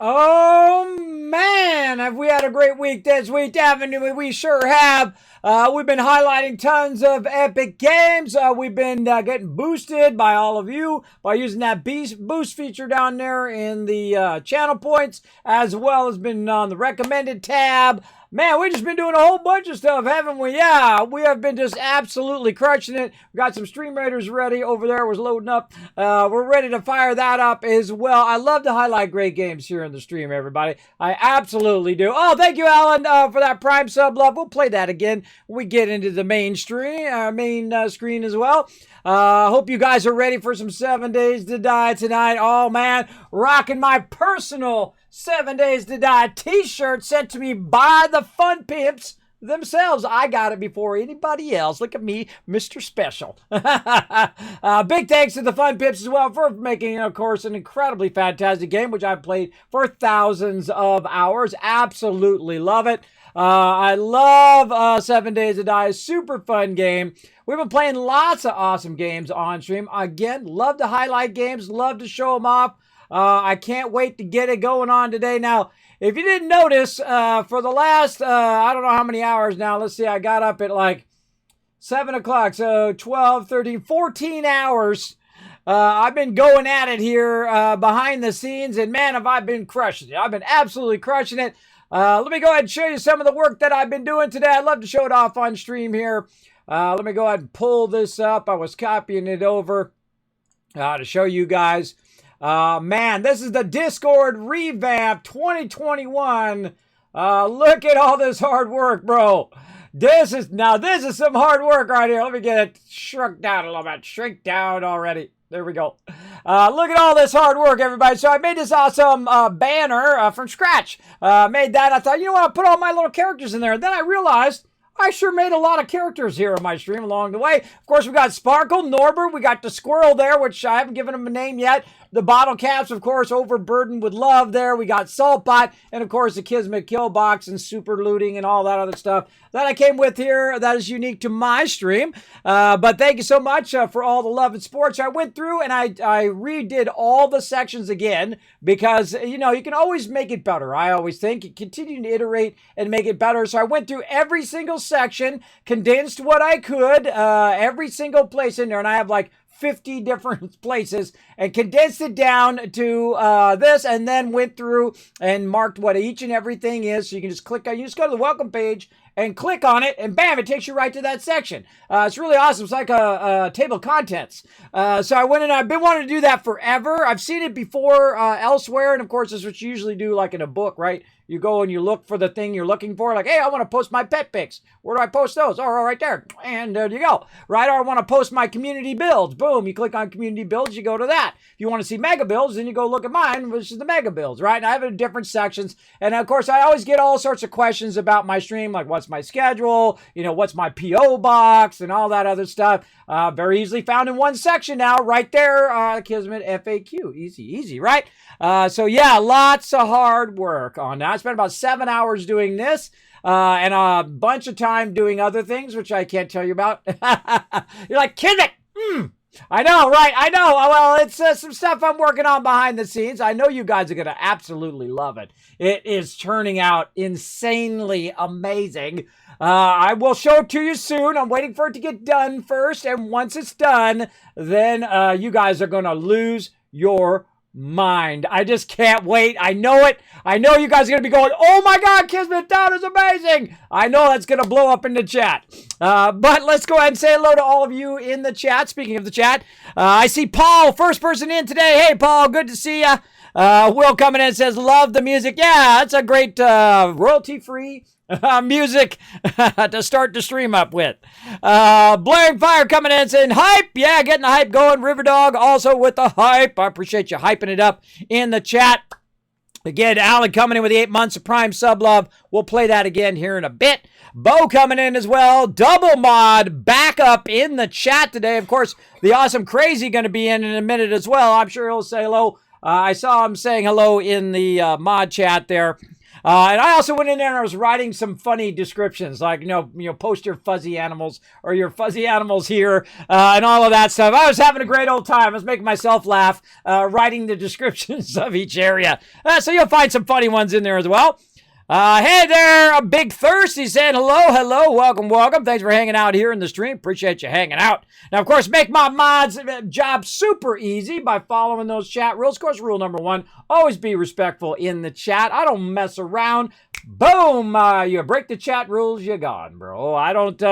Oh man, have we had a great week this week, haven't we? We sure have. We've been highlighting tons of epic games. We've been getting boosted by all of you by using that boost feature down there in the channel points, as well as been on the recommended tab. Man, we've just been doing a whole bunch of stuff, haven't we? Yeah, we have been just absolutely crushing it. We got some Stream Raiders ready over there. Was loading up. We're ready to fire that up as well. I love to highlight great games here in the stream, everybody. I absolutely do. Oh, thank you, Alan, for that Prime sub love. We'll play that again when we get into the main screen as well. Hope you guys are ready for some 7 Days to Die tonight. Oh, man, rocking my personal 7 Days to Die t-shirt sent to me by the Fun Pimps themselves. I got it before anybody else. Look at me, Mr. Special. Big thanks to the Fun Pimps as well for making, of course, an incredibly fantastic game, which I've played for thousands of hours. Absolutely love it. I love 7 Days to Die. Super fun game. We've been playing lots of awesome games on stream. Again, love to highlight games, love to show them off. I can't wait to get it going on today. Now, if you didn't notice, for the last, I don't know how many hours now. Let's see, I got up at like 7 o'clock, so 12, 13, 14 hours. I've been going at it here behind the scenes, and man, have I been crushing it. I've been absolutely crushing it. Let me go ahead and show you some of the work that I've been doing today. I'd love to show it off on stream here. Let me go ahead and pull this up. I was copying it over to show you guys. Man, this is the Discord revamp 2021. Look at all this hard work, bro. This is some hard work right here. Let me get it shrunk down a little bit. Shrink down already. There we go. Look at all this hard work, everybody. So I made this awesome banner from scratch. Made that. I thought, you know what? I'll put all my little characters in there. And then I realized I sure made a lot of characters here on my stream along the way. Of course, we got Sparkle, Norbert, we got the squirrel there, which I haven't given him a name yet. The bottle caps, of course, overburdened with love there. We got Saltbot, and of course, the Kismet kill box and super looting and all that other stuff that I came with here that is unique to my stream. But thank you so much for all the love and support. So I went through and I redid all the sections again because, you know, you can always make it better. I always think continue to iterate and make it better. So I went through every single section, condensed what I could, every single place in there, and I have like 50 different places and condensed it down to this, and then went through and marked what each and everything is. So you can just click on, you just go to the welcome page and click on it, and bam, it takes you right to that section. It's really awesome. It's like a table of contents. So I went and I've been wanting to do that forever. I've seen it before elsewhere, and of course, this is what you usually do, like in a book, right? You go and you look for the thing you're looking for. Like, hey, I want to post my pet pics. Where do I post those? Oh, right there. And there you go. Right? Or I want to post my community builds. Boom. You click on community builds. You go to that. If you want to see mega builds, then you go look at mine, which is the mega builds, right? And I have it in different sections. And of course, I always get all sorts of questions about my stream. Like, what's my schedule? You know, what's my P.O. box? And all that other stuff. Very easily found in one section now. Right there. Kismet FAQ. Easy, right? So yeah, lots of hard work on that. I spent about 7 hours doing this, and a bunch of time doing other things, which I can't tell you about. You're like, Kismet! I know, right? I know. Well, it's some stuff I'm working on behind the scenes. I know you guys are going to absolutely love it. It is turning out insanely amazing. I will show it to you soon. I'm waiting for it to get done first, and once it's done, then you guys are going to lose your mind. I just can't wait. I know it. I know you guys are going to be going, oh my God, Kismet, that is amazing. I know that's going to blow up in the chat. But let's go ahead and say hello to all of you in the chat. Speaking of the chat, I see Paul, first person in today. Hey, Paul, good to see you. Will coming in and says, love the music. Yeah, that's a great royalty-free music to start the stream up with. Blaring Fire coming in saying hype. Yeah, getting the hype going. Riverdog also with the hype. I appreciate you hyping it up in the chat. Again, Alan coming in with the 8 months of Prime sub love. We'll play that again here in a bit. Bo coming in as well. Double Mod back up in the chat today. Of course, the awesome Crazy going to be in a minute as well. I'm sure he'll say hello. I saw him saying hello in the mod chat there. And I also went in there and I was writing some funny descriptions, like, post your fuzzy animals or your fuzzy animals here and all of that stuff. I was having a great old time. I was making myself laugh writing the descriptions of each area. So you'll find some funny ones in there as well. Hey there, a Big Thirsty saying hello, welcome. Thanks for hanging out here in the stream. Appreciate you hanging out. Now, of course, make my mods' job super easy by following those chat rules. Of course, rule number 1, always be respectful in the chat. I don't mess around. Boom! You break the chat rules, you're gone, bro. I don't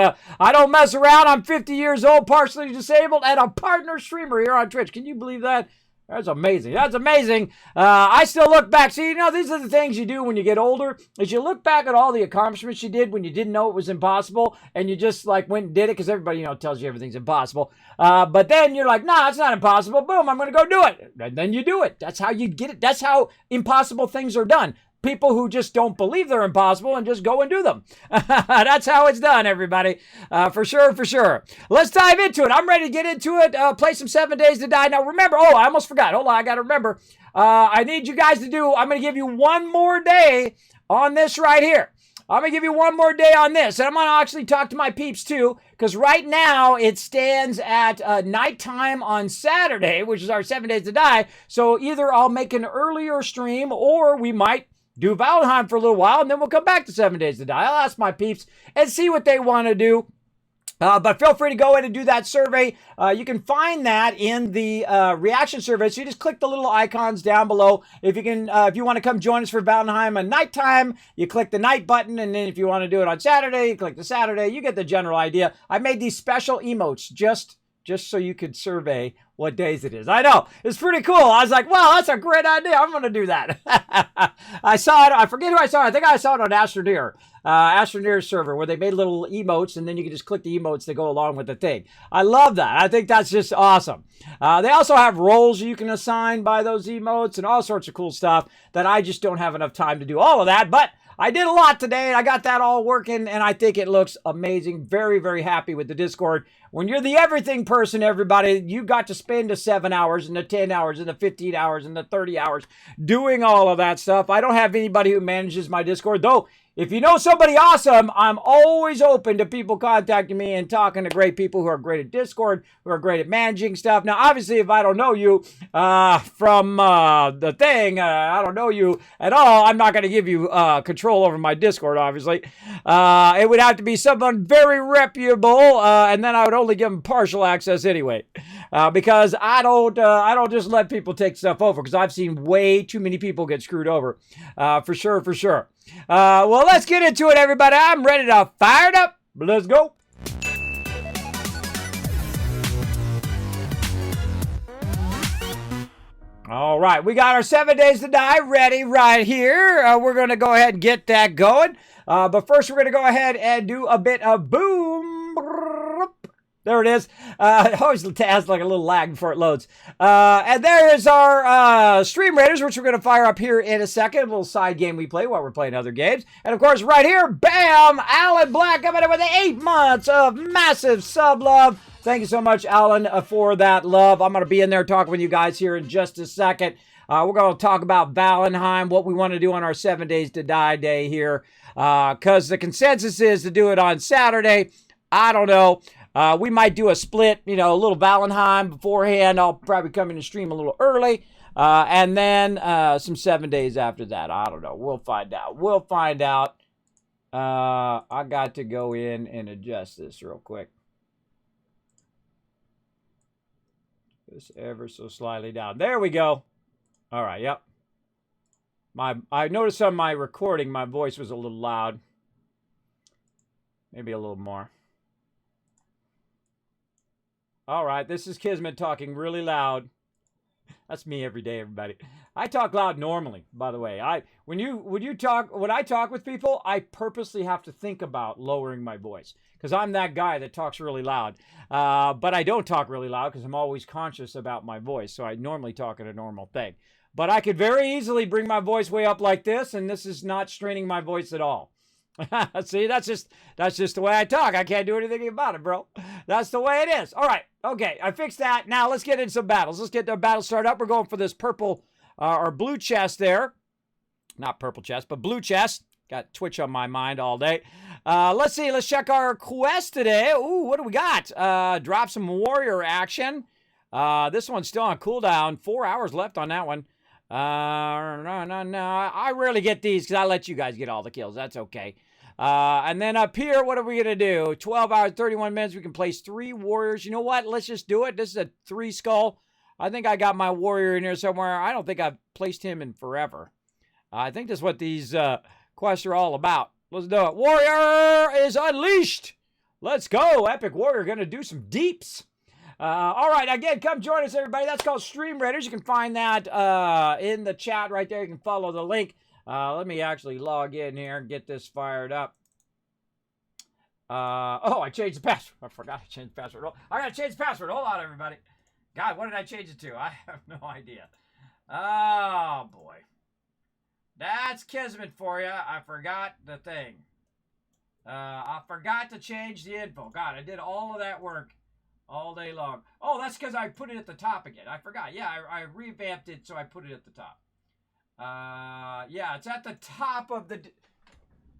mess around. I'm 50 years old, partially disabled, and a partner streamer here on Twitch. Can you believe that? That's amazing. I still look back. See, these are the things you do when you get older, is you look back at all the accomplishments you did when you didn't know it was impossible, and you just went and did it because everybody, tells you everything's impossible. But then you're like, nah, it's not impossible. Boom, I'm going to go do it. And then you do it. That's how you get it. That's how impossible things are done. People who just don't believe they're impossible and just go and do them. That's how it's done, everybody. For sure. Let's dive into it. I'm ready to get into it. Play some 7 Days to Die. Now, remember, I almost forgot. Hold on, I got to remember. I need you guys to I'm going to give you one more day on this right here. I'm going to give you one more day on this. And I'm going to actually talk to my peeps, too, because right now it stands at nighttime on Saturday, which is our 7 Days to Die. So either I'll make an earlier stream or we might do Valheim for a little while, and then we'll come back to 7 Days to Die. I'll ask my peeps and see what they want to do. But feel free to go in and do that survey. You can find that in the reaction survey. So you just click the little icons down below. If you want to come join us for Valheim at nighttime, you click the night button. And then if you want to do it on Saturday, you click the Saturday. You get the general idea. I made these special emotes just so you could survey what days it is. I know. It's pretty cool. I was like, well, that's a great idea. I'm going to do that. I saw it. I forget who I saw it. I think I saw it on Astroneer's server, where they made little emotes, and then you can just click the emotes that go along with the thing. I love that. I think that's just awesome. They also have roles you can assign by those emotes and all sorts of cool stuff that I just don't have enough time to do all of that. But I did a lot today, and I got that all working, and I think it looks amazing. Very, very happy with the Discord. When you're the everything person, everybody, you got to spend the 7 hours and the 10 hours and the 15 hours and the 30 hours doing all of that stuff. I don't have anybody who manages my Discord, though. If you know somebody awesome, I'm always open to people contacting me and talking to great people who are great at Discord, who are great at managing stuff. Now, obviously, if I don't know you from the thing, I don't know you at all, I'm not going to give you control over my Discord, obviously. It would have to be someone very reputable, and then I would only give them partial access anyway. Because I don't just let people take stuff over, because I've seen way too many people get screwed over. For sure. Well, let's get into it, everybody. I'm ready to fire it up. Let's go. All right, we got our 7 Days to Die ready right here. We're going to go ahead and get that going. But first, we're going to go ahead and do a bit of boom. There it is. It always has like a little lag before it loads. And there is our Stream Raiders, which we're going to fire up here in a second. A little side game we play while we're playing other games. And of course, right here, bam, Alan Black coming in with 8 months of massive sub love. Thank you so much, Alan, for that love. I'm going to be in there talking with you guys here in just a second. We're going to talk about Valheim, what we want to do on our 7 Days to Die day here. Because the consensus is to do it on Saturday. I don't know. We might do a split, a little Valheim beforehand. I'll probably come in and stream a little early. And then some 7 days after that. I don't know. We'll find out. I got to go in and adjust this real quick. Just ever so slightly down. There we go. All right, yep. I noticed on my recording, my voice was a little loud. Maybe a little more. All right, this is Kismet talking really loud. That's me every day, everybody. I talk loud normally, by the way. When I talk with people, I purposely have to think about lowering my voice because I'm that guy that talks really loud. But I don't talk really loud because I'm always conscious about my voice. So I normally talk at a normal thing. But I could very easily bring my voice way up like this, and this is not straining my voice at all. See, that's just the way I talk. I can't do anything about it, bro. That's the way it is. All right. Okay, I fixed that. Now let's get into some battles. Let's get the battle started up. We're going for this purple or blue chest there. Not purple chest, but blue chest. Got Twitch on my mind all day. Let's see. Let's check our quest today. Ooh, what do we got? Drop some warrior action. This one's still on cooldown. 4 hours left on that one. No. I rarely get these because I let you guys get all the kills. That's okay. And then up here, what are we going to do? 12 hours, 31 minutes. We can place 3 warriors. You know what? Let's just do it. This is a 3 skull. I think I got my warrior in here somewhere. I don't think I've placed him in forever. I think that's what these quests are all about. Let's do it. Warrior is unleashed. Let's go. Epic Warrior going to do some deeps. All right, again, come join us, everybody. That's called Stream Raiders. You can find that in the chat right there. You can follow the link. Let me actually log in here and get this fired up. Oh, I changed the password. I forgot to change the password. I got to change the password. Hold on, everybody. God, what did I change it to? I have no idea. Oh, boy. That's Kismet for you. I forgot the thing. I forgot to change the info. God, I did all of that work all day long. Oh, that's because I put it at the top again. I forgot. Yeah, I revamped it, so I put it at the top. Yeah, it's at the top of the...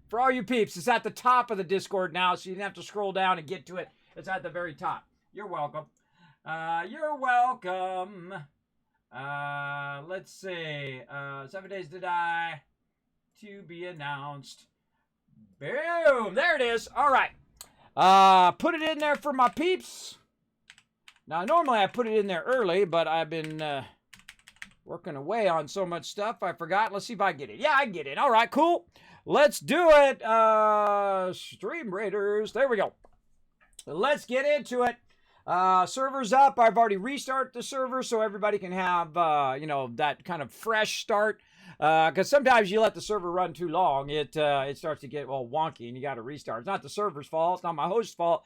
For all you peeps, it's at the top of the Discord now, so you didn't have to scroll down and get to it. It's at the very top. You're welcome. You're welcome. Let's see. 7 days to die. To be announced. Boom! There it is. All right. Put it in there for my peeps. Now, normally I put it in there early, but I've been working away on so much stuff, I forgot. Let's see if I get it. Yeah, I get it. All right, cool. Let's do it. Stream Raiders. There we go. Let's get into it. Server's up. I've already restarted the server so everybody can have, you know, that kind of fresh start. Because sometimes you let the server run too long, it starts to get all wonky and you got to restart. It's not the server's fault. It's not my host's fault.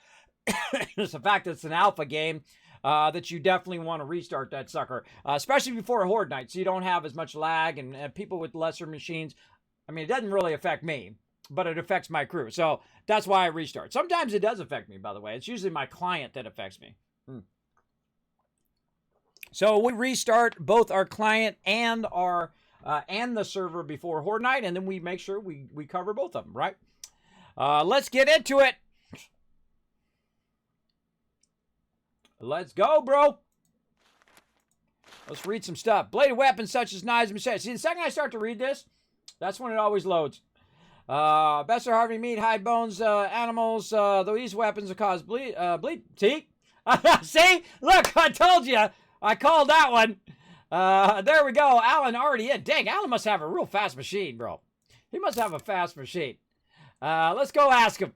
It's the fact that it's an alpha game. That you definitely want to restart that sucker, especially before a horde night, so you don't have as much lag and people with lesser machines. I mean, it doesn't really affect me, but it affects my crew, so that's why I restart. Sometimes it does affect me, by the way. It's usually my client that affects me. So we restart both our client and our and the server before horde night, and then we make sure we cover both of them, right? Let's get into it. Let's go, bro. Let's read some stuff. Bladed weapons such as knives and machetes. See, the second I start to read this, that's when it always loads. Best are harvesting meat, hide bones, animals. Though these weapons will cause bleed. See? See? Look, I told you. I called that one. There we go. Alan already in. Dang, Alan must have a real fast machine, bro. He must have a fast machine. Let's go ask him.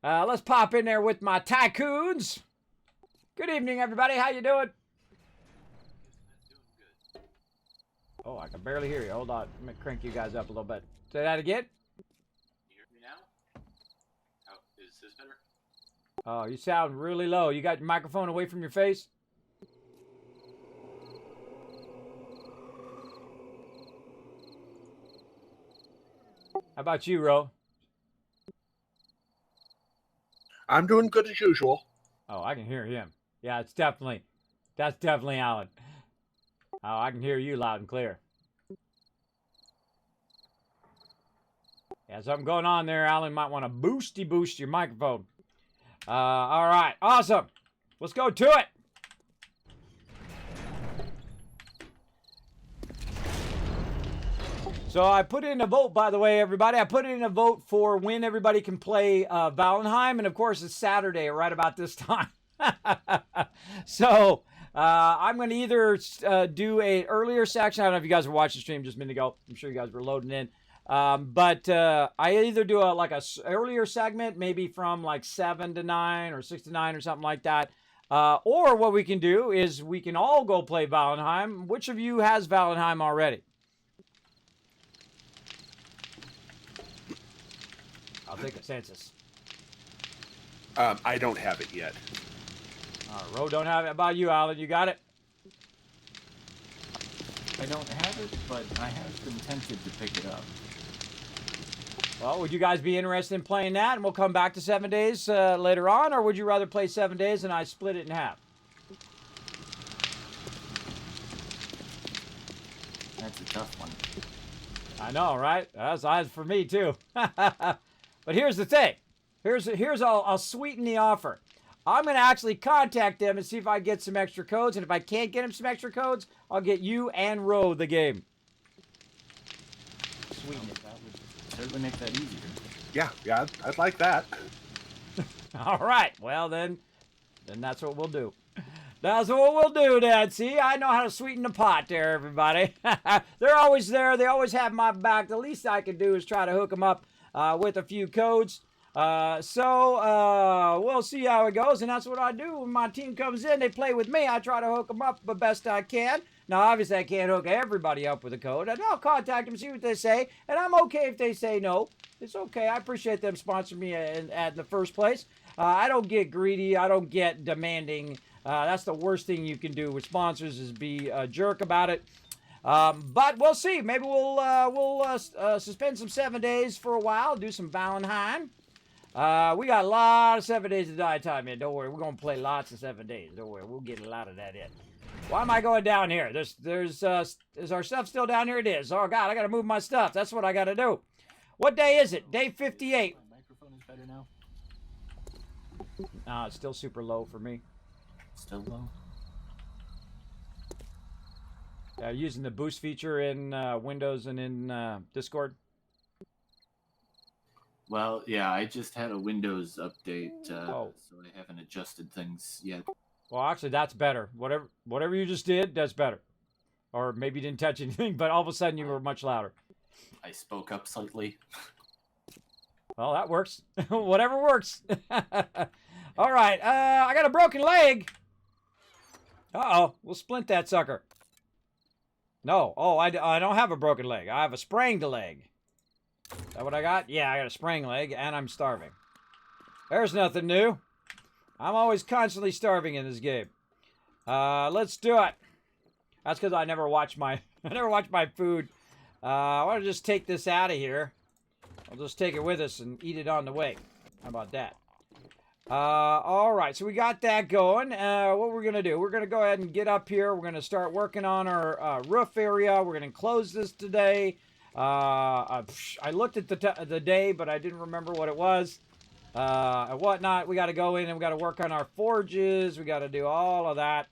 Let's pop in there with my tycoons. Good evening, everybody. How you doing? Oh, I can barely hear you. Hold on. Let me crank you guys up a little bit. Say that again. Can you hear me now? Oh, is this better? Oh, you sound really low. You got your microphone away from your face? How about you, Ro? I'm doing good as usual. Oh, I can hear him. Yeah, that's definitely Alan. Oh, I can hear you loud and clear. Yeah, something going on there, Alan. Might want to boost your microphone. All right, awesome. Let's go to it. So I put in a vote, by the way, everybody. I put in a vote for when everybody can play Valheim, and of course it's Saturday, right about this time. So I'm going to either do a earlier section. I don't know if you guys were watching the stream just a minute ago. I'm sure you guys were loading in. But I either do a earlier segment, maybe from like 7 to 9 or 6 to 9 or something like that. Or what we can do is we can all go play Valheim. Which of you has Valheim already? I'll take a census. I don't have it yet. Ro don't have it. How about you, Alan? You got it? I don't have it, but I have been tempted to pick it up. Well, would you guys be interested in playing that? And we'll come back to 7 days later on, or would you rather play 7 days and I split it in half? That's a tough one. I know, right? That's odds for me too. But here's the thing. I'll sweeten the offer. I'm going to actually contact them and see if I get some extra codes. And if I can't get them some extra codes, I'll get you and Ro the game. Sweeten it. That would certainly make that easier. Yeah, I'd like that. All right. Well, then that's what we'll do. That's what we'll do, Dad. See, I know how to sweeten the pot there, everybody. They're always there. They always have my back. The least I can do is try to hook them up with a few codes. So we'll see how it goes, and that's what I do. When my team comes in, they play with me. I try to hook them up the best I can. Now, obviously, I can't hook everybody up with a code, and I'll contact them, see what they say, and I'm okay if they say no. It's okay. I appreciate them sponsoring me in the first place. I don't get greedy. I don't get demanding. That's the worst thing you can do with sponsors is be a jerk about it. But we'll see. Maybe we'll suspend some 7 days for a while, do some Valentine. We got a lot of 7 days of die time in. Don't worry. We're going to play lots of 7 days. Don't worry. We'll get a lot of that in. Why am I going down here? Is our stuff still down here? It is. Oh, God. I got to move my stuff. That's what I got to do. What day is it? Day 58. My microphone is better now. It's still super low for me. Still low. Using the boost feature in Windows and in Discord. Well, yeah, I just had a Windows update, Oh. so I haven't adjusted things yet. Well, actually, that's better. Whatever you just did, that's better. Or maybe you didn't touch anything, but all of a sudden you were much louder. I spoke up slightly. Well, that works. Whatever works. All right, I got a broken leg. Uh-oh, we'll splint that sucker. No, I don't have a broken leg. I have a sprained leg. Is that what I got? Yeah, I got a sprained leg, and I'm starving. There's nothing new. I'm always constantly starving in this game. Let's do it. That's because I never watch my food. I want to just take this out of here. I'll just take it with us and eat it on the way. How about that? All right, so we got that going. What we're going to do, we're going to go ahead and get up here. We're going to start working on our roof area. We're going to close this today. I looked at the day, but I didn't remember what it was. And whatnot. We got to go in and we got to work on our forges. We got to do all of that.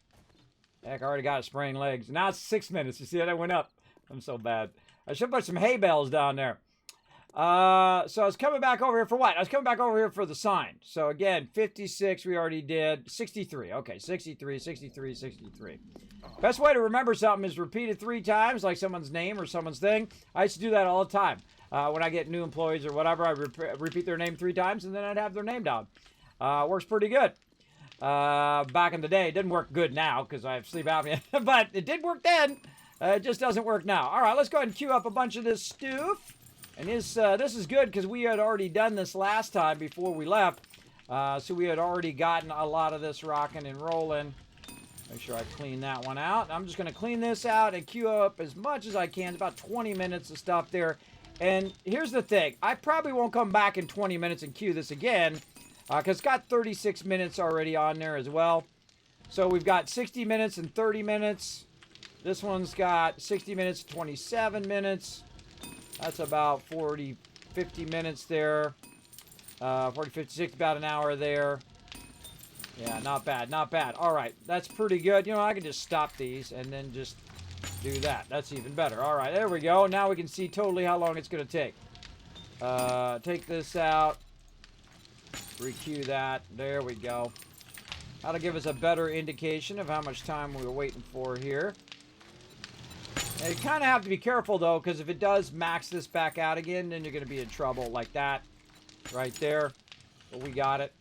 Heck, I already got sprained legs. Now it's 6 minutes. You see that? I went up. I'm so bad. I should put some hay bales down there. So I was coming back over here for what? I was coming back over here for the sign. So again, 56 we already did. 63. Okay, 63, 63, 63. Best way to remember something is repeat it 3 times, like someone's name or someone's thing. I used to do that all the time. When I get new employees or whatever, I repeat their name 3 times, and then I'd have their name down. Works pretty good. Back in the day, it didn't work good now because I have sleep apnea, but it did work then. It just doesn't work now. All right, let's go ahead and queue up a bunch of this stuff. And this is good because we had already done this last time before we left. So we had already gotten a lot of this rocking and rolling. Make sure I clean that one out. I'm just going to clean this out and queue up as much as I can. It's about 20 minutes of stuff there. And here's the thing. I probably won't come back in 20 minutes and queue this again. Because it's got 36 minutes already on there as well. So we've got 60 minutes and 30 minutes. This one's got 60 minutes, 27 minutes. That's about 40, 50 minutes there. 40, 50, 60, about an hour there. Yeah, not bad, not bad. All right, that's pretty good. You know, I can just stop these and then just do that. That's even better. All right, there we go. Now we can see totally how long it's going to take. Take this out. Requeue that. There we go. That'll give us a better indication of how much time we were waiting for here. Now, you kind of have to be careful, though, because if it does max this back out again, then you're going to be in trouble like that. Right there. But we got it.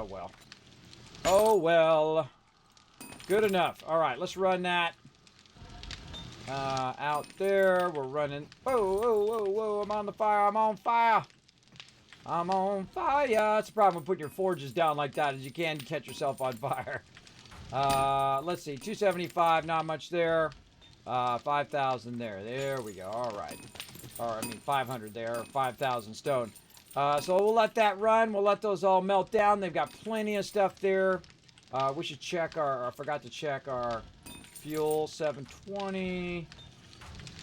Well. Oh, well. Good enough. All right, let's run that. Out there. We're running. Whoa, whoa, whoa, whoa. I'm on the fire. I'm on fire. I'm on fire. That's the problem with putting your forges down like that, is you can catch yourself on fire. Let's see. 275. Not much there. 5,000 there. There we go. All right. Or, I mean, 500 there. 5,000 stone. So we'll let that run. We'll let those all melt down. They've got plenty of stuff there. We should check our... I forgot to check our fuel. 720.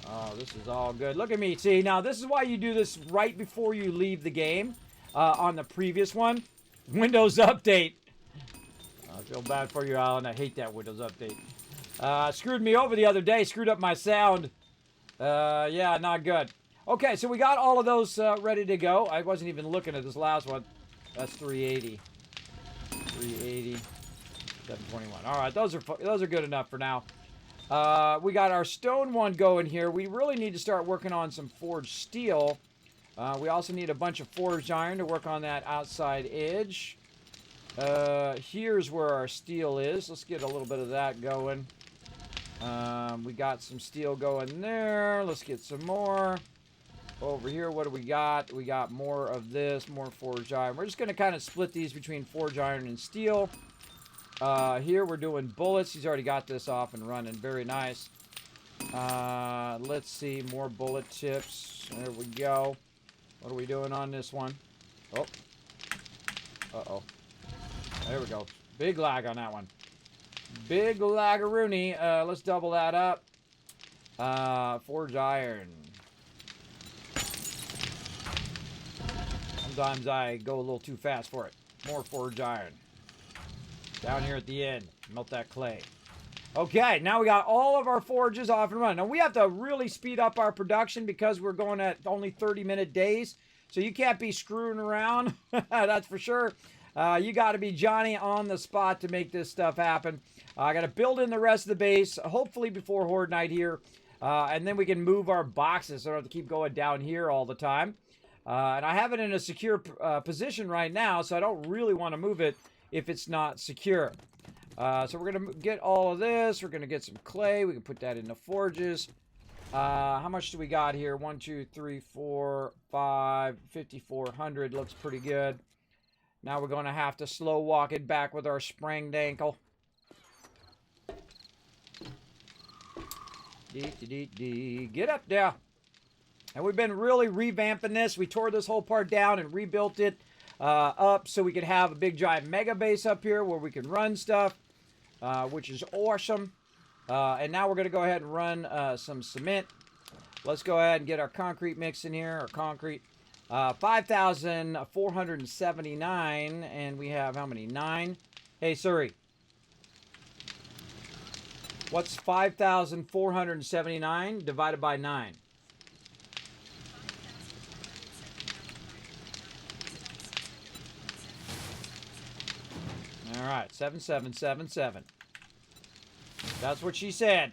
Oh, this is all good. Look at me. See, now this is why you do this right before you leave the game. On the previous one, Windows Update. I feel bad for you, Alan. I hate that Windows Update. Screwed me over the other day. Screwed up my sound. Yeah, not good. Okay, so we got all of those ready to go. I wasn't even looking at this last one. That's 380. 380. 721. All right, those are good enough for now. We got our stone one going here. We really need to start working on some forged steel. We also need a bunch of forged iron to work on that outside edge. Here's where our steel is. Let's get a little bit of that going. We got some steel going there. Let's get some more. Over here, what do we got? We got more of this, more forged iron. We're just going to kind of split these between forged iron and steel. Here we're doing bullets. He's already got this off and running. Very nice. Let's see, more bullet tips. There we go. What are we doing on this one? Oh. Uh-oh. There we go. Big lag on that one. Big lagaroony. Let's double that up. Forged iron. Sometimes I go a little too fast for it. More forged iron. Down here at the end. Melt that clay. Okay, now we got all of our forges off and running. Now we have to really speed up our production because we're going at only 30-minute days. So you can't be screwing around. That's for sure. You got to be Johnny on the spot to make this stuff happen. I got to build in the rest of the base, hopefully before Horde Night here. And then we can move our boxes so I don't have to keep going down here all the time. And I have it in a secure position right now, so I don't really want to move it if it's not secure. So we're going to get all of this. We're going to get some clay. We can put that in the forges. How much do we got here? 1, 2, 3, 4, 5, 5,400. Looks pretty good. Now we're going to have to slow walk it back with our sprained ankle. Get up there. And we've been really revamping this. We tore this whole part down and rebuilt it up so we could have a big giant mega base up here where we can run stuff, which is awesome. And now we're going to go ahead and run some cement. Let's go ahead and get our concrete mix in here, our concrete. 5,479, and we have how many? 9. Hey, Siri. What's 5,479 divided by 9? All right, 7777. That's what she said.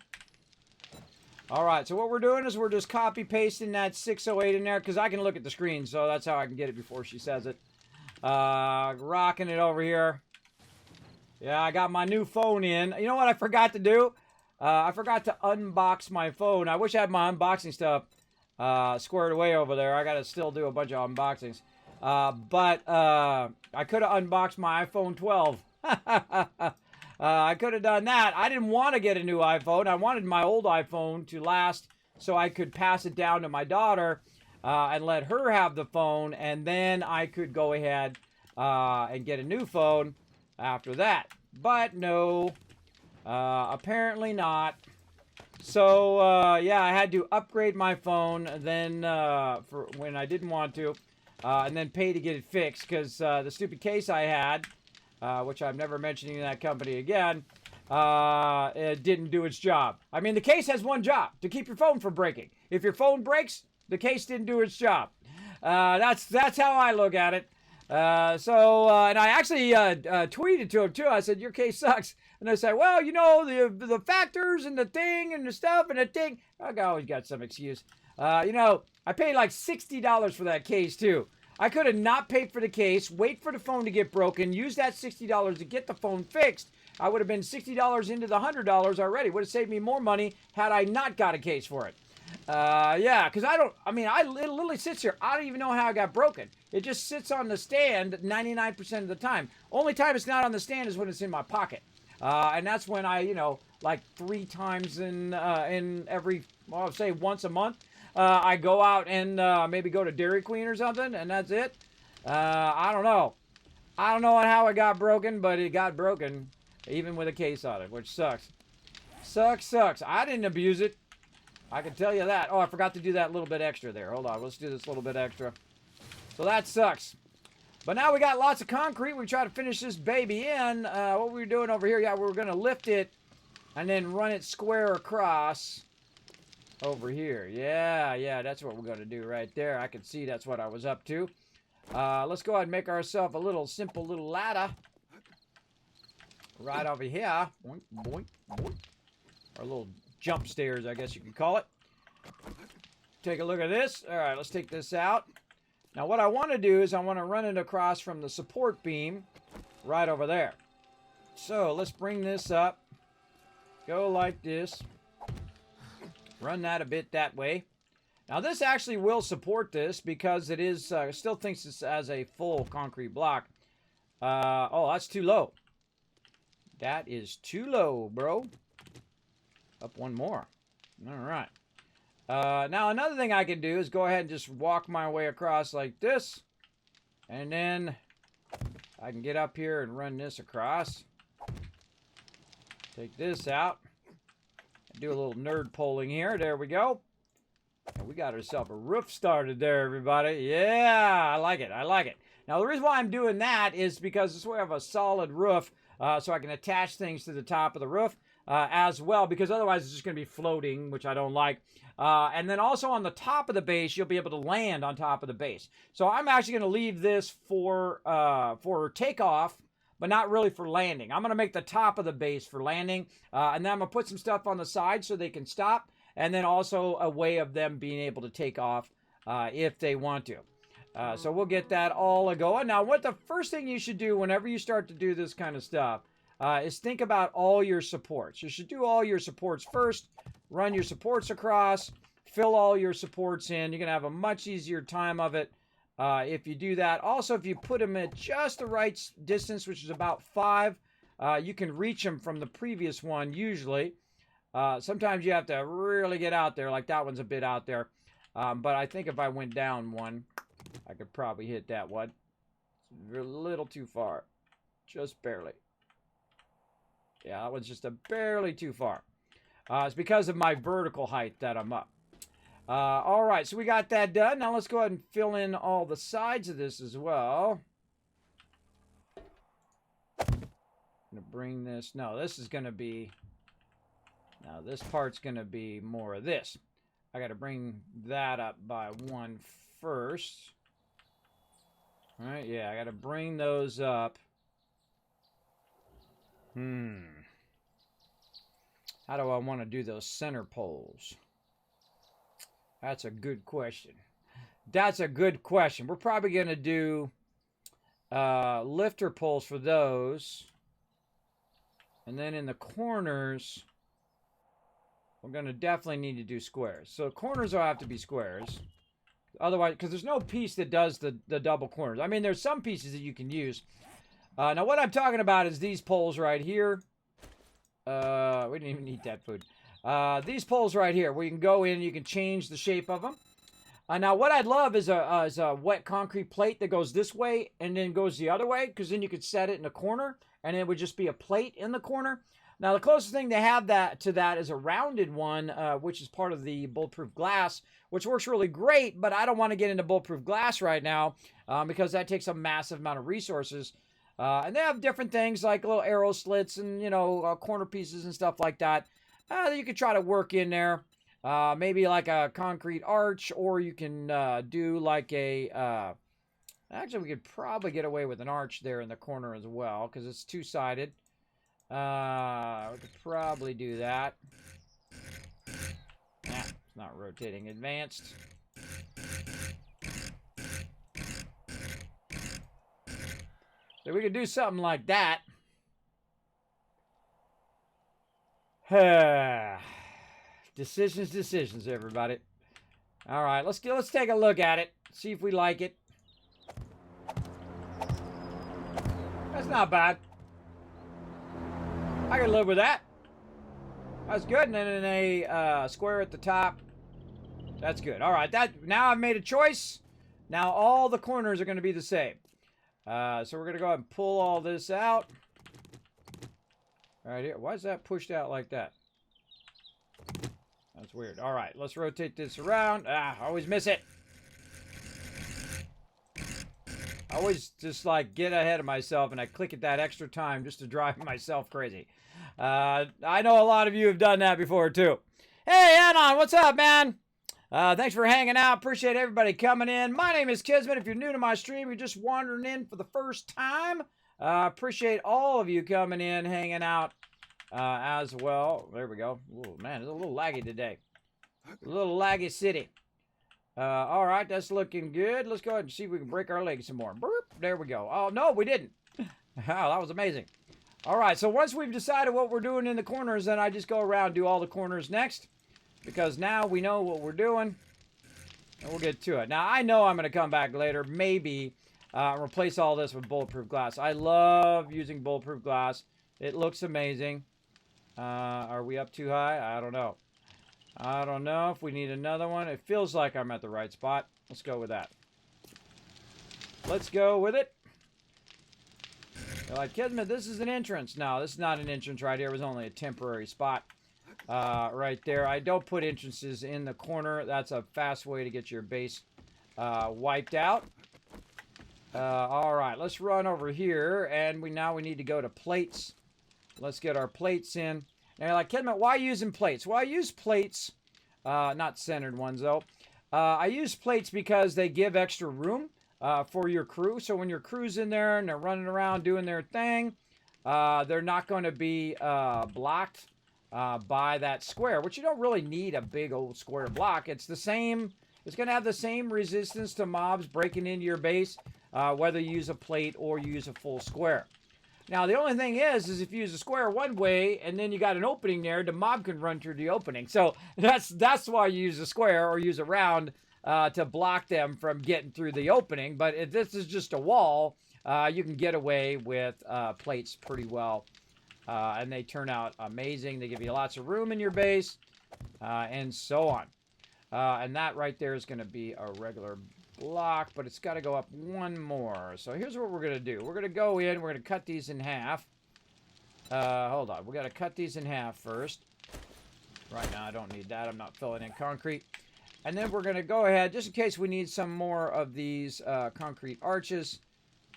All right, so what we're doing is we're just copy pasting that 608 in there because I can look at the screen, so that's how I can get it before she says it. Rocking it over here. Yeah, I got my new phone in. You know what I forgot to do? I forgot to unbox my phone. I wish I had my unboxing stuff squared away over there. I got to still do a bunch of unboxings. But I could have unboxed my iPhone 12. I could have done that. I didn't want to get a new iPhone. I wanted my old iPhone to last so I could pass it down to my daughter and let her have the phone. And then I could go ahead and get a new phone after that. But no, apparently not. So, yeah, I had to upgrade my phone then for when I didn't want to. And then pay to get it fixed because the stupid case I had, which I'm never mentioning that company again, it didn't do its job. I mean, the case has one job, to keep your phone from breaking. If your phone breaks, the case didn't do its job. That's how I look at it. And I actually tweeted to him, too. I said, your case sucks. And I said, well, you know, the factors and the thing and the stuff and the thing. I always got some excuse. You know, I paid like $60 for that case, too. I could have not paid for the case, wait for the phone to get broken, use that $60 to get the phone fixed. I would have been $60 into the $100 already. Would have saved me more money had I not got a case for it. Yeah, because it literally sits here. I don't even know how it got broken. It just sits on the stand 99% of the time. Only time it's not on the stand is when it's in my pocket. And that's when I, you know, like 3 times in every, well, say once a month, I go out and maybe go to Dairy Queen or something, and that's it. I don't know. I don't know how it got broken, but it got broken, even with a case on it, which sucks. Sucks. I didn't abuse it. I can tell you that. Oh, I forgot to do that little bit extra there. Hold on. Let's do this little bit extra. So that sucks. But now we got lots of concrete. We try to finish this baby in. What we were doing over here, yeah, we were going to lift it and then run it square across over here. Yeah, that's what we're going to do right there. I can see that's what I was up to. Let's go ahead and make ourselves a little simple little ladder. Right over here. Boink, boink, boink. Our little jump stairs, I guess you could call it. Take a look at this. All right, let's take this out. Now what I want to do is I want to run it across from the support beam right over there. So let's bring this up. Go like this. Run that a bit that way. Now this actually will support this because it is still thinks this as a full concrete block. Oh, that's too low. That is too low, bro. Up one more. All right. Now another thing I can do is go ahead and just walk my way across like this. And then I can get up here and run this across. Take this out. Do a little nerd polling here. There we go. And we got ourselves a roof started there, everybody. Yeah, I like it. I like it. Now, the reason why I'm doing that is because this way I have a solid roof so I can attach things to the top of the roof as well, because otherwise it's just going to be floating, which I don't like. And then also on the top of the base, you'll be able to land on top of the base. So I'm actually going to leave this for takeoff, but not really for landing. I'm going to make the top of the base for landing, and then I'm going to put some stuff on the side so they can stop, and then also a way of them being able to take off if they want to. So we'll get that all going. Now, what the first thing you should do whenever you start to do this kind of stuff is think about all your supports. You should do all your supports first, run your supports across, fill all your supports in. You're going to have a much easier time of it if you do that. Also, if you put them at just the right distance, which is about 5, you can reach them from the previous one usually. Sometimes you have to really get out there, like that one's a bit out there. But I think if I went down one, I could probably hit that one. It's a little too far. Just barely. Yeah, that one's just barely too far. It's because of my vertical height that I'm up. All right, so we got that done. Now let's go ahead and fill in all the sides of this as well. I'm going to bring this. No, this is going to be... Now this part's going to be more of this. I got to bring that up by 1 first. All right, yeah, I got to bring those up. How do I want to do those center poles? That's a good question. That's a good question. We're probably going to do lifter poles for those. And then in the corners, we're going to definitely need to do squares. So corners will have to be squares. Otherwise, because there's no piece that does the double corners. I mean, there's some pieces that you can use. Now, what I'm talking about is these poles right here. We didn't even eat that food. These poles right here, where you can go in and you can change the shape of them. Now, what I'd love is a wet concrete plate that goes this way and then goes the other way, because then you could set it in a corner, and it would just be a plate in the corner. Now, the closest thing they have to that is a rounded one, which is part of the bulletproof glass, which works really great, but I don't want to get into bulletproof glass right now because that takes a massive amount of resources. And they have different things like little arrow slits and, corner pieces and stuff like that that you could try to work in there. Maybe like a concrete arch, or you can do like a... actually, we could probably get away with an arch there in the corner as well, because it's two-sided. We could probably do that. Nah, it's not rotating advanced. So we could do something like that. Decisions, everybody. All right, let's take a look at it. See if we like it. That's not bad. I can live with that. That's good. And then a square at the top. That's good. All right. Now I've made a choice. Now all the corners are going to be the same. So we're going to go ahead and pull all this out. All right here. Why is that pushed out like that? That's weird. All right, let's rotate this around. I always miss it. I always just like get ahead of myself and I click at that extra time just to drive myself crazy. I know a lot of you have done that before too. Hey, Anon, what's up, man? Thanks for hanging out. Appreciate everybody coming in. My name is Kismet. If you're new to my stream, you're just wandering in for the first time. Appreciate all of you coming in, hanging out as well. There we go. Ooh, man, it's a little laggy today. A little laggy city. All right, that's looking good. Let's go ahead and see if we can break our legs some more. Burp. There we go. Oh, no, we didn't. Wow, that was amazing. All right, so once we've decided what we're doing in the corners, then I just go around and do all the corners next. Because now we know what we're doing. And we'll get to it. Now, I know I'm going to come back later. Maybe replace all this with bulletproof glass. I love using bulletproof glass. It looks amazing. Are we up too high? I don't know. I don't know if we need another one. It feels like I'm at the right spot. Let's go with that. Let's go with it. You're like, Kismet, this is an entrance. No, this is not an entrance right here. It was only a temporary spot right there. I don't put entrances in the corner. That's a fast way to get your base wiped out. All right, let's run over here. And now we need to go to plates. Let's get our plates in. Now you're like, Kismet, why using plates? Well, I use plates, not centered ones though. I use plates because they give extra room for your crew. So when your crew's in there and they're running around doing their thing, they're not going to be blocked by that square, which you don't really need a big old square block. It's the same. It's going to have the same resistance to mobs breaking into your base, whether you use a plate or you use a full square. Now, the only thing is if you use a square one way and then you got an opening there, the mob can run through the opening. So that's why you use a square or use a round to block them from getting through the opening. But if this is just a wall, you can get away with plates pretty well. And they turn out amazing. They give you lots of room in your base and so on. And that right there is going to be a regular block, but it's got to go up one more. So here's what we're going to do. We're going to go in. We're going to cut these in half. Hold on. We got to cut these in half first. Right now, I don't need that. I'm not filling in concrete. And then we're going to go ahead, just in case we need some more of these concrete arches.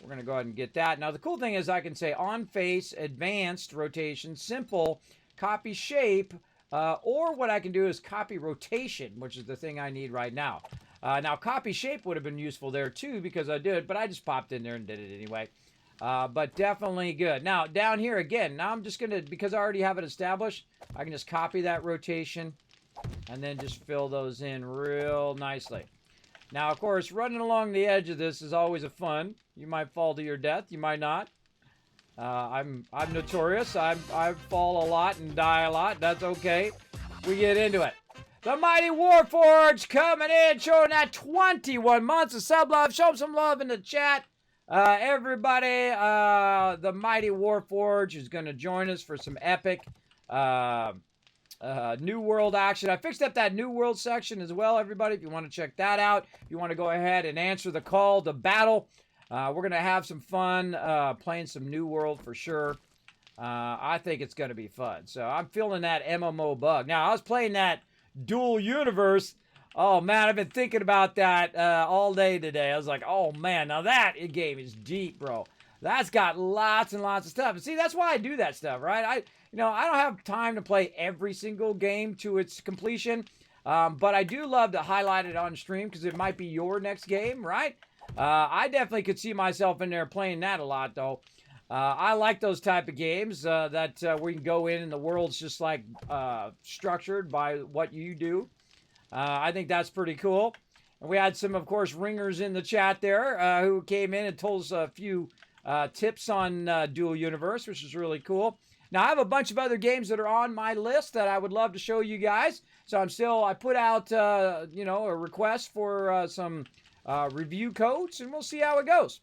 We're going to go ahead and get that. Now, the cool thing is I can say on face, advanced rotation, simple, copy shape, or what I can do is copy rotation, which is the thing I need right now. Now, copy shape would have been useful there too because I did, but I just popped in there and did it anyway. But definitely good. Now, down here again, now I'm just going to, because I already have it established, I can just copy that rotation and then just fill those in real nicely. Now, of course, running along the edge of this is always a fun. You might fall to your death. You might not. I'm notorious. I fall a lot and die a lot. That's okay. We get into it. The Mighty Warforged coming in, showing that 21 months of sub love. Show them some love in the chat. Everybody, the Mighty Warforged is going to join us for some epic New World action. I fixed up that New World section as well, everybody, if you want to check that out. If you want to go ahead and answer the call to battle, we're going to have some fun playing some New World for sure. I think it's going to be fun. So I'm feeling that MMO bug. Now, I was playing that Dual Universe. Oh, man, I've been thinking about that all day today. I was like, oh, man, now that game is deep, bro. That's got lots and lots of stuff. And see, that's why I do that stuff, right? I don't have time to play every single game to its completion, but I do love to highlight it on stream because it might be your next game, right? I definitely could see myself in there playing that a lot, though. I like those type of games that we can go in and the world's just like structured by what you do. I think that's pretty cool. And we had some, of course, ringers in the chat there who came in and told us a few tips on Dual Universe, which is really cool. Now, I have a bunch of other games that are on my list that I would love to show you guys. So I put out, a request for some review codes, and we'll see how it goes.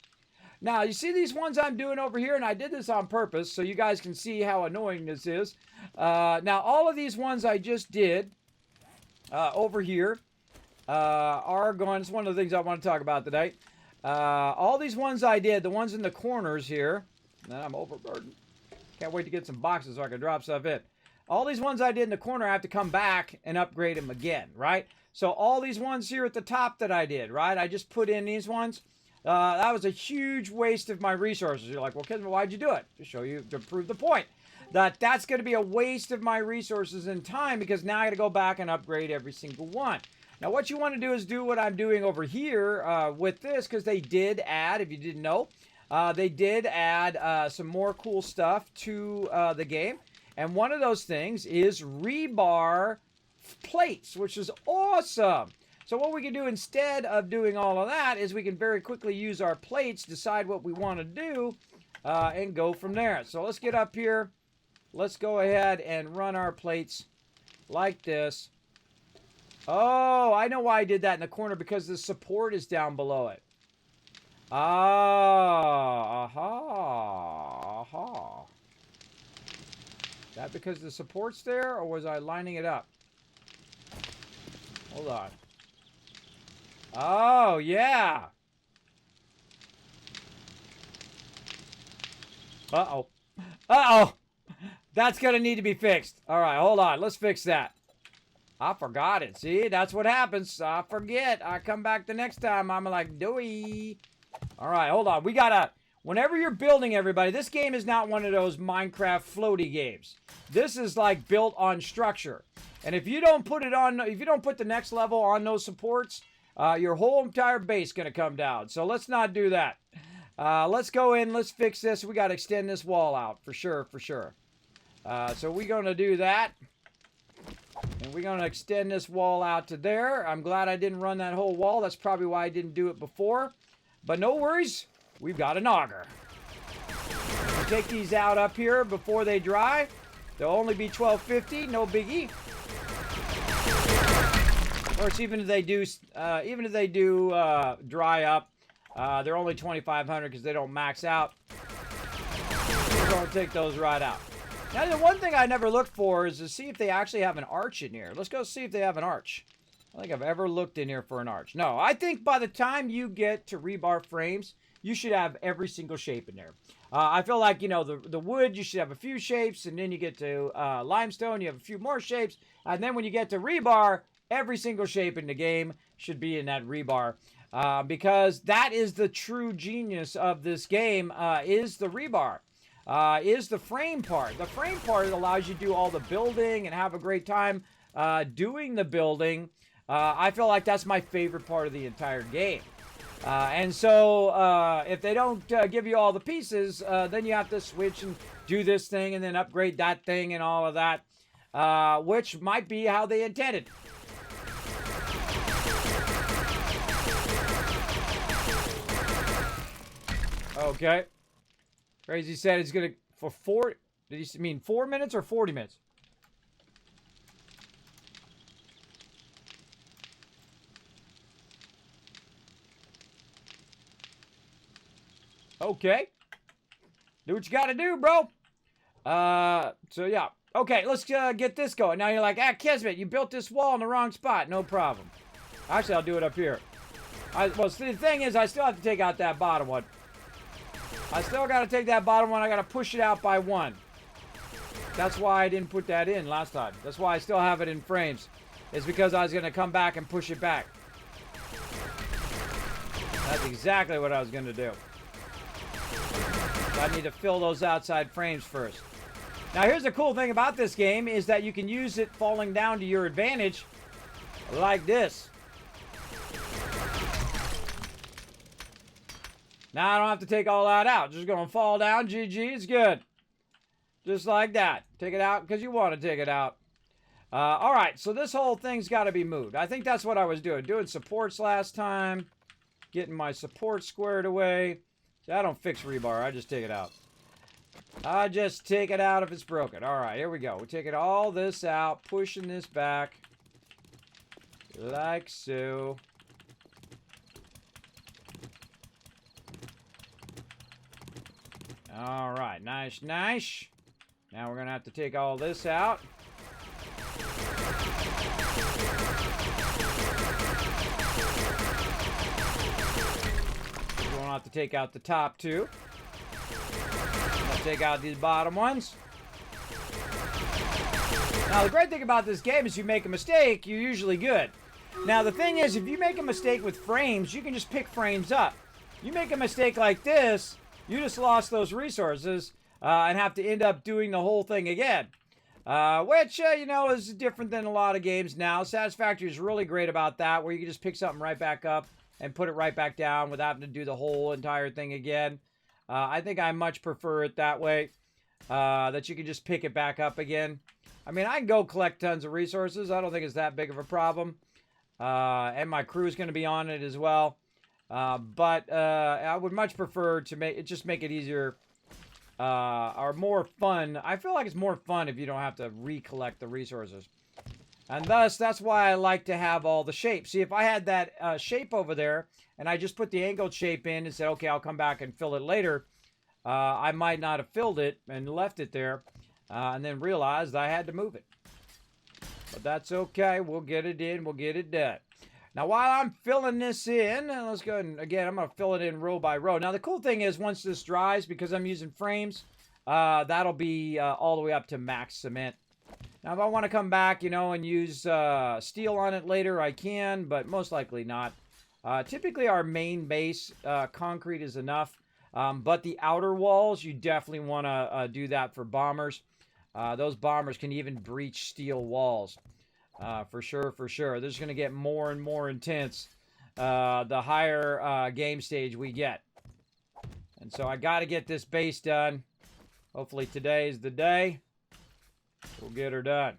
Now, you see these ones I'm doing over here, and I did this on purpose so you guys can see how annoying this is. Now, all of these ones I just did over here are going, it's one of the things I want to talk about today. All these ones I did, the ones in the corners here, and I'm overburdened. Can't wait to get some boxes so I can drop stuff in. all these ones I did in the corner, I have to come back and upgrade them again, right? So all these ones here at the top that I did, right? I just put in these ones. That was a huge waste of my resources. You're like, well, Kismet, why'd you do it? To show you, to prove the point. That's going to be a waste of my resources and time because now I got to go back and upgrade every single one. Now, what you want to do is do what I'm doing over here with this because they did add, if you didn't know, they did add some more cool stuff to the game. And one of those things is rebar plates, which is awesome. So what we can do instead of doing all of that is we can very quickly use our plates, decide what we want to do, and go from there. So let's get up here. Let's go ahead and run our plates like this. Oh, I know why I did that in the corner, because the support is down below it. Ah, aha, aha. Is that because the support's there, or was I lining it up? Hold on. Oh, yeah. Uh-oh. Uh-oh. That's going to need to be fixed. All right, hold on. Let's fix that. I forgot it. See, that's what happens. I forget. I come back the next time. I'm like, doey. All right, hold on. We got to... Whenever you're building, everybody, this game is not one of those Minecraft floaty games. This is like built on structure. And if you don't put it on... If you don't put the next level on those supports... your whole entire base is going to come down. So let's not do that. Let's go in. Let's fix this. We got to extend this wall out. For sure, for sure. So we're going to do that. And we're going to extend this wall out to there. I'm glad I didn't run that whole wall. That's probably why I didn't do it before. But no worries. We've got an auger. We'll take these out up here before they dry. They'll only be $12.50. No biggie. Of course, even if they do dry up, they're only $2,500 because they don't max out. We're going to take those right out. Now, the one thing I never looked for is to see if they actually have an arch in here. Let's go see if they have an arch. I don't think I've ever looked in here for an arch. No, I think by the time you get to rebar frames, you should have every single shape in there. I feel like, you know, the wood, you should have a few shapes, and then you get to limestone, you have a few more shapes, and then when you get to rebar, every single shape in the game should be in that rebar. Because that is the true genius of this game, is the rebar. Is the frame part. The frame part allows you to do all the building and have a great time doing the building. I feel like that's my favorite part of the entire game. And so if they don't give you all the pieces, then you have to switch and do this thing and then upgrade that thing and all of that, which might be how they intended. Okay. Crazy said it's going to, for 4, did he mean 4 minutes or 40 minutes? Okay. Do what you got to do, bro. So yeah. Okay, let's get this going. Now you're like, Kismet, you built this wall in the wrong spot. No problem. Actually, I'll do it up here. Well, the thing is, I still have to take out that bottom one. I still got to take that bottom one. I got to push it out by 1. That's why I didn't put that in last time. That's why I still have it in frames. It's because I was going to come back and push it back. That's exactly what I was going to do. So I need to fill those outside frames first. Now, here's the cool thing about this game is that you can use it falling down to your advantage like this. Now I don't have to take all that out. Just going to fall down. GG. It's good. Just like that. Take it out because you want to take it out. All right. So this whole thing's got to be moved. I think that's what I was doing. Doing supports last time. Getting my support squared away. See, I don't fix rebar. I just take it out. I just take it out if it's broken. All right. Here we go. We're taking all this out. Pushing this back. Like so. All right, nice, nice. Now we're going to have to take all this out. We're going to have to take out the top two. Take out these bottom ones. Now, the great thing about this game is you make a mistake, you're usually good. Now, the thing is, if you make a mistake with frames, you can just pick frames up. You make a mistake like this, you just lost those resources and have to end up doing the whole thing again. Which, you know, is different than a lot of games now. Satisfactory is really great about that, where you can just pick something right back up and put it right back down without having to do the whole entire thing again. I think I much prefer it that way, that you can just pick it back up again. I mean, I can go collect tons of resources. I don't think it's that big of a problem. And my crew is going to be on it as well. But I would much prefer to make it easier or more fun. I feel like it's more fun if you don't have to recollect the resources. And thus, that's why I like to have all the shapes. See, if I had that shape over there and I just put the angled shape in and said, okay, I'll come back and fill it later, I might not have filled it and left it there and then realized I had to move it. But that's okay. We'll get it in. We'll get it done. Now, while I'm filling this in, let's go ahead and, again, I'm going to fill it in row by row. Now, the cool thing is once this dries, because I'm using frames, that'll be all the way up to max cement. Now, if I want to come back, you know, and use steel on it later, I can, but most likely not. Typically, our main base, concrete is enough. But the outer walls, you definitely want to do that for bombers. Those bombers can even breach steel walls. For sure, for sure. This is going to get more and more intense the higher game stage we get. And so I got to get this base done. Hopefully today's the day. We'll get her done.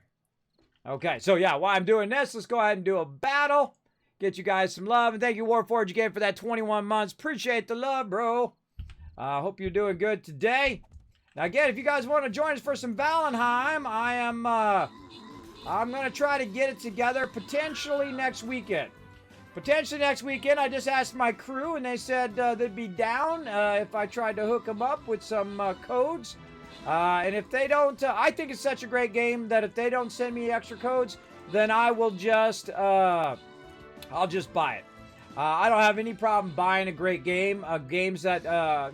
Okay, so yeah, while I'm doing this, let's go ahead and do a battle. Get you guys some love. And thank you, Warforged, again for that 21 months. Appreciate the love, bro. Hope you're doing good today. Now, again, if you guys want to join us for some Valheim, I'm going to try to get it together potentially next weekend. Potentially next weekend. I just asked my crew, and they said they'd be down if I tried to hook them up with some codes. And if they don't, I think it's such a great game that if they don't send me extra codes, then I will just, I'll just buy it. I don't have any problem buying a great game. Games that,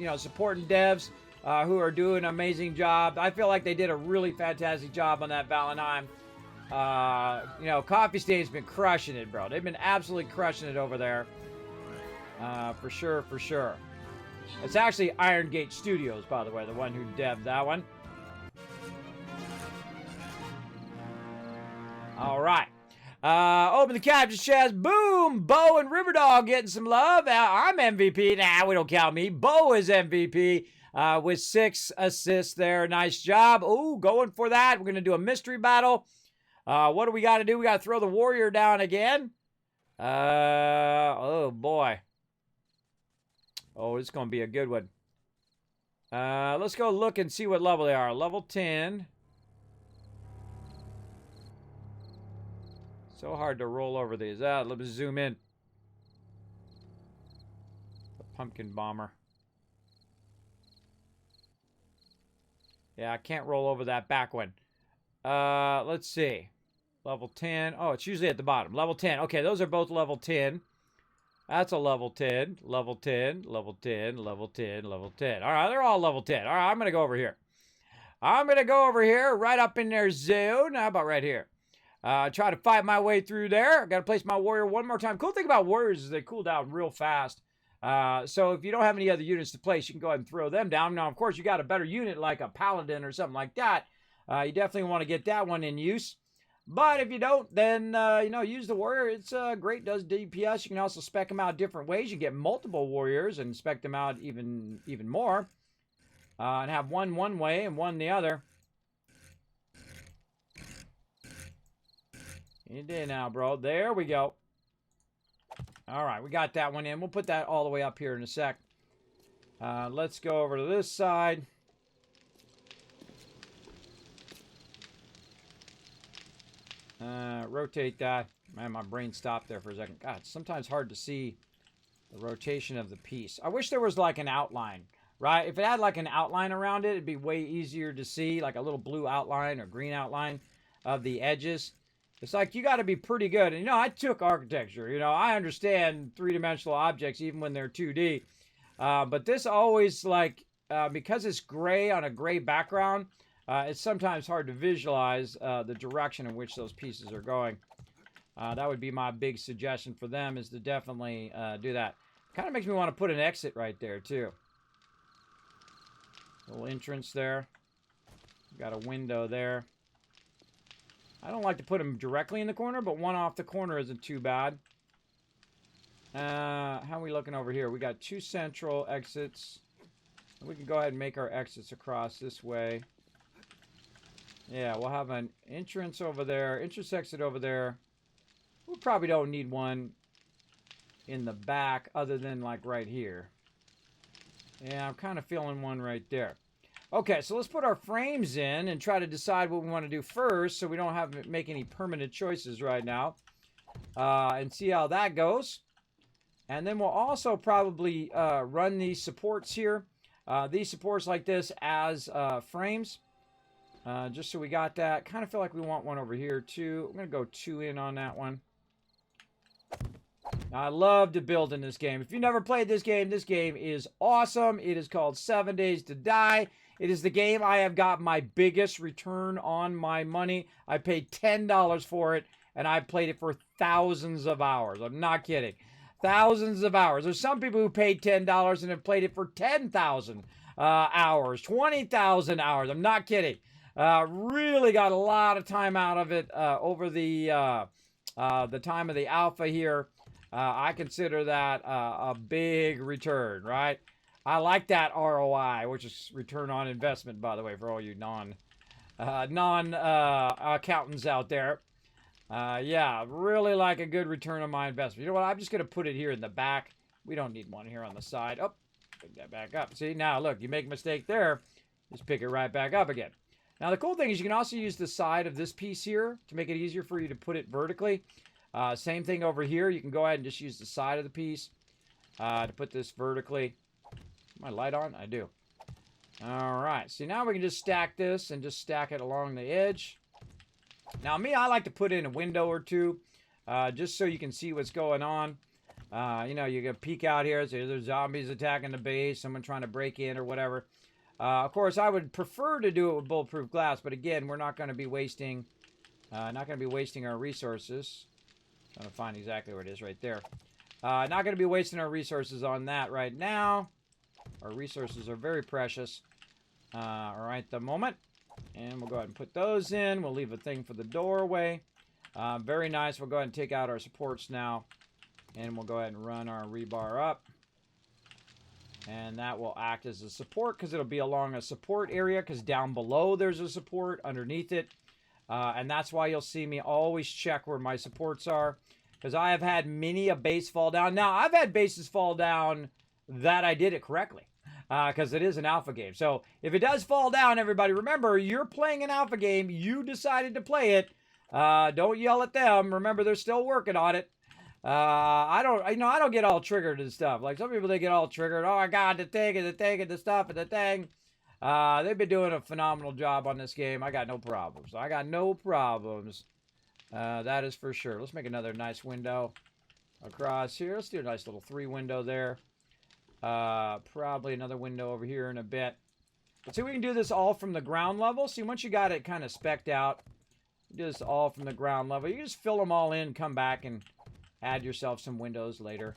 you know, supporting devs who are doing an amazing job. I feel like they did a really fantastic job on that Valheim. You know, Coffee Stain's been crushing it, bro. They've been absolutely crushing it over there. For sure, for sure. It's actually Iron Gate Studios, by the way, the one who devved that one. All right. Open the capture chest. Boom! Bo and Riverdog getting some love. I'm MVP. Nah, we don't count me. Bo is MVP with 6 assists there. Nice job. Ooh, going for that. We're going to do a mystery battle. What do we got to do? We got to throw the warrior down again. Oh, boy. Oh, it's going to be a good one. Let's go look and see what level they are. Level 10. So hard to roll over these. Let me zoom in. The pumpkin bomber. Yeah, I can't roll over that back one. Let's see. Level 10. Oh, it's usually at the bottom. Level 10. Okay, those are both level 10. That's a level 10, level 10, level 10, level 10, level 10. All right, they're all level 10. All right, I'm going to go over here. I'm going to go over here, right up in their zone. How about right here? Try to fight my way through there. I got to place my warrior one more time. Cool thing about warriors is they cool down real fast. So if you don't have any other units to place, you can go ahead and throw them down. Now, of course, you got a better unit like a paladin or something like that. You definitely want to get that one in use. But if you don't, then, you know, use the warrior. It's great, does DPS. You can also spec them out different ways. You get multiple warriors and spec them out even more. And have one way and one the other. You did now, bro. There we go. All right, we got that one in. We'll put that all the way up here in a sec. Let's go over to this side. Rotate that. Man, my brain stopped there for a second. God, it's sometimes hard to see the rotation of the piece. I wish there was like an outline, right? If it had like an outline around it, it'd be way easier to see, like a little blue outline or green outline of the edges. It's like you got to be pretty good. And, you know, I took architecture. You know, I understand three-dimensional objects even when they're 2D. But this always, like, because it's gray on a gray background, it's sometimes hard to visualize the direction in which those pieces are going. That would be my big suggestion for them, is to definitely do that. Kind of makes me want to put an exit right there, too. Little entrance there. Got a window there. I don't like to put them directly in the corner, but one off the corner isn't too bad. How are we looking over here? We got 2 central exits. We can go ahead and make our exits across this way. Yeah, we'll have an entrance over there, entrance exit over there. We probably don't need one in the back other than like right here. Yeah, I'm kind of feeling one right there. Okay, so let's put our frames in and try to decide what we want to do first so we don't have to make any permanent choices right now. And see how that goes. And then we'll also probably run these supports here. These supports like this as frames. Just so we got that. Kind of feel like we want one over here too. I'm going to go 2 in on that one. I love to build in this game. If you've never played this game is awesome. It is called 7 Days to Die. It is the game I have got my biggest return on my money. I paid $10 for it, and I played it for thousands of hours. I'm not kidding. Thousands of hours. There's some people who paid $10 and have played it for 10,000 hours, 20,000 hours. I'm not kidding. Really got a lot of time out of it over the time of the alpha here. I consider that a big return, right? I like that ROI, which is return on investment, by the way, for all you non-accountants out there. Yeah, really like a good return on my investment. You know what? I'm just going to put it here in the back. We don't need one here on the side. Oh, pick that back up. See, now look, you make a mistake there. Just pick it right back up again. Now, the cool thing is you can also use the side of this piece here to make it easier for you to put it vertically. Same thing over here. You can go ahead and just use the side of the piece to put this vertically. My light on? I do. All right. So now we can just stack this and just stack it along the edge. Now, me, I like to put in a window or two just so you can see what's going on. You know, you can peek out here. So there's zombies attacking the base, someone trying to break in or whatever. Of course, I would prefer to do it with bulletproof glass, but again, we're not going to be wasting our resources. I'm going to find exactly where it is right there. Not going to be wasting our resources on that right now. Our resources are very precious right at the moment. And we'll go ahead and put those in. We'll leave a thing for the doorway. Very nice. We'll go ahead and take out our supports now. And we'll go ahead and run our rebar up. And that will act as a support because it'll be along a support area because down below there's a support underneath it. And that's why you'll see me always check where my supports are because I have had many a base fall down. Now, I've had bases fall down that I did it correctly because it is an alpha game. So if it does fall down, everybody, remember, you're playing an alpha game. You decided to play it. Don't yell at them. Remember, they're still working on it. I don't get all triggered and stuff. Like some people, they get all triggered. Oh my God, the thing and the thing and the stuff and the thing. They've been doing a phenomenal job on this game. I got no problems. That is for sure. Let's make another nice window across here. Let's do a nice little 3 window there. Probably another window over here in a bit. But see, we can do this all from the ground level. See, once you got it kind of specced out, do this all from the ground level. You just fill them all in, come back and add yourself some windows later.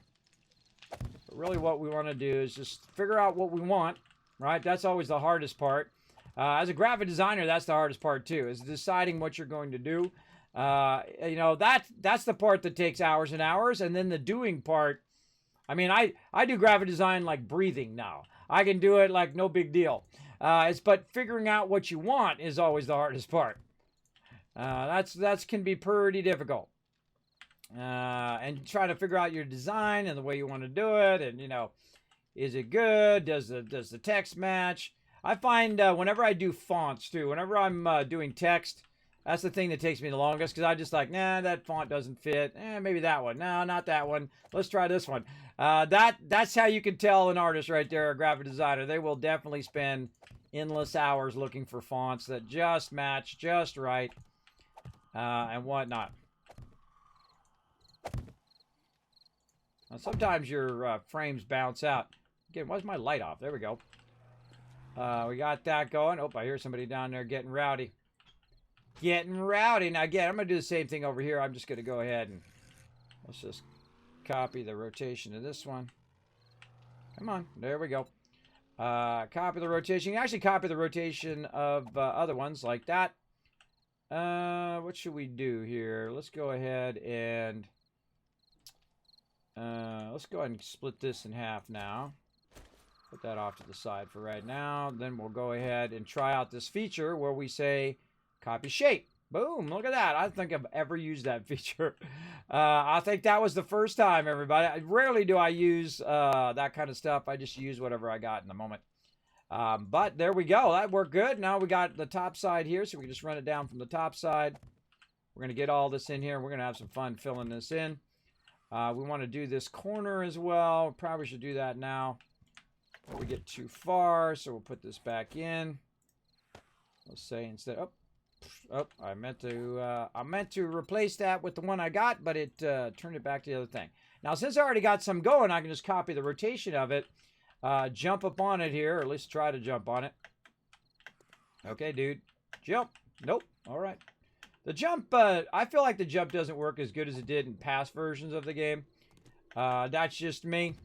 But really what we want to do is just figure out what we want, right? That's always the hardest part. As a graphic designer, that's the hardest part too, is deciding what you're going to do. You know, that's the part that takes hours and hours, and then the doing part. I mean, I do graphic design like breathing now. I can do it like no big deal. But figuring out what you want is always the hardest part. That's can be pretty difficult. And try to figure out your design and the way you want to do it, and you know, is it good? Does the text match? I find whenever I do fonts too, whenever I'm doing text, that's the thing that takes me the longest because I just like, nah, that font doesn't fit. Maybe that one. No, not that one. Let's try this one. That's how you can tell an artist right there, a graphic designer. They will definitely spend endless hours looking for fonts that just match just right and whatnot. Now, sometimes your frames bounce out. Again, why's my light off? There we go. We got that going. Oh, I hear somebody down there getting rowdy. Getting rowdy. Now, again, I'm going to do the same thing over here. I'm just going to go ahead and let's just copy the rotation of this one. Come on. There we go. Copy the rotation. You can actually copy the rotation of other ones like that. What should we do here? Let's go ahead and split this in half now. Put that off to the side for right now. Then we'll go ahead and try out this feature where we say copy shape. Boom, look at that. I don't think I've ever used that feature. I think that was the first time, everybody. Rarely do I use that kind of stuff. I just use whatever I got in the moment. But there we go. That worked good. Now we got the top side here, so we can just run it down from the top side. We're going to get all this in here. We're going to have some fun filling this in. We want to do this corner as well. Probably should do that now. Before we get too far, so we'll put this back in. Let's say instead... Oh, I meant to replace that with the one I got, but it turned it back to the other thing. Now, since I already got some going, I can just copy the rotation of it, jump up on it here, or at least try to jump on it. Okay, dude. Jump. Nope. All right. The jump, I feel like the jump doesn't work as good as it did in past versions of the game. That's just me.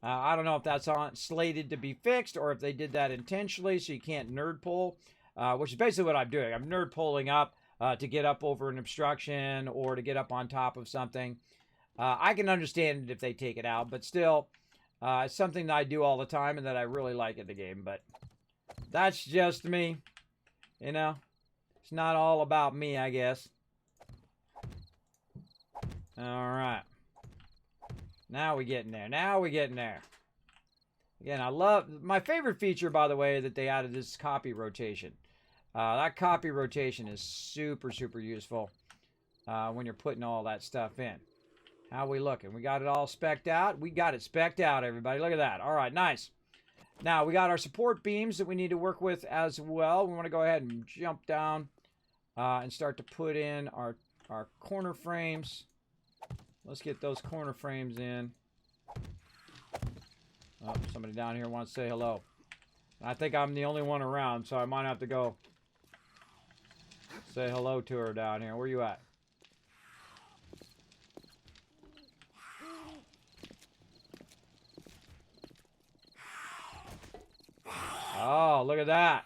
I don't know if that's slated to be fixed or if they did that intentionally so you can't nerd pull. Which is basically what I'm doing. I'm nerd pulling up to get up over an obstruction or to get up on top of something. I can understand it if they take it out, but still, it's something that I do all the time and that I really like in the game. But that's just me. You know, it's not all about me, I guess. All right. Now we're getting there. Now we're getting there. Again, I love... My favorite feature, by the way, that they added is copy rotation. That copy rotation is super, super useful when you're putting all that stuff in. How we looking? We got it all specced out? We got it specced out, everybody. Look at that. All right, nice. Now, we got our support beams that we need to work with as well. We want to go ahead and jump down and start to put in our corner frames. Let's get those corner frames in. Oh, somebody down here wants to say hello. I think I'm the only one around, so I might have to go say hello to her down here. Where you at? Oh, look at that.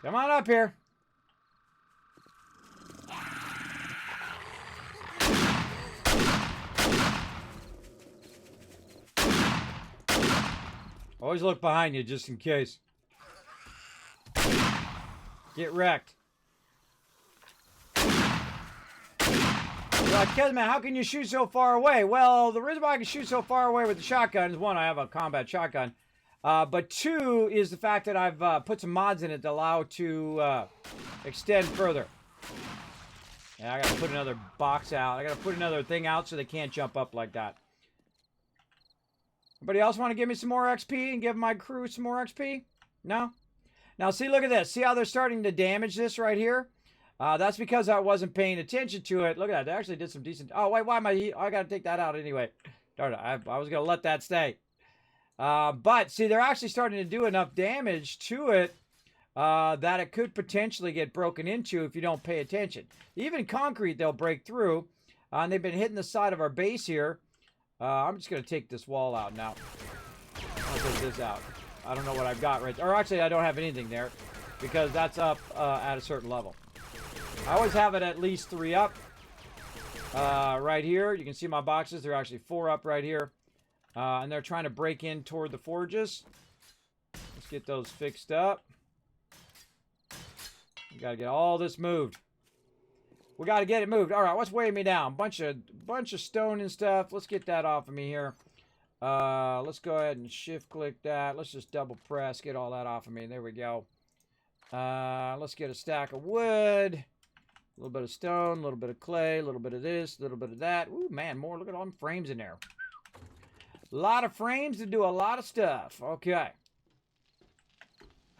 Come on up here. Always look behind you just in case. Get wrecked. You're like, Kismet, how can you shoot so far away? Well, the reason why I can shoot so far away with the shotgun is, one, I have a combat shotgun. But two is the fact that I've put some mods in it to allow it to extend further. Yeah, I gotta put another box out. I gotta put another thing out so they can't jump up like that. Anybody else want to give me some more XP and give my crew some more XP? No? Now, see, look at this. See how they're starting to damage this right here? That's because I wasn't paying attention to it. Look at that. They actually did some decent... Oh, wait, why am I... I got to take that out anyway. Darn it. I was going to let that stay. But, see, they're actually starting to do enough damage to it that it could potentially get broken into if you don't pay attention. Even concrete, they'll break through. And they've been hitting the side of our base here. I'm just going to take this wall out now. I'll take this out. I don't know what I've got right there. Or actually, I don't have anything there because that's up at a certain level. I always have it at least 3 up. Right here, you can see my boxes. They're actually 4 up right here. And they're trying to break in toward the forges. Let's get those fixed up. We got to get all this moved. We got to get it moved. All right, what's weighing me down? Bunch of stone and stuff. Let's get that off of me here. Let's go ahead and shift click that. Let's just double press, get all that off of me. There we go. Let's get a stack of wood. A little bit of stone, a little bit of clay, a little bit of this, a little bit of that. Ooh, man, more. Look at all them frames in there. A lot of frames to do a lot of stuff. Okay.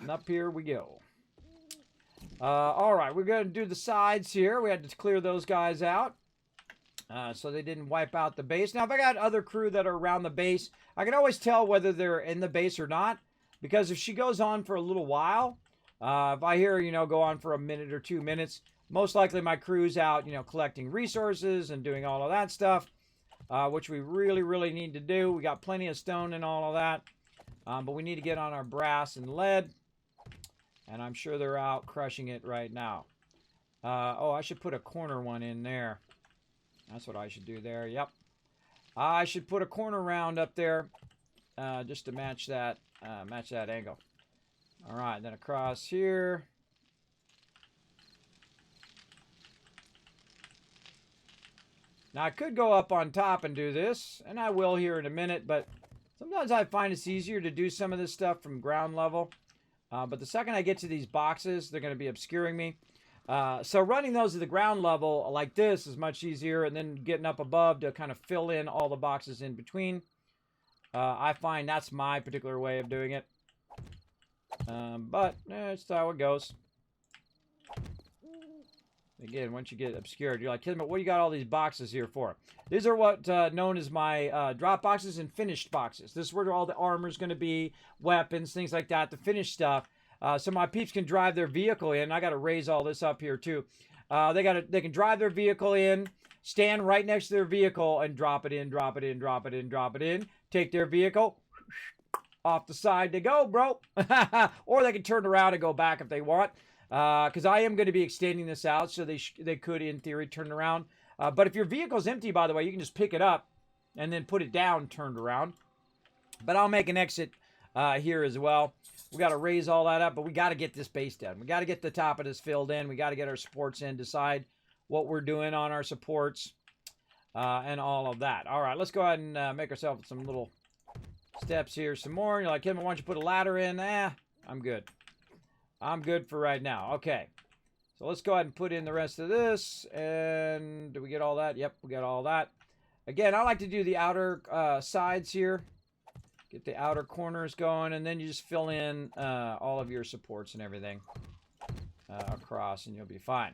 And up here we go. All right, we're going to do the sides here. We had to clear those guys out. So they didn't wipe out the base. Now, if I got other crew that are around the base, I can always tell whether they're in the base or not. Because if she goes on for a little while, if I hear, go on for a minute or 2 minutes, most likely my crew's out, collecting resources and doing all of that stuff, which we really, really need to do. We got plenty of stone and all of that. But we need to get on our brass and lead. And I'm sure they're out crushing it right now. Oh, I should put a corner one in there. That's what I should do there. Yep. I should put a corner round up there just to match that angle. All right, then across here. Now, I could go up on top and do this, and I will here in a minute, but sometimes I find it's easier to do some of this stuff from ground level. But the second I get to these boxes, they're going to be obscuring me. So running those at the ground level like this is much easier, and then getting up above to kind of fill in all the boxes in between. I find that's my particular way of doing it. But it's how it goes. Again, once you get obscured, you're like, Kismet, what do you got all these boxes here for? These are what known as my drop boxes and finished boxes. This is where all the armor is going to be, weapons, things like that, the finished stuff. So my peeps can drive their vehicle in. I got to raise all this up here too. They can drive their vehicle in, stand right next to their vehicle, and drop it in, drop it in, drop it in, drop it in. Take their vehicle, off the side they go, bro. Or they can turn around and go back if they want. Because I am going to be extending this out, so they could, in theory, turn around. But if your vehicle's empty, by the way, you can just pick it up and then put it down, turned around. But I'll make an exit here as well. We got to raise all that up, but we got to get this base done. We got to get the top of this filled in. We got to get our supports in, decide what we're doing on our supports, and all of that. All right, let's go ahead and make ourselves some little steps here some more. You're like, Kim, why don't you put a ladder in? I'm good. I'm good for right now. Okay. So let's go ahead and put in the rest of this. And do we get all that? Yep, we got all that. Again, I like to do the outer sides here. Get the outer corners going. And then you just fill in all of your supports and everything across, and you'll be fine.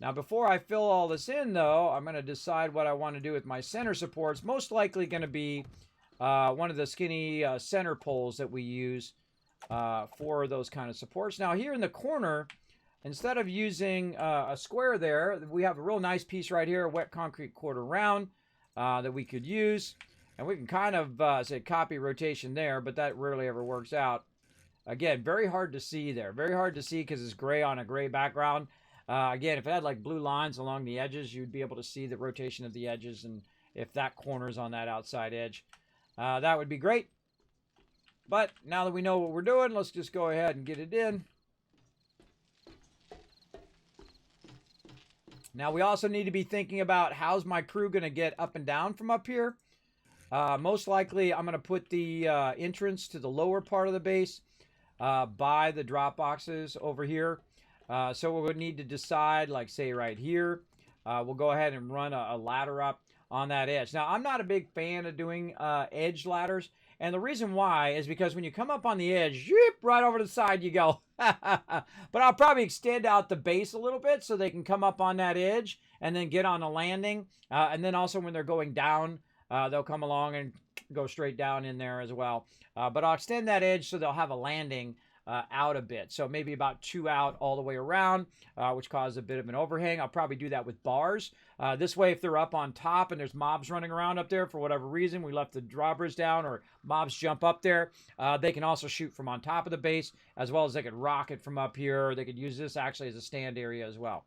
Now, before I fill all this in, though, I'm going to decide what I want to do with my center supports. Most likely going to be one of the skinny center poles that we use for those kind of supports. Now here in the corner, instead of using a square there, we have a real nice piece right here, a wet concrete quarter round that we could use. And we can kind of say copy rotation there, but that rarely ever works out. Again, very hard to see there. Very hard to see because it's gray on a gray background. Again, if it had like blue lines along the edges, you'd be able to see the rotation of the edges, and if that corner's on that outside edge. That would be great. But now that we know what we're doing, let's just go ahead and get it in. Now we also need to be thinking about how's my crew going to get up and down from up here. Most likely I'm going to put the entrance to the lower part of the base by the drop boxes over here. So we would need to decide, like say right here, we'll go ahead and run a ladder up on that edge. Now I'm not a big fan of doing edge ladders. And the reason why is because when you come up on the edge, right over the side you go. But I'll probably extend out the base a little bit so they can come up on that edge and then get on a landing. And then also when they're going down, they'll come along and go straight down in there as well. But I'll extend that edge so they'll have a landing out a bit. So maybe about 2 out all the way around, which causes a bit of an overhang. I'll probably do that with bars. This way, if they're up on top and there's mobs running around up there for whatever reason, we left the droppers down or mobs jump up there, they can also shoot from on top of the base, as well as they could rocket from up here. Or they could use this actually as a stand area as well.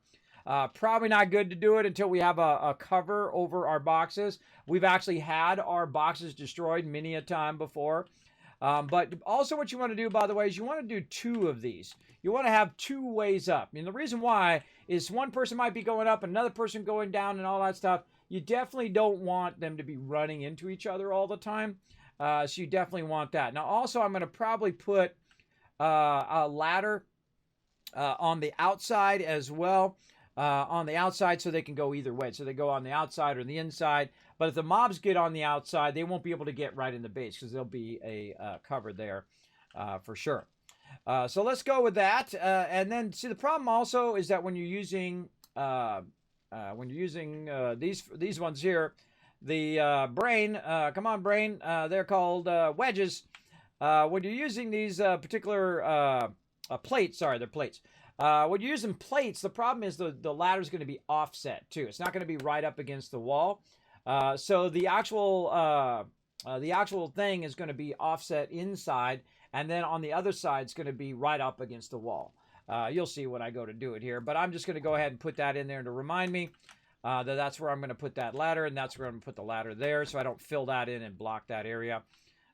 Probably not good to do it until we have a cover over our boxes. We've actually had our boxes destroyed many a time before. But also what you want to do, by the way, is you want to do 2 of these. You want to have 2 ways up. And the reason why is one person might be going up, another person going down and all that stuff. You definitely don't want them to be running into each other all the time. So you definitely want that. Now also I'm going to probably put a ladder on the outside as well. On the outside so they can go either way. So they go on the outside or the inside. But if the mobs get on the outside, they won't be able to get right in the base because there'll be a cover there for sure. So let's go with that. And then, see, the problem also is that when you're using when you're using these ones here, the brain, come on brain, they're called wedges. When you're using these particular plates, sorry, they're plates. When you're using plates, the problem is the ladder is going to be offset too. It's not going to be right up against the wall. So the actual thing is going to be offset inside, and then on the other side, it's going to be right up against the wall. You'll see when I go to do it here, but I'm just going to go ahead and put that in there to remind me that that's where I'm going to put that ladder, and that's where I'm going to put the ladder there, so I don't fill that in and block that area.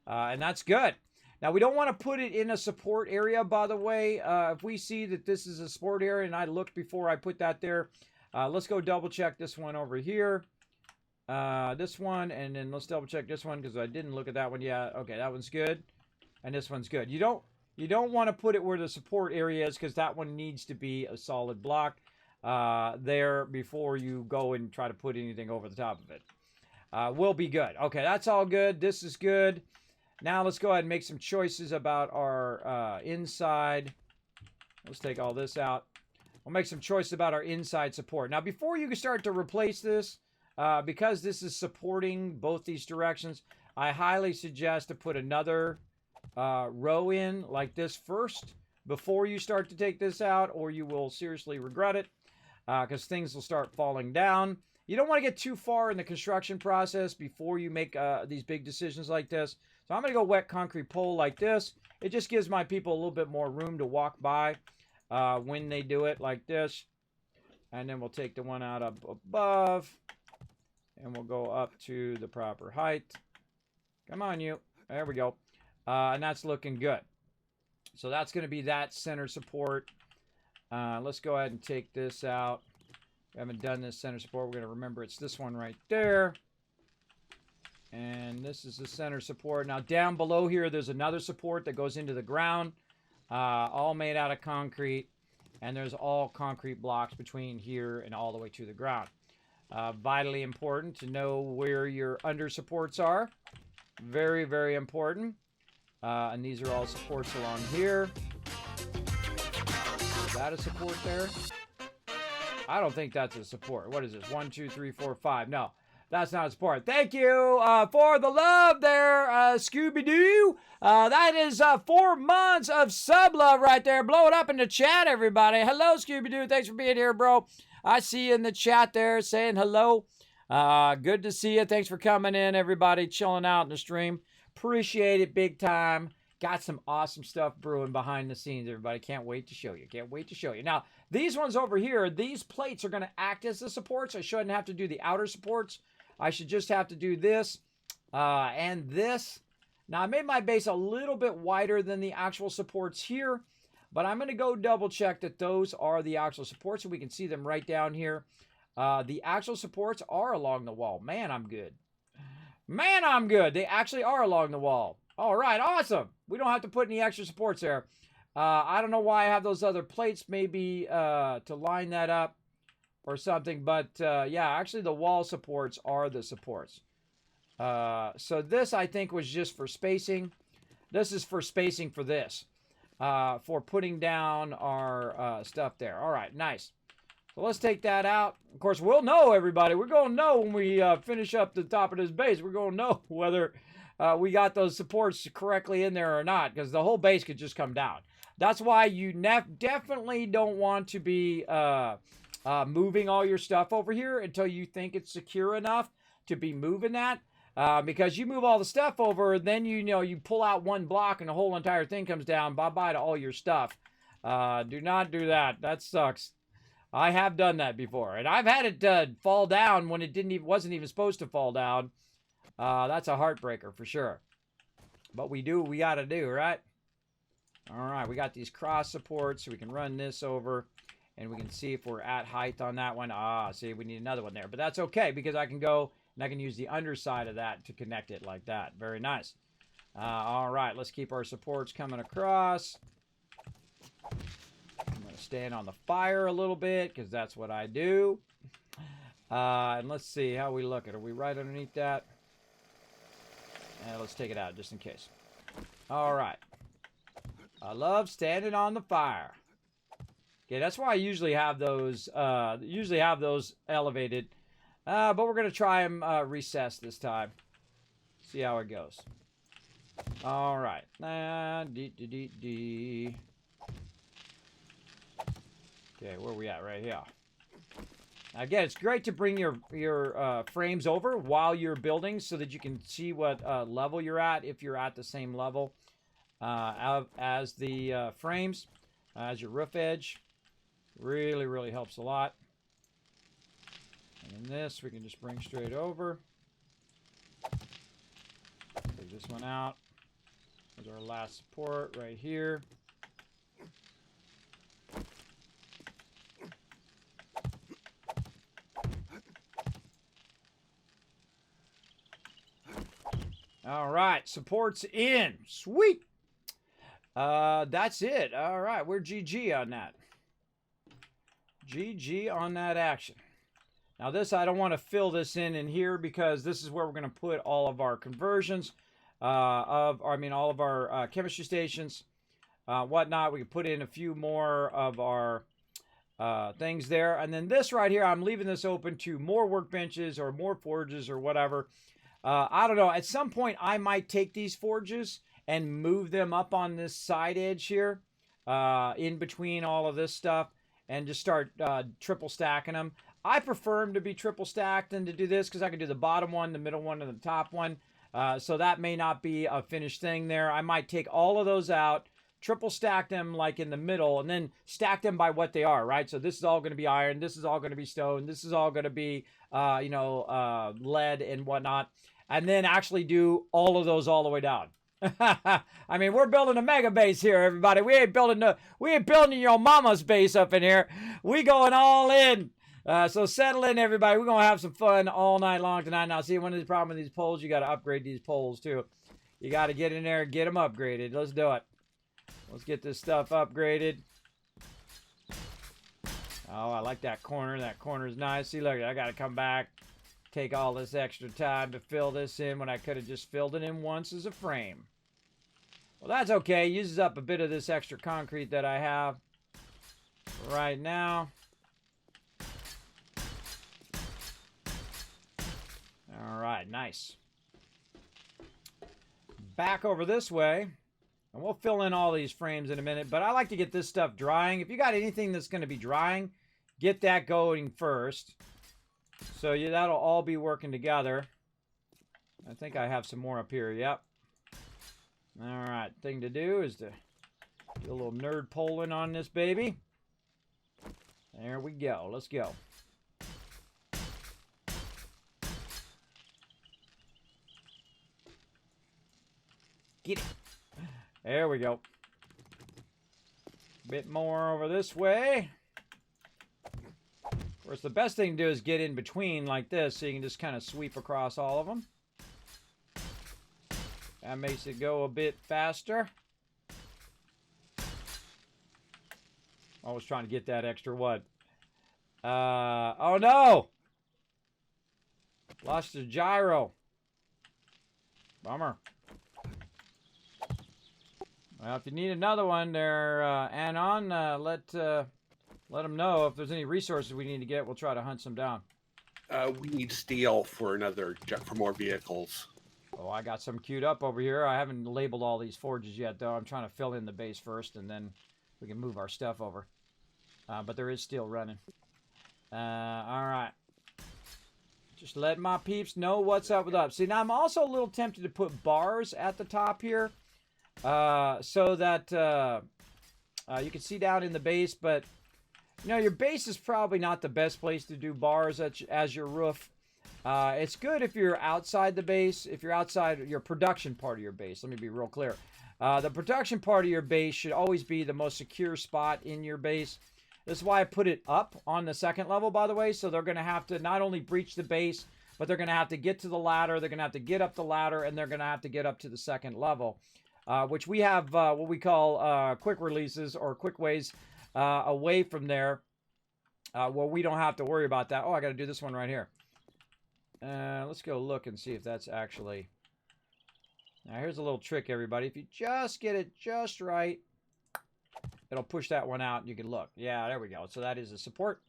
And that's good. Now, we don't want to put it in a support area, by the way. If we see that this is a support area, and I looked before I put that there, let's go double check this one over here. This one, and then let's double check this one because I didn't look at that one. Yeah, okay, that one's good, and this one's good. You don't want to put it where the support area is because that one needs to be a solid block there before you go and try to put anything over the top of it. Will be good. Okay, that's all good. This is good. Now let's go ahead and make some choices about our inside. Let's take all this out. We'll make some choices about our inside support. Now, before you can start to replace this, because this is supporting both these directions, I highly suggest to put another row in like this first before you start to take this out, or you will seriously regret it because things will start falling down. You don't want to get too far in the construction process before you make these big decisions like this. So I'm going to go wet concrete pole like this. It just gives my people a little bit more room to walk by when they do it like this. And then we'll take the one out up above. And we'll go up to the proper height. Come on, you. There we go. And that's looking good. So that's going to be that center support. Let's go ahead and take this out. We haven't done this center support. We're going to remember it's this one right there. And this is the center support. Now down below here, there's another support that goes into the ground. All made out of concrete. And there's all concrete blocks between here and all the way to the ground. Vitally important to know where your under supports are. Very, very important. And these are all supports along here. Is that a support there? I don't think that's a support. What is this? 1, 2, 3, 4, 5. No, that's not a support. Thank you for the love there, Scooby-Doo. That is 4 months of sub love right there. Blow it up in the chat, everybody. Hello, Scooby-Doo. Thanks for being here, bro. I see you in the chat there saying hello. Good to see you. Thanks for coming in, everybody. Chilling out in the stream. Appreciate it big time. Got some awesome stuff brewing behind the scenes, everybody. Can't wait to show you. Can't wait to show you. Now, these ones over here, these plates are going to act as the supports. I shouldn't have to do the outer supports. I should just have to do this and this. Now, I made my base a little bit wider than the actual supports here, but I'm going to go double check that those are the actual supports, so we can see them right down here. The actual supports are along the wall. Man, I'm good. Man, I'm good. They actually are along the wall. All right, awesome. We don't have to put any extra supports there. I don't know why I have those other plates, maybe to line that up or something. But, yeah, actually the wall supports are the supports. So this, I think, was just for spacing. This is for spacing for this. For putting down our stuff there. All right, nice. So let's take that out. Of course, we'll know, everybody. We're going to know when we finish up the top of this base. We're going to know whether we got those supports correctly in there or not, because the whole base could just come down. That's why you definitely don't want to be moving all your stuff over here until you think it's secure enough to be moving that. Because you move all the stuff over, then you pull out one block and the whole entire thing comes down. Bye-bye to all your stuff. Do not do that. That sucks. I have done that before, and I've had it fall down when it wasn't even supposed to fall down. That's a heartbreaker for sure. But we do what we got to do, right? All right, we got these cross supports, so we can run this over, and we can see if we're at height on that one. See, we need another one there, but that's okay because I can go and I can use the underside of that to connect it like that. Very nice. All right, let's keep our supports coming across. I'm going to stand on the fire a little bit because that's what I do. And let's see how we look at it. Are we right underneath that? And let's take it out just in case. All right. I love standing on the fire. Okay, that's why I usually have those elevated. But we're going to try them recessed this time. See how it goes. All right. Okay, where are we at? Right here. Again, it's great to bring your frames over while you're building so that you can see what level you're at, if you're at the same level as the frames, as your roof edge. Really, really helps a lot. And in this, we can just bring straight over. Take this one out. There's our last support right here. All right, support's in. Sweet. That's it. All right, we're GG on that. GG on that action. Now this, I don't want to fill this in here because this is where we're going to put all of our conversions all of our chemistry stations, whatnot. We can put in a few more of our things there. And then this right here, I'm leaving this open to more workbenches or more forges or whatever. I don't know. At some point, I might take these forges and move them up on this side edge here in between all of this stuff and just start triple stacking them. I prefer them to be triple stacked than to do this because I can do the bottom one, the middle one, and the top one. So that may not be a finished thing there. I might take all of those out, triple stack them like in the middle, and then stack them by what they are, right? So this is all going to be iron. This is all going to be stone. This is all going to be, lead and whatnot. And then actually do all of those all the way down. I mean, we're building a mega base here, everybody. We ain't building your mama's base up in here. We going all in. So settle in, everybody. We're gonna have some fun all night long tonight. Now, see, one of the problems with these poles, you got to upgrade these poles too. You got to get in there and get them upgraded. Let's do it. Let's get this stuff upgraded. Oh, I like that corner. That corner's nice. See, look, I got to come back. Take all this extra time to fill this in when I could have just filled it in once as a frame. Well, that's okay. Uses up a bit of this extra concrete that I have right now. All right, nice. Back over this way, and we'll fill in all these frames in a minute, but I like to get this stuff drying. If you got anything that's going to be drying, get that going first. So that'll all be working together. I think I have some more up here. Yep. All right. Thing to do is to do a little nerd polling on this baby. There we go. Let's go. Get it. There we go. Bit more over this way. Of course, the best thing to do is get in between like this so you can just kind of sweep across all of them. That makes it go a bit faster. I was trying to get that extra what? Oh no! Lost the gyro. Bummer. Well, if you need another one there, Anon, let them know if there's any resources we need to get. We'll try to hunt some down. We need steel for more vehicles. Oh, I got some queued up over here. I haven't labeled all these forges yet, though. I'm trying to fill in the base first, and then we can move our stuff over. But there is steel running. All right. Just let my peeps know what's up with up. See, now I'm also a little tempted to put bars at the top here. So that you can see down in the base, but your base is probably not the best place to do bars as your roof. It's good if you're outside the base, if you're outside your production part of your base. Let me be real clear. The production part of your base should always be the most secure spot in your base. This is why I put it up on the second level, by the way, so they're going to have to not only breach the base, but they're going to have to get to the ladder, they're going to have to get up the ladder, and they're going to have to get up to the second level. Which we have what we call quick releases or quick ways away from there where we don't have to worry about that. Oh, I got to do this one right here. Let's go look and see if that's actually... Now, here's a little trick, everybody. If you just get it just right, it'll push that one out and you can look. Yeah, there we go. So that is a support.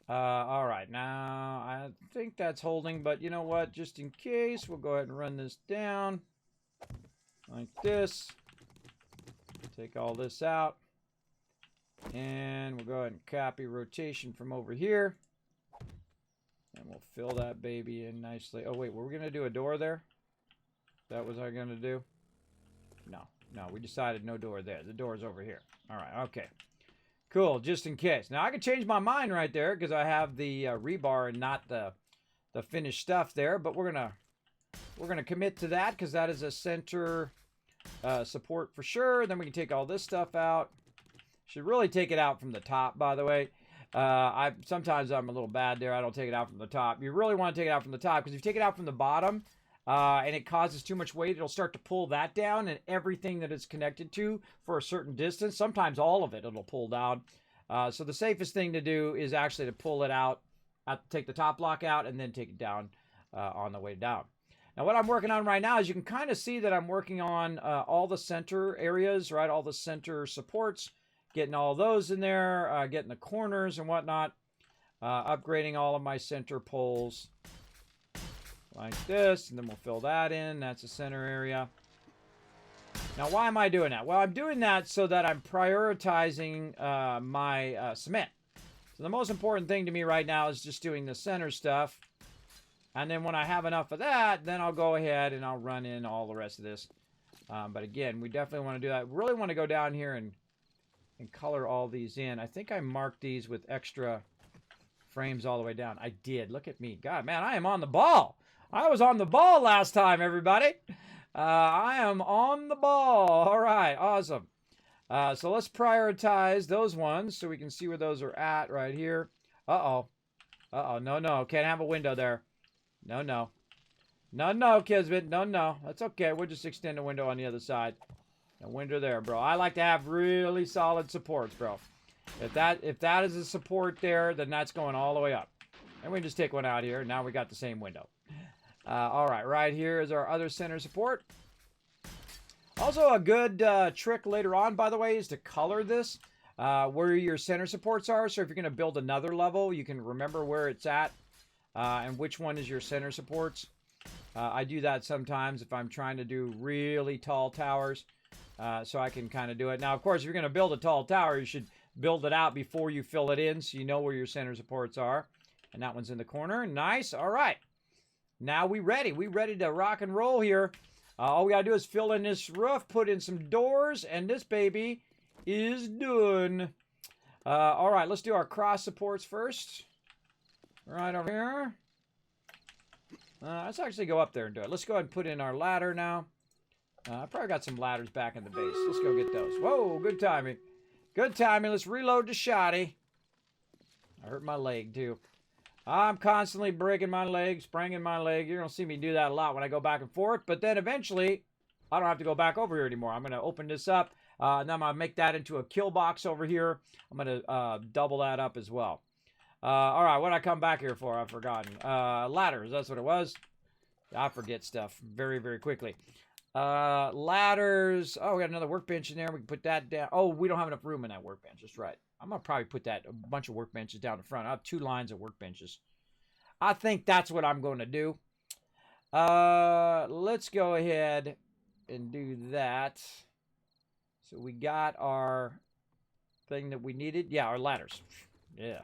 All right, now I think that's holding, but you know what? Just in case, we'll go ahead and run this down like this. Take all this out. And we'll go ahead and copy rotation from over here. And we'll fill that baby in nicely. Oh, wait, were we going to do a door there? That was I going to do? No, we decided no door there. The door's over here. All right, okay. Cool, just in case. Now, I can change my mind right there because I have the rebar and not the finished stuff there. But we're gonna commit to that because that is a center support for sure. Then we can take all this stuff out. Should really take it out from the top, by the way. Sometimes I'm a little bad there. I don't take it out from the top. You really want to take it out from the top because if you take it out from the bottom and it causes too much weight, it'll start to pull that down and everything that it's connected to for a certain distance. Sometimes all of it, it'll pull down. So the safest thing to do is actually to pull it out, take the top block out, and then take it down on the way down. Now, what I'm working on right now is you can kind of see that I'm working on all the center areas, right? All the center supports, getting all those in there, getting the corners and whatnot, upgrading all of my center poles like this, and then we'll fill that in. That's the center area. Now, why am I doing that? Well, I'm doing that so that I'm prioritizing my cement. So the most important thing to me right now is just doing the center stuff. And then when I have enough of that, then I'll go ahead and I'll run in all the rest of this. But again, we definitely want to do that. We really want to go down here and color all these in. I think I marked these with extra frames all the way down. I did. Look at me. God, man, I am on the ball. I was on the ball last time, everybody. I am on the ball. All right, awesome. So let's prioritize those ones so we can see where those are at right here. Uh-oh. Uh-oh. No. Can't have a window there. No, Kismet. No. That's okay. We'll just extend the window on the other side. A window there, bro. I like to have really solid supports, bro. If that is a support there, then that's going all the way up. And we can just take one out here. Now we got the same window. All right, right here is our other center support. Also, a good trick later on, by the way, is to color this where your center supports are. So if you're going to build another level, you can remember where it's at and which one is your center supports. I do that sometimes if I'm trying to do really tall towers. So I can kind of do it. Now, of course, if you're going to build a tall tower, you should build it out before you fill it in so you know where your center supports are. And that one's in the corner. Nice. All right. Now we ready. We ready to rock and roll here. All we got to do is fill in this roof, put in some doors, and this baby is done. All right. Let's do our cross supports first. Right over here. Let's actually go up there and do it. Let's go ahead and put in our ladder now. I probably got some ladders back in the base. Let's go get those. Whoa, good timing. Good timing. Let's reload the shotty. I hurt my leg, too. I'm constantly breaking my leg, spraining my leg. You're going to see me do that a lot when I go back and forth. But then eventually, I don't have to go back over here anymore. I'm going to open this up. And I'm going to make that into a kill box over here. I'm going to double that up as well. All right, what did I come back here for? I've forgotten. Ladders, that's what it was. I forget stuff very, very quickly. Ladders. Oh, we got another workbench in there. We can put that down. Oh, we don't have enough room in that workbench. That's right. I'm going to probably put a bunch of workbenches down the front. I have 2 lines of workbenches. I think that's what I'm going to do. Let's go ahead and do that. So we got our thing that we needed. Yeah, our ladders. Yeah.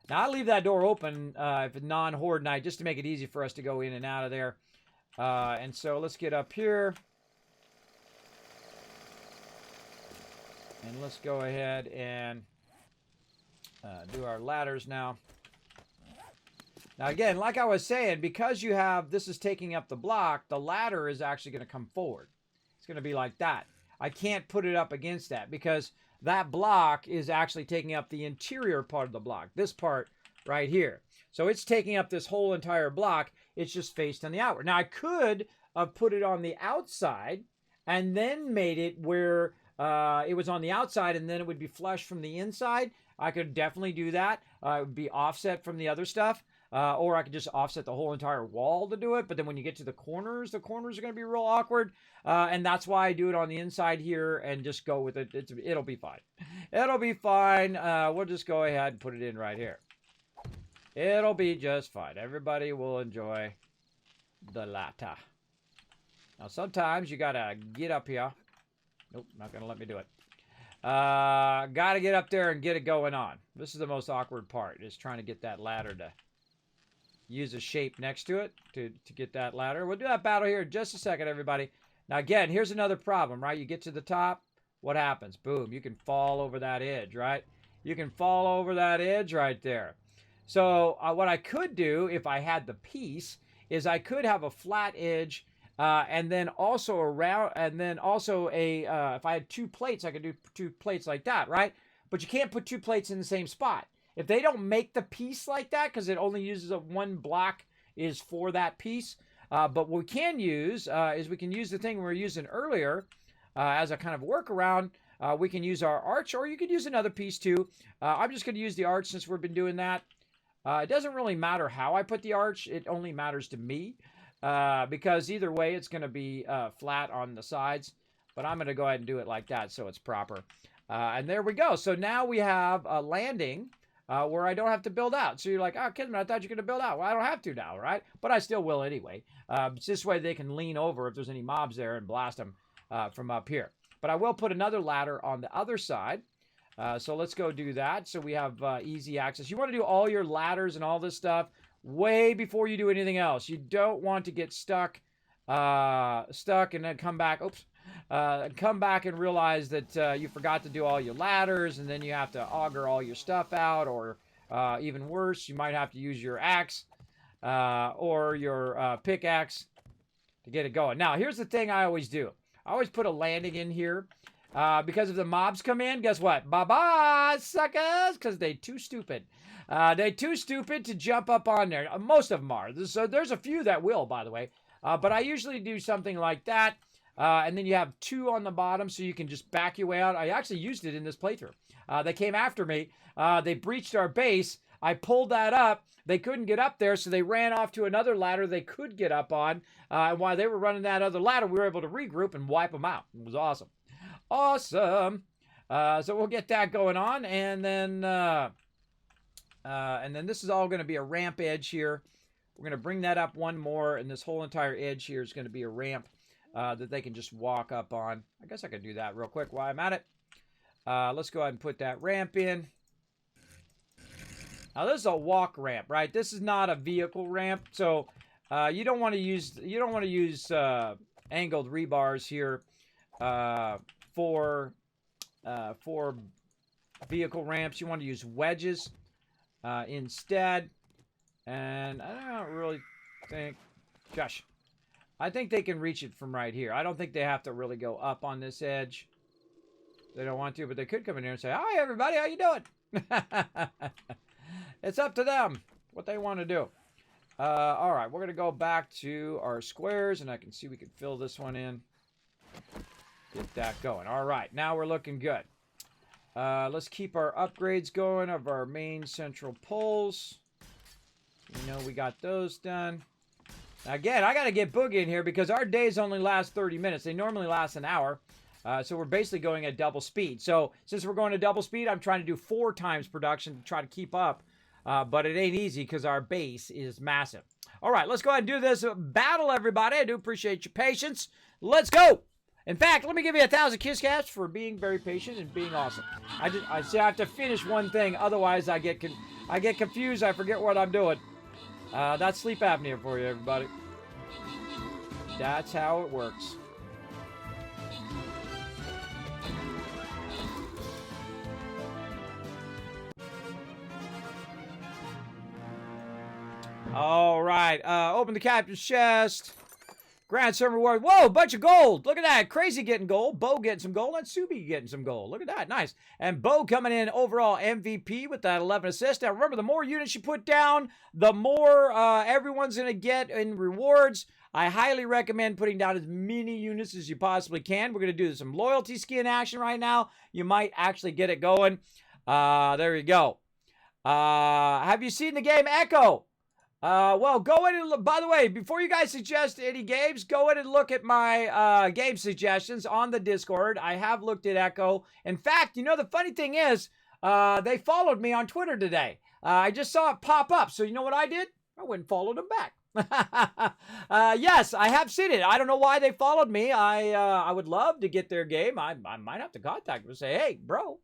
Now, I leave that door open if it's non-horde night just to make it easy for us to go in and out of there. And so let's get up here. And let's go ahead and do our ladders now. Now, again, like I was saying, because you have, this is taking up the block, the ladder is actually going to come forward. It's going to be like that. I can't put it up against that because that block is actually taking up the interior part of the block. This part right here. So it's taking up this whole entire block. It's just faced on the outward. Now, I could have put it on the outside and then made it where it was on the outside and then it would be flush from the inside. I could definitely do that. It would be offset from the other stuff. or I could just offset the whole entire wall to do it. But then when you get to the corners are going to be real awkward. And that's why I do it on the inside here and just go with it. It'll be fine. It'll be fine. We'll just go ahead and put it in right here. It'll be just fine. Everybody will enjoy the ladder. Now, sometimes you got to get up here. Nope, not going to let me do it. Got to get up there and get it going on. This is the most awkward part, is trying to get that ladder to use a shape next to it to get that ladder. We'll do that battle here in just a second, everybody. Now, again, here's another problem, right? You get to the top, what happens? Boom, you can fall over that edge, right? You can fall over that edge right there. So what I could do if I had the piece is I could have a flat edge and then also around, and then also if I had 2 plates, I could do 2 plates like that, right? But you can't put 2 plates in the same spot. If they don't make the piece like that, because it only uses one block is for that piece. But what we can use is we can use the thing we were using earlier as a kind of workaround. We can use our arch, or you could use another piece too. I'm just going to use the arch since we've been doing that. It doesn't really matter how I put the arch. It only matters to me because either way it's going to be flat on the sides. But I'm going to go ahead and do it like that so it's proper. And there we go. So now we have a landing where I don't have to build out. So you're like, oh, Kismet, I thought you were going to build out. Well, I don't have to now, right? But I still will anyway. This way they can lean over if there's any mobs there and blast them from up here. But I will put another ladder on the other side. So let's go do that. So we have easy access. You want to do all your ladders and all this stuff way before you do anything else. You don't want to get stuck and then come back. Oops. Come back and realize that you forgot to do all your ladders, and then you have to auger all your stuff out, or even worse, you might have to use your axe or your pickaxe to get it going. Now, here's the thing I always do. I always put a landing in here. Because if the mobs come in, guess what? Bye-bye, suckers, because they too stupid. They too stupid to jump up on there. Most of them are. So there's a few that will, by the way. But I usually do something like that. And then you have 2 on the bottom, so you can just back your way out. I actually used it in this playthrough. They came after me. They breached our base. I pulled that up. They couldn't get up there, so they ran off to another ladder they could get up on. And while they were running that other ladder, we were able to regroup and wipe them out. It was awesome. Awesome. So we'll get that going on, and then this is all going to be a ramp edge here. We're going to bring that up one more, and this whole entire edge here is going to be a ramp that they can just walk up on. I guess I could do that real quick while I'm at it. Let's go ahead and put that ramp in. Now this is a walk ramp, right? This is not a vehicle ramp, so you don't want to use angled rebars here for vehicle ramps. You want to use wedges instead. And I don't really think, gosh, I think they can reach it from right here. I don't think they have to really go up on this edge. They don't want to, but they could come in here and say, "Hi, everybody, how you doing?" It's up to them what they want to do. All right, we're going to go back to our squares, and I can see we can fill this one in. Get that going. All right, now we're looking good. Let's keep our upgrades going of our main central poles. You know, we got those done. Now, again, I got to get Boogie in here because our days only last 30 minutes. They normally last an hour. So we're basically going at double speed. So since we're going at double speed, I'm trying to do 4 times production to try to keep up. But it ain't easy because our base is massive. All right, let's go ahead and do this battle, everybody. I do appreciate your patience. Let's go. In fact, let me give you 1,000 kiss caps for being very patient and being awesome. I say I have to finish one thing, otherwise I get confused. I forget what I'm doing. That's sleep apnea for you, everybody. That's how it works. All right, open the captain's chest. Grand Summer Reward. Whoa, bunch of gold. Look at that. Crazy getting gold. Bo getting some gold. And Subi getting some gold. Look at that. Nice. And Bo coming in overall MVP with that 11 assists. Now, remember, the more units you put down, the more everyone's going to get in rewards. I highly recommend putting down as many units as you possibly can. We're going to do some loyalty skin action right now. You might actually get it going. There you go. Have you seen the game Echo? Well, go in and look. By the way, before you guys suggest any games, go in and look at my game suggestions on the Discord. I have looked at Echo. In fact, you know, the funny thing is, they followed me on Twitter today. I just saw it pop up. So you know what I did? I went and followed them back. Yes, I have seen it. I don't know why they followed me. I would love to get their game. I might have to contact them and say, hey, bro.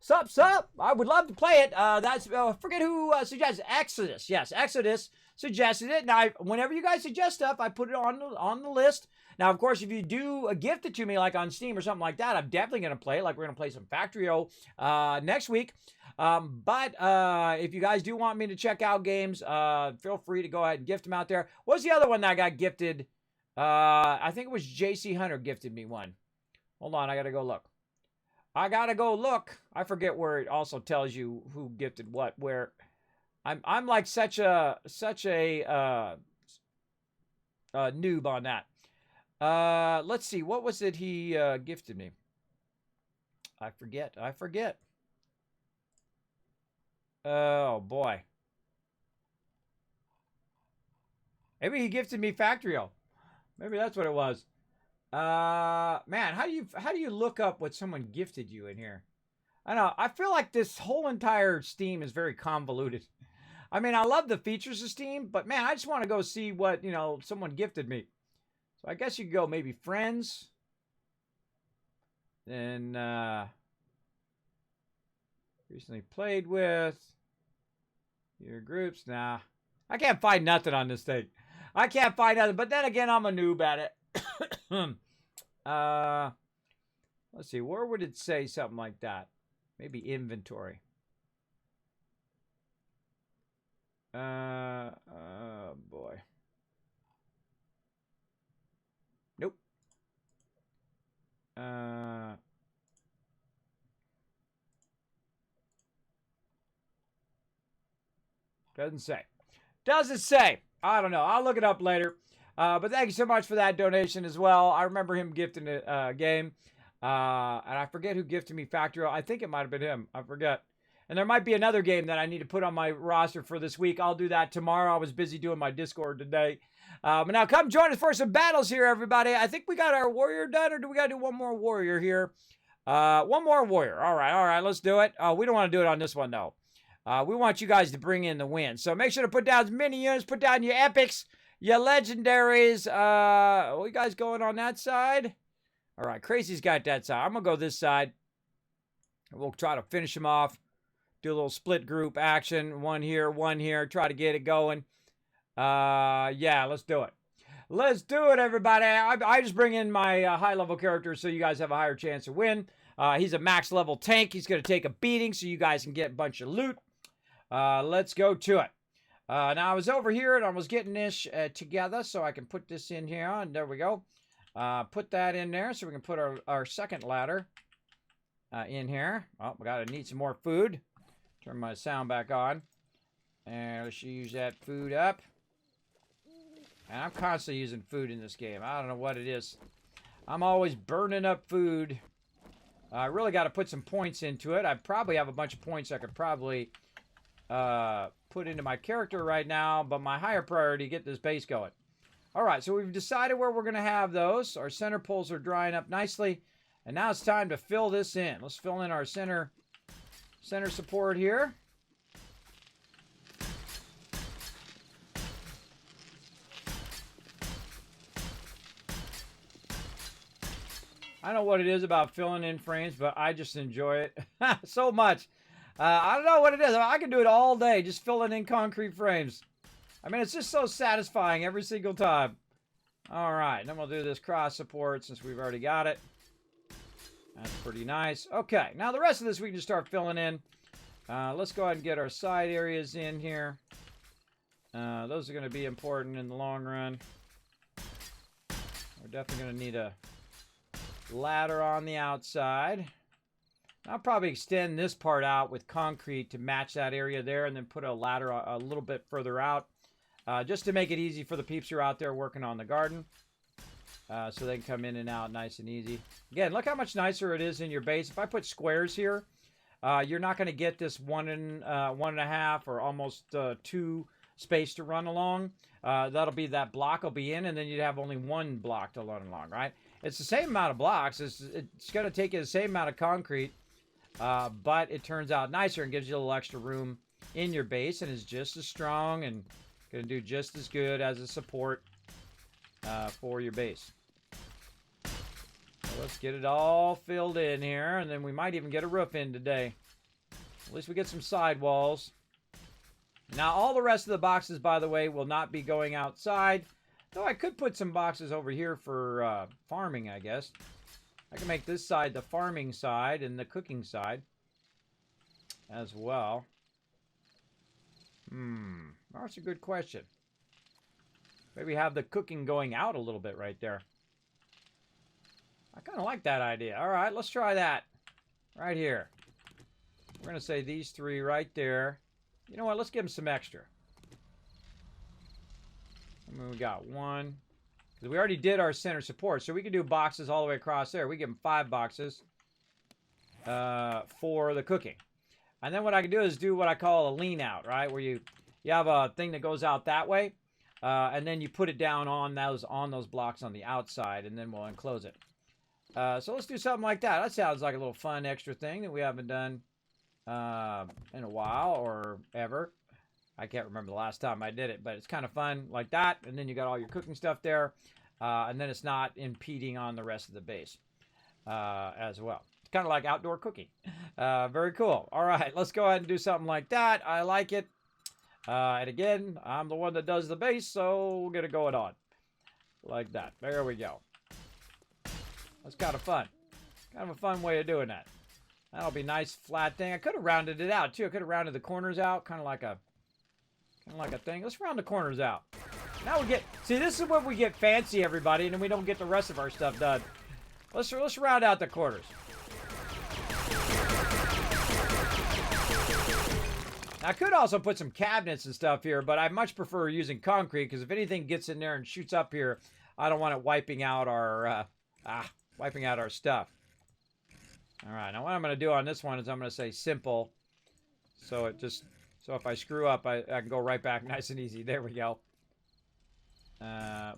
Sup? I would love to play it. That's forget who suggested Exodus. Yes, Exodus suggested it. Now, whenever you guys suggest stuff, I put it on the list. Now, of course, if you do gift it to me, like on Steam or something like that, I'm definitely going to play it. Like we're going to play some Factorio next week. But if you guys do want me to check out games, feel free to go ahead and gift them out there. What's the other one that I got gifted? I think it was JC Hunter gifted me one. Hold on, I got to go look. I forget where it also tells you who gifted what, where. I'm like such a noob on that. Let's see, what was it he gifted me? I forget. Oh boy. Maybe he gifted me Factorio. Maybe that's what it was. Man, how do you look up what someone gifted you in here? I know, I feel like this whole entire Steam is very convoluted. I mean, I love the features of Steam, but man, I just want to go see what, you know, someone gifted me. So I guess you could go maybe friends. Then, recently played with. Your groups. Nah. I can't find nothing on this thing. I can't find nothing. But then again, I'm a noob at it. Let's see. Where would it say something like that? Maybe inventory. Oh boy. Nope. Doesn't say. Doesn't say. I don't know. I'll look it up later. But thank you so much for that donation as well. I remember him gifting a game. And I forget who gifted me Factorio. I think it might have been him. I forget. And there might be another game that I need to put on my roster for this week. I'll do that tomorrow. I was busy doing my Discord today. But now come join us for some battles here, everybody. I think we got our warrior done, or do we got to do one more warrior here? One more warrior. All right. Let's do it. We don't want to do it on this one, though. We want you guys to bring in the win. So make sure to put down as many units. Put down your epics, your legendaries. Are you guys going on that side? All right, Crazy's got that side. I'm going to go this side. We'll try to finish him off. Do a little split group action. One here. Try to get it going. Yeah, let's do it. Let's do it, everybody. I just bring in my high-level character so you guys have a higher chance to win. He's a max-level tank. He's going to take a beating so you guys can get a bunch of loot. Let's go to it. Now, I was over here and I was getting this together so I can put this in here. And there we go. Put that in there so we can put our second ladder in here. Oh, we got to need some more food. Turn my sound back on. And let's use that food up. And I'm constantly using food in this game. I don't know what it is. I'm always burning up food. I really got to put some points into it. I probably have a bunch of points I could probably put into my character right now. But my higher priority, get this base going. All right, so we've decided where we're going to have those. Our center poles are drying up nicely. And now it's time to fill this in. Let's fill in our center support here. I don't know what it is about filling in frames, but I just enjoy it so much. I don't know what it is. I can do it all day, just filling in concrete frames. I mean, it's just so satisfying every single time. All right, then we'll do this cross support since we've already got it. That's pretty nice. Okay, now the rest of this we can just start filling in. Let's go ahead and get our side areas in here. Those are going to be important in the long run. We're definitely going to need a ladder on the outside. I'll probably extend this part out with concrete to match that area there and then put a ladder a little bit further out just to make it easy for the peeps who are out there working on the garden so they can come in and out nice and easy. Again, look how much nicer it is in your base. If I put squares here, you're not going to get this 1.5 or almost 2 space to run along. That'll be that block will be in, and then you'd have only one block to run along, right? It's the same amount of blocks. It's going to take you the same amount of concrete, but it turns out nicer and gives you a little extra room in your base, and is just as strong and going to do just as good as a support for your base. So let's get it all filled in here, and then we might even get a roof in today. At least we get some side walls. Now, all the rest of the boxes, by the way, will not be going outside. Though I could put some boxes over here for farming, I guess. I can make this side the farming side and the cooking side as well. That's a good question. Maybe have the cooking going out a little bit right there. I kind of like that idea. All right, let's try that. Right here. We're going to say these three right there. You know what? Let's give them some extra. I mean, we got one. Because we already did our center support, so we can do boxes all the way across there. We give them 5 boxes for the cooking. And then what I can do is do what I call a lean out, right? Where you have a thing that goes out that way, and then you put it down on those blocks on the outside, and then we'll enclose it. So let's do something like that. That sounds like a little fun extra thing that we haven't done in a while or ever. I can't remember the last time I did it, but it's kind of fun like that. And then you got all your cooking stuff there, and then it's not impeding on the rest of the base as well. It's kind of like outdoor cooking. Very cool. All right, let's go ahead and do something like that. I like it. And again, I'm the one that does the base, so we'll get it going on. Like that. There we go. That's kind of fun. Kind of a fun way of doing that. That'll be a nice flat thing. I could have rounded it out, too. I could have rounded the corners out, kind of like a thing. Let's round the corners out. Now we get... See, this is when we get fancy, everybody, and then we don't get the rest of our stuff done. Let's round out the corners. I could also put some cabinets and stuff here, but I much prefer using concrete, because if anything gets in there and shoots up here, I don't want it wiping out our stuff. All right, now what I'm going to do on this one is I'm going to say simple. So if I screw up, I can go right back nice and easy. There we go.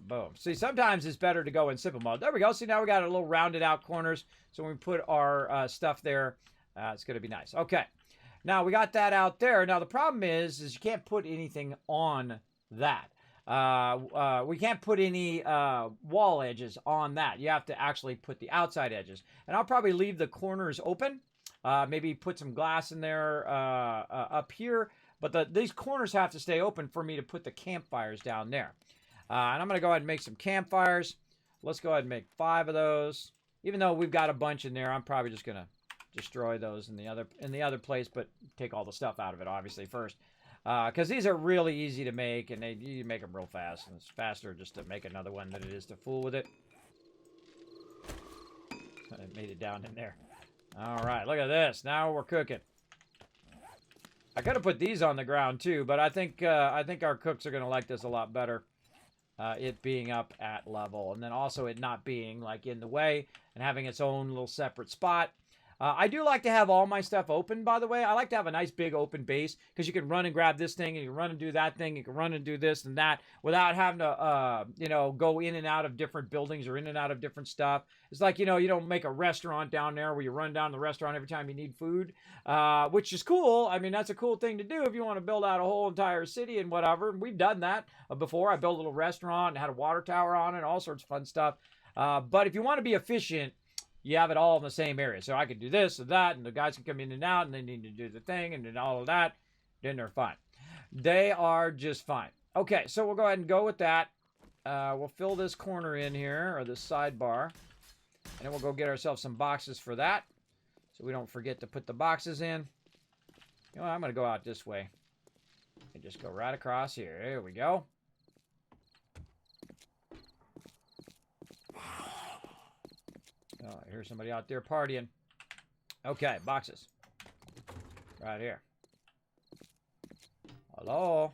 Boom. See, sometimes it's better to go in simple mode. There we go. See, now we got a little rounded out corners. So when we put our stuff there, it's going to be nice. Okay. Now, we got that out there. Now, the problem is you can't put anything on that. We can't put any wall edges on that. You have to actually put the outside edges. And I'll probably leave the corners open. Maybe put some glass in there up here. But these corners have to stay open for me to put the campfires down there. And I'm going to go ahead and make some campfires. Let's go ahead and make 5 of those. Even though we've got a bunch in there, I'm probably just going to destroy those in the other place, but take all the stuff out of it, obviously, first. Because these are really easy to make, and you make them real fast. And it's faster just to make another one than it is to fool with it. I made it down in there. All right, look at this. Now we're cooking. I could have put these on the ground too, but I think our cooks are going to like this a lot better. It being up at level, and then also it not being like in the way and having its own little separate spot. I do like to have all my stuff open, by the way. I like to have a nice big open base because you can run and grab this thing, and you can run and do that thing, you can run and do this and that without having to, go in and out of different buildings or in and out of different stuff. It's like, you don't make a restaurant down there where you run down the restaurant every time you need food, which is cool. I mean, that's a cool thing to do if you want to build out a whole entire city and whatever. We've done that before. I built a little restaurant and had a water tower on it, all sorts of fun stuff. But if you want to be efficient, you have it all in the same area. So I could do this and that, and the guys can come in and out, and they need to do the thing, and then all of that. Then they're fine. They are just fine. Okay, so we'll go ahead and go with that. We'll fill this corner in here, or this sidebar. And then we'll go get ourselves some boxes for that. So we don't forget to put the boxes in. You know what, I'm going to go out this way. And just go right across here. There we go. Oh, I hear somebody out there partying. Okay, boxes. Right here. Hello?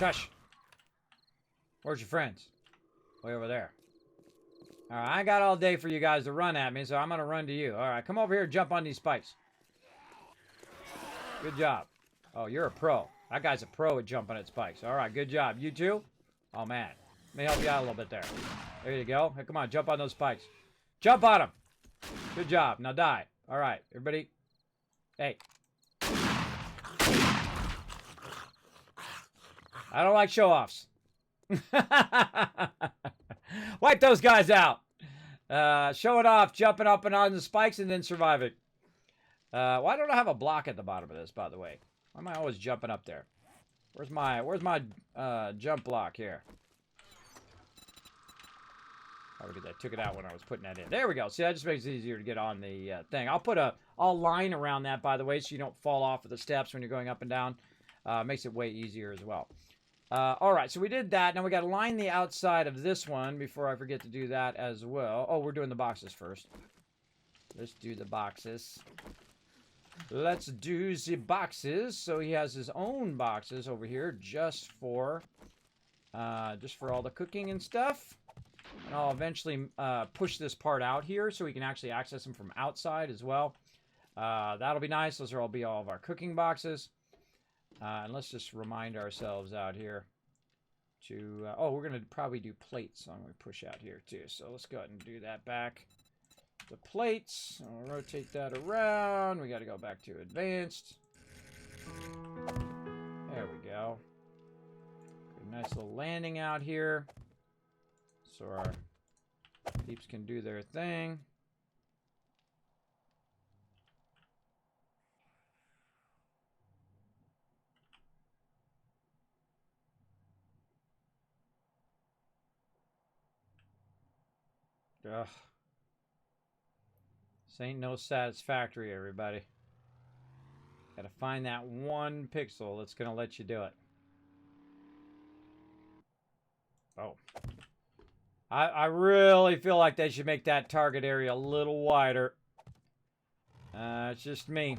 Shush. Where's your friends? Way over there. All right, I got all day for you guys to run at me, so I'm going to run to you. All right, come over here and jump on these spikes. Good job. Oh, you're a pro. That guy's a pro at jumping at spikes. All right, good job. You too? Oh, man. Let me help you out a little bit there. There you go. Hey, come on, jump on those spikes. Jump on them. Good job. Now die. All right, everybody. Hey. I don't like show-offs. Wipe those guys out. Showing off, jumping up and on the spikes, and then surviving. Why don't I have a block at the bottom of this, by the way? Why am I always jumping up there? Where's my jump block here? Oh, because I took it out when I was putting that in. There we go. See, that just makes it easier to get on the thing. I'll put a line around that, by the way, so you don't fall off of the steps when you're going up and down. Makes it way easier as well. All right, so we did that. Now we got to line the outside of this one before I forget to do that as well. Oh, we're doing the boxes first. Let's do the boxes. Let's do the boxes. So he has his own boxes over here just for all the cooking and stuff. And I'll eventually push this part out here so we can actually access them from outside as well. That'll be nice. Those will be all of our cooking boxes. And let's just remind ourselves out here to... oh, we're going to probably do plates. So I'm going to push out here too. So let's go ahead and do that back. The plates. I'll rotate that around. We got to go back to advanced. There we go. Good, nice little landing out here. So our peeps can do their thing. Ugh. This ain't no satisfactory, everybody. Gotta find that one pixel that's gonna let you do it. Oh. I really feel like they should make that target area a little wider. It's just me.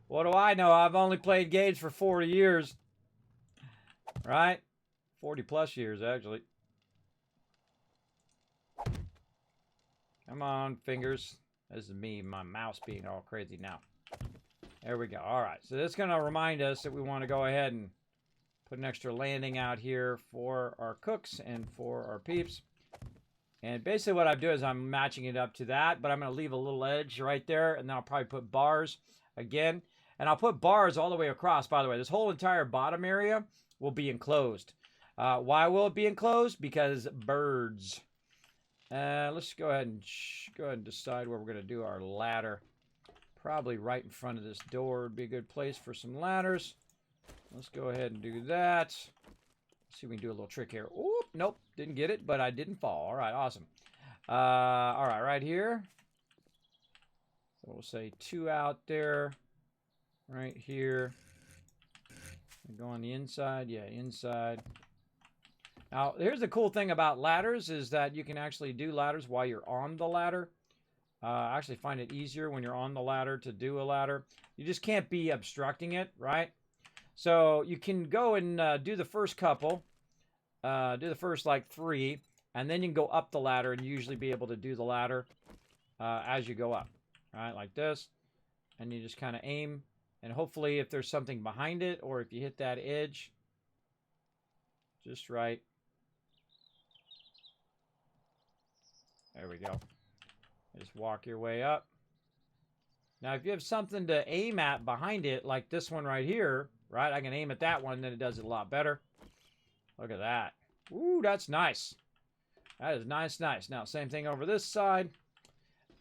What do I know? I've only played games for 40 years. Right? 40 plus years, actually. Come on, fingers. This is me, my mouse being all crazy now. There we go. All right. So this is going to remind us that we want to go ahead and put an extra landing out here for our cooks and for our peeps. And basically what I'm doing is I'm matching it up to that, but I'm going to leave a little edge right there, and then I'll probably put bars again. And I'll put bars all the way across, by the way. This whole entire bottom area will be enclosed. Why will it be enclosed? Because birds. Let's go ahead and decide where we're going to do our ladder. Probably right in front of this door would be a good place for some ladders. Let's go ahead and do that. See if we can do a little trick here. Oop, nope, didn't get it, but I didn't fall. All right, awesome. All right, right here. So we'll say 2 out there. Right here. Go on the inside. Yeah, inside. Now, here's the cool thing about ladders is that you can actually do ladders while you're on the ladder. I actually find it easier when you're on the ladder to do a ladder. You just can't be obstructing it, right? So you can go and do the first couple, do the first like 3, and then you can go up the ladder and usually be able to do the ladder as you go up, right? Like this. And you just kind of aim, and hopefully if there's something behind it or if you hit that edge, just right. There we go. Just walk your way up. Now, if you have something to aim at behind it, like this one right here, right? I can aim at that one, then it does it a lot better. Look at that. Ooh, that's nice. That is nice, nice. Now, same thing over this side.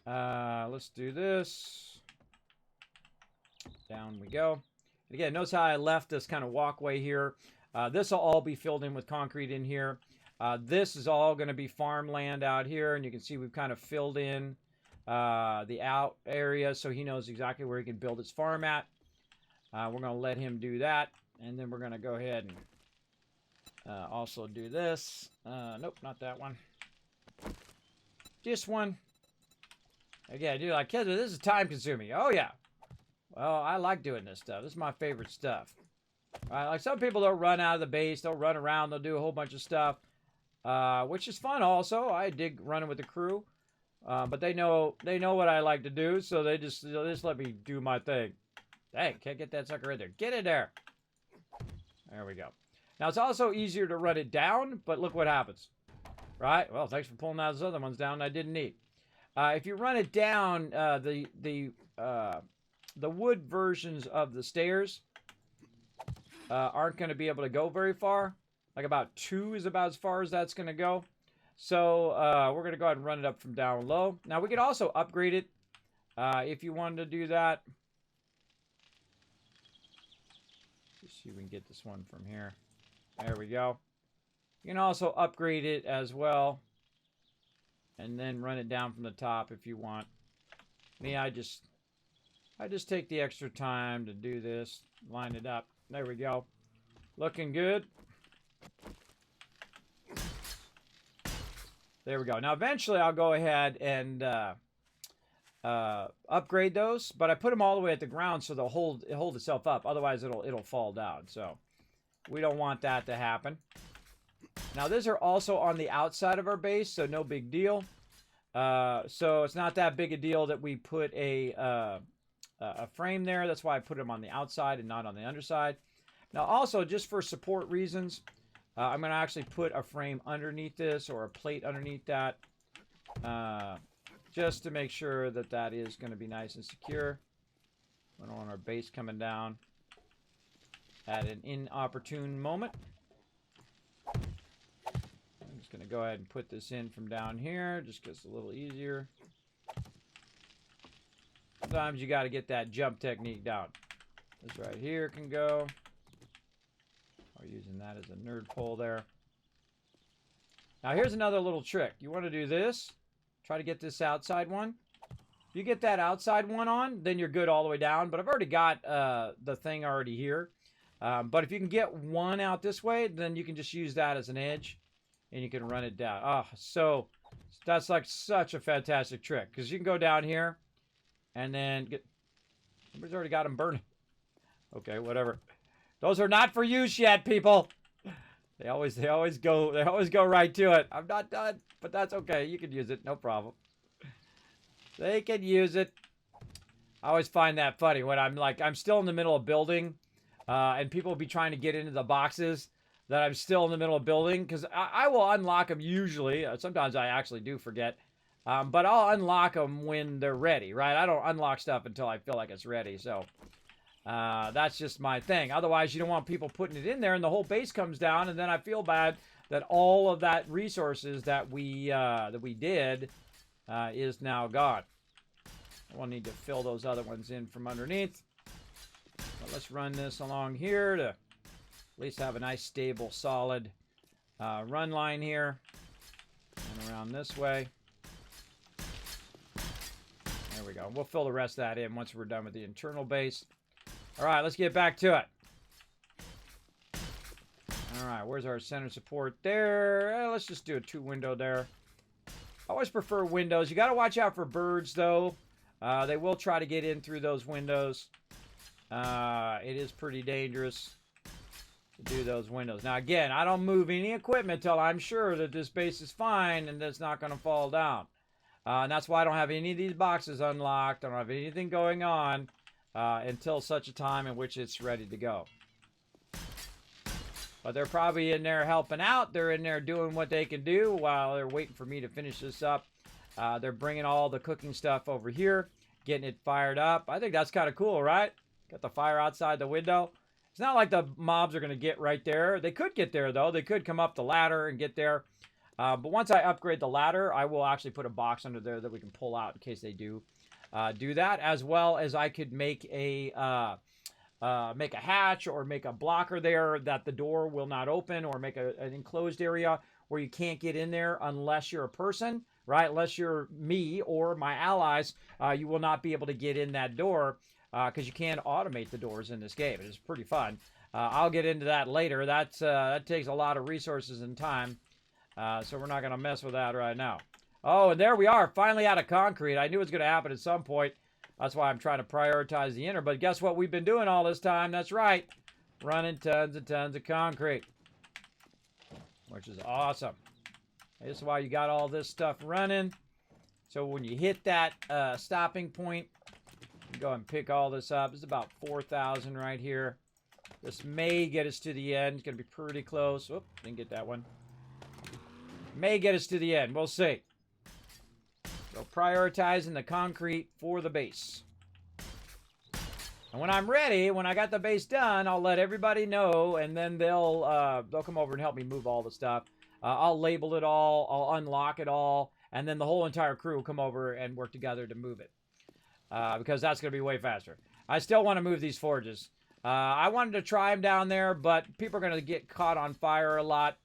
Let's do this. Down we go. And again, notice how I left this kind of walkway here. This will all be filled in with concrete in here. This is all going to be farmland out here, and you can see we've kind of filled in the out area so he knows exactly where he can build his farm at. We're going to let him do that, and then we're going to go ahead and also do this. Nope, not that one. This one. Again, dude, like, this is time-consuming. Oh, yeah. Well, I like doing this stuff. This is my favorite stuff. Like, some people, they'll run out of the base. They'll run around. They'll do a whole bunch of stuff, which is fun also. I dig running with the crew. But they know what I like to do, so they just let me do my thing. Dang, can't get that sucker in there. Get in there. There we go. Now, it's also easier to run it down, but look what happens. Right? Well, thanks for pulling those other ones down I didn't need. If you run it down, the wood versions of the stairs aren't going to be able to go very far. Like about 2 is about as far as that's going to go. So we're going to go ahead and run it up from down low. Now, we could also upgrade it if you wanted to do that. Let's see if we can get this one from here. There we go. You can also upgrade it as well. And then run it down from the top if you want. Me, I just take the extra time to do this. Line it up. There we go. Looking good. There we go. Now, eventually, I'll go ahead and upgrade those, but I put them all the way at the ground so they'll hold itself up. Otherwise, it'll fall down. So, we don't want that to happen. Now, these are also on the outside of our base, so no big deal. So, it's not that big a deal that we put a frame there. That's why I put them on the outside and not on the underside. Now, also, just for support reasons, I'm going to actually put a frame underneath this or a plate underneath that just to make sure that that is going to be nice and secure. We don't want our base coming down at an inopportune moment. I'm just going to go ahead and put this in from down here. Just gets a little easier. Sometimes you got to get that jump technique down. This right here can go. We're using that as a nerd pole there. Now here's another little trick. You want to do this. Try to get this outside one. If you get that outside one on, then you're good all the way down. But I've already got the thing already here. But if you can get one out this way, then you can just use that as an edge. And you can run it down. Oh, so that's like such a fantastic trick. Because you can go down here and then get... Somebody's already got them burning. Okay, whatever. Those are not for use yet, people. They always go right to it. I'm not done, but that's okay. You can use it, no problem. They can use it. I always find that funny when I'm still in the middle of building, and people will be trying to get into the boxes that I'm still in the middle of building, because I will unlock them usually. Sometimes I actually do forget, but I'll unlock them when they're ready, right? I don't unlock stuff until I feel like it's ready, so... that's just my thing. Otherwise, you don't want people putting it in there and the whole base comes down, and then I feel bad that all of that resources that we did is now gone. We'll need to fill those other ones in from underneath. But let's run this along here to at least have a nice, stable, solid run line here. And around this way. There we go. We'll fill the rest of that in once we're done with the internal base. All right, let's get back to it. All right, where's our center support there? Let's just do a 2-window there. I always prefer windows. You got to watch out for birds, though. They will try to get in through those windows. It is pretty dangerous to do those windows. Now, again, I don't move any equipment till I'm sure that this base is fine and it's not going to fall down. And that's why I don't have any of these boxes unlocked. I don't have anything going on. Until such a time in which it's ready to go. But they're probably in there helping out. They're in there doing what they can do while they're waiting for me to finish this up. They're bringing all the cooking stuff over here, getting it fired up. I think that's kind of cool, right? Got the fire outside the window. It's not like the mobs are going to get right there. They could get there, though. They could come up the ladder and get there. But once I upgrade the ladder, I will actually put a box under there that we can pull out in case they do. Do that, as well as I could make a hatch or make a blocker there that the door will not open, or make an enclosed area where you can't get in there unless you're a person, right? Unless you're me or my allies, you will not be able to get in that door because you can't automate the doors in this game. It's pretty fun. I'll get into that later. That takes a lot of resources and time, so we're not going to mess with that right now. Oh, and there we are, finally out of concrete. I knew it was going to happen at some point. That's why I'm trying to prioritize the inner. But guess what we've been doing all this time? That's right. Running tons and tons of concrete. Which is awesome. This is why you got all this stuff running. So when you hit that stopping point, Go and pick all this up. It's about 4,000 right here. This may get us to the end. It's going to be pretty close. Oop, didn't get that one. May get us to the end. We'll see. So prioritizing the concrete for the base. And when I'm ready, when I got the base done, I'll let everybody know, and then they'll come over and help me move all the stuff. I'll label it all. I'll unlock it all, and then the whole entire crew will come over and work together to move it. Because that's going to be way faster. I still want to move these forges. I wanted to try them down there, but people are going to get caught on fire a lot.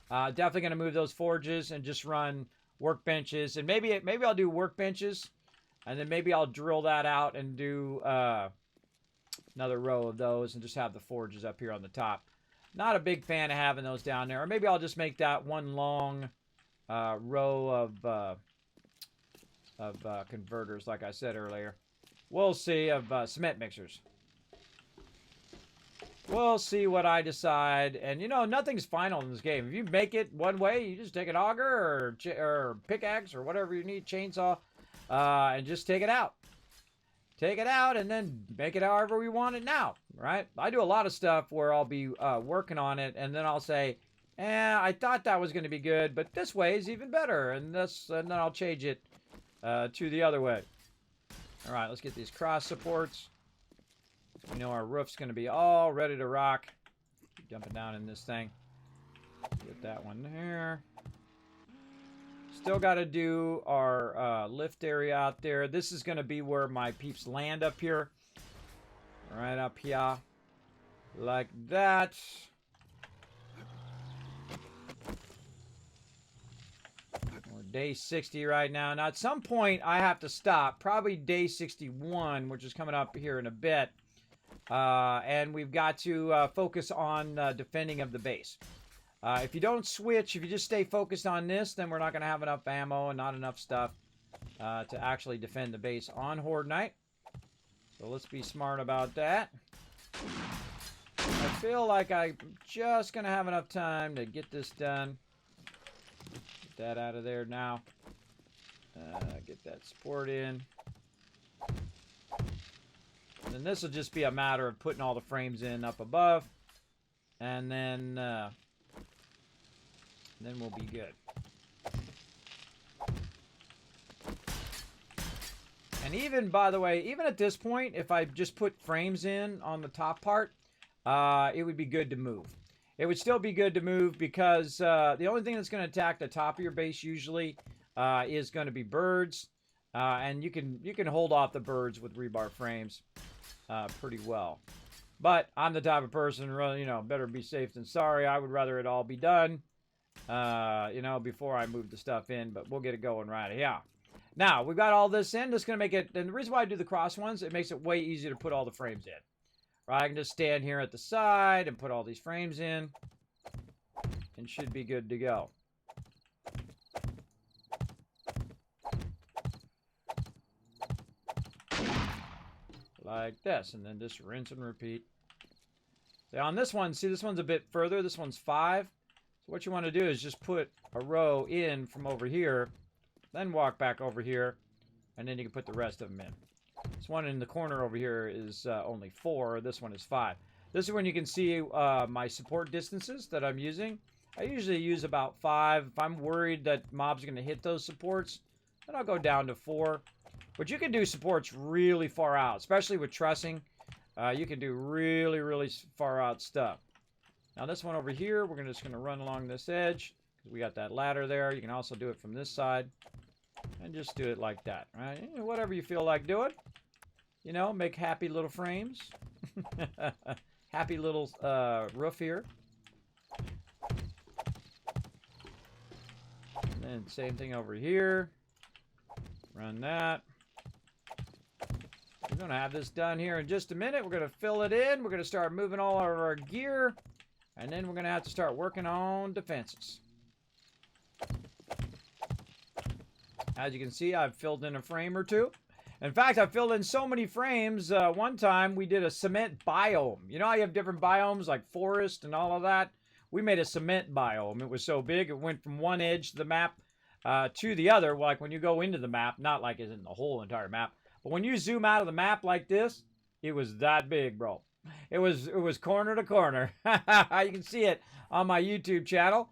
Definitely going to move those forges and just run workbenches. And maybe I'll do workbenches, and then maybe I'll drill that out and do another row of those and just have the forges up here on the top. Not a big fan of having those down there. Or maybe I'll just make that one long row of converters, like I said earlier. We'll see, of cement mixers. We'll see what I decide. And, you know, nothing's final in this game. If you make it one way, you just take an auger or pickaxe or whatever you need, chainsaw, and just take it out. Take it out and then make it however we want it now, right? I do a lot of stuff where I'll be working on it, and then I'll say, I thought that was going to be good, but this way is even better. And then I'll change it to the other way. All right, let's get these cross supports. We know our roof's going to be all ready to rock. Keep jumping down in this thing. Get that one there. Still got to do our lift area out there. This is going to be where my peeps land up here. Right up here. Like that. We're day 60 right now. Now, at some point, I have to stop. Probably day 61, which is coming up here in a bit. And we've got to focus on defending of the base. If you don't switch, if you just stay focused on this, then we're not going to have enough ammo and not enough stuff to actually defend the base on Horde Night. So let's be smart about that. I feel like I'm just going to have enough time to get this done. Get that out of there now. Get that support in. And this will just be a matter of putting all the frames in up above. And then we'll be good. And even, by the way, even at this point, if I just put frames in on the top part, it would be good to move. It would still be good to move because the only thing that's going to attack the top of your base usually is going to be birds. And you can hold off the birds with rebar frames pretty well. But I'm the type of person, really, you know, better be safe than sorry. I would rather it all be done, you know, before I move the stuff in. But we'll get it going right here. Now, we've got all this in. That's going to make it, and the reason why I do the cross ones, it makes it way easier to put all the frames in. Right, I can just stand here at the side and put all these frames in. And should be good to go. Like this, and then just rinse and repeat. Now on this one, see, this one's a bit further. This one's 5. So what you want to do is just put a row in from over here, then walk back over here, and then you can put the rest of them in. This one in the corner over here is only 4. This one is 5. This is when you can see my support distances that I'm using. I usually use about 5. If I'm worried that mobs are going to hit those supports, then I'll go down to 4. But you can do supports really far out, especially with trussing. You can do really, really far out stuff. Now this one over here, we're just going to run along this edge, because we got that ladder there. You can also do it from this side. And just do it like that, right? Whatever you feel like doing. You know, make happy little frames. Happy little roof here. And then same thing over here. Run that. We're going to have this done here in just a minute. We're going to fill it in. We're going to start moving all of our gear. And then we're going to have to start working on defenses. As you can see, I've filled in a frame or two. In fact, I filled in so many frames. One time, we did a cement biome. You know how you have different biomes, like forest and all of that? We made a cement biome. It was so big, it went from one edge of the map to the other. Like when you go into the map, not like it's in the whole entire map, But when you zoom out of the map like this, it was that big, bro. It was corner to corner. You can see it on my YouTube channel.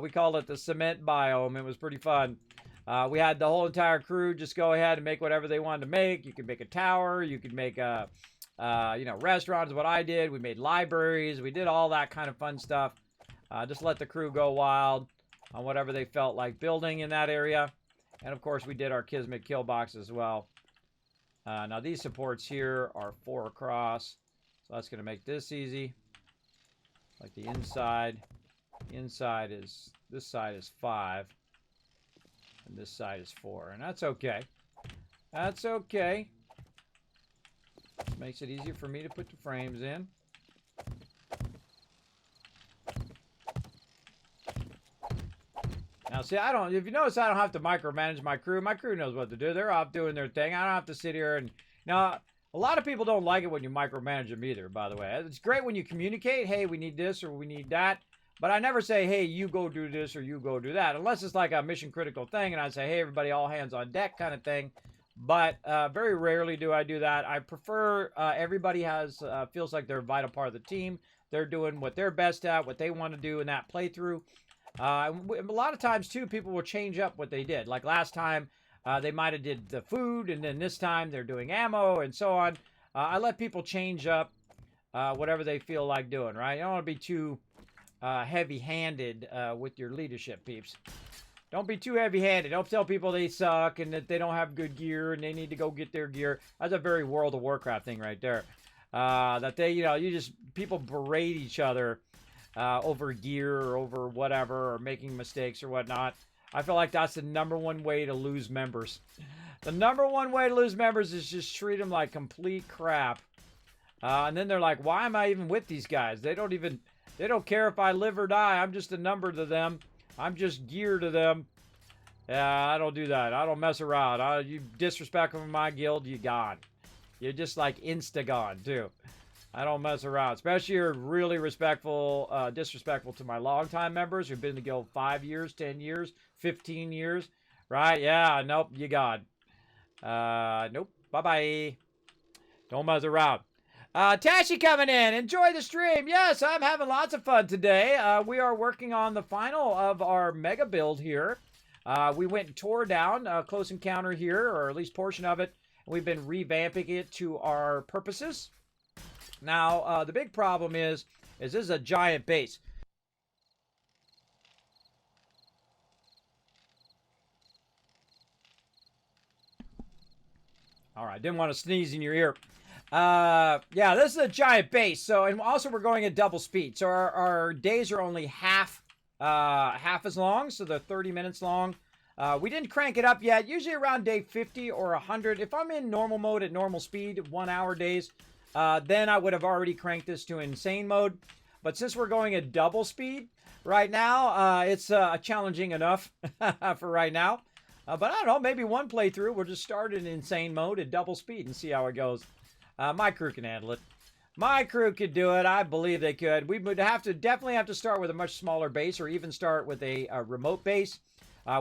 We called it the cement biome. It was pretty fun. We had the whole entire crew just go ahead and make whatever they wanted to make. You could make a tower. You could make a, restaurants is what I did. We made libraries. We did all that kind of fun stuff. Just let the crew go wild on whatever they felt like building in that area. And, of course, we did our Kismet kill box as well. Now, these supports here are 4 across. So that's going to make this easy. Like the inside. Inside is, this side is 5. And this side is 4. And that's okay. That's okay. Makes it easier for me to put the frames in. Now, see, if you notice, I don't have to micromanage my crew. My crew knows what to do. They're off doing their thing. I don't have to sit here and... Now, a lot of people don't like it when you micromanage them either, by the way. It's great when you communicate, hey, we need this or we need that. But I never say, hey, you go do this or you go do that. Unless it's like a mission critical thing and I say, hey, everybody, all hands on deck kind of thing. But very rarely do I do that. I prefer everybody feels like they're a vital part of the team. They're doing what they're best at, what they want to do in that playthrough. A lot of times, too, people will change up what they did. Like last time, they might have did the food, and then this time they're doing ammo and so on. I let people change up whatever they feel like doing, right? You don't want to be too heavy-handed with your leadership, peeps. Don't be too heavy-handed. Don't tell people they suck and that they don't have good gear and they need to go get their gear. That's a very World of Warcraft thing right there. That they, people berate each other over gear or over whatever or making mistakes or whatnot. I feel like that's the #1 way to lose members. The #1 way to lose members is just treat them like complete crap. And then they're like, why am I even with these guys? They don't care if I live or die. I'm just a number to them. I'm just gear to them. Yeah, I don't do that. I don't mess around. You disrespect them in my guild, you gone. You're just like insta-gone, too. I don't mess around. Especially you're really disrespectful to my longtime members who've been in the guild 5 years, 10 years, 15 years. Right? Yeah, nope, you gone. Nope. Bye-bye. Don't mess around. Tashi coming in. Enjoy the stream. Yes, I'm having lots of fun today. We are working on the final of our mega build here. We went and tore down Close Encounter here, or at least portion of it. We've been revamping it to our purposes. Now, the big problem is this is a giant base. All right, didn't want to sneeze in your ear. Yeah, this is a giant base. So, and also we're going at double speed. So our days are only half as long. So they're 30 minutes long. We didn't crank it up yet. Usually around day 50 or 100. If I'm in normal mode at normal speed, 1 hour days, then I would have already cranked this to insane mode. But since we're going at double speed right now, it's challenging enough for right now. But I don't know, maybe one playthrough, we'll just start in insane mode at double speed and see how it goes. My crew can handle it. My crew could do it. I believe they could. We would definitely have to start with a much smaller base or even start with a remote base.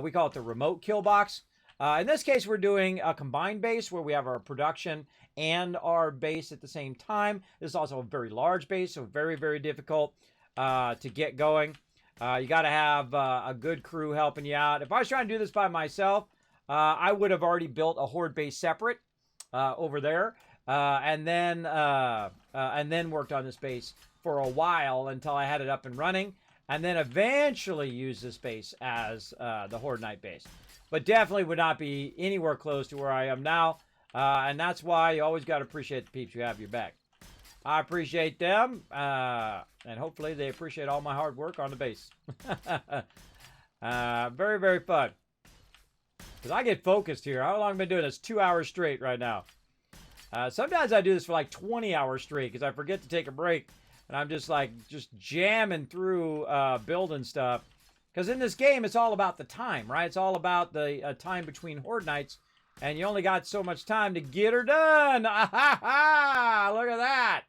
We call it the remote kill box. In this case, we're doing a combined base where we have our production and our base at the same time. This is also a very large base, so very, very difficult to get going. You got to have a good crew helping you out. If I was trying to do this by myself, I would have already built a horde base separate over there. And then worked on this base for a while until I had it up and running, and then eventually used this base as the Horde Night base. But definitely would not be anywhere close to where I am now, and that's why you always got to appreciate the peeps who have your back. I appreciate them, and hopefully they appreciate all my hard work on the base. Very, very fun. Because I get focused here. How long have I been doing this? 2 hours straight right now. Sometimes I do this for like 20 hours straight because I forget to take a break. And I'm just jamming through building stuff. Because in this game, it's all about the time, right? It's all about the time between Horde Nights. And you only got so much time to get her done. Ah, ha, ha! Look at that.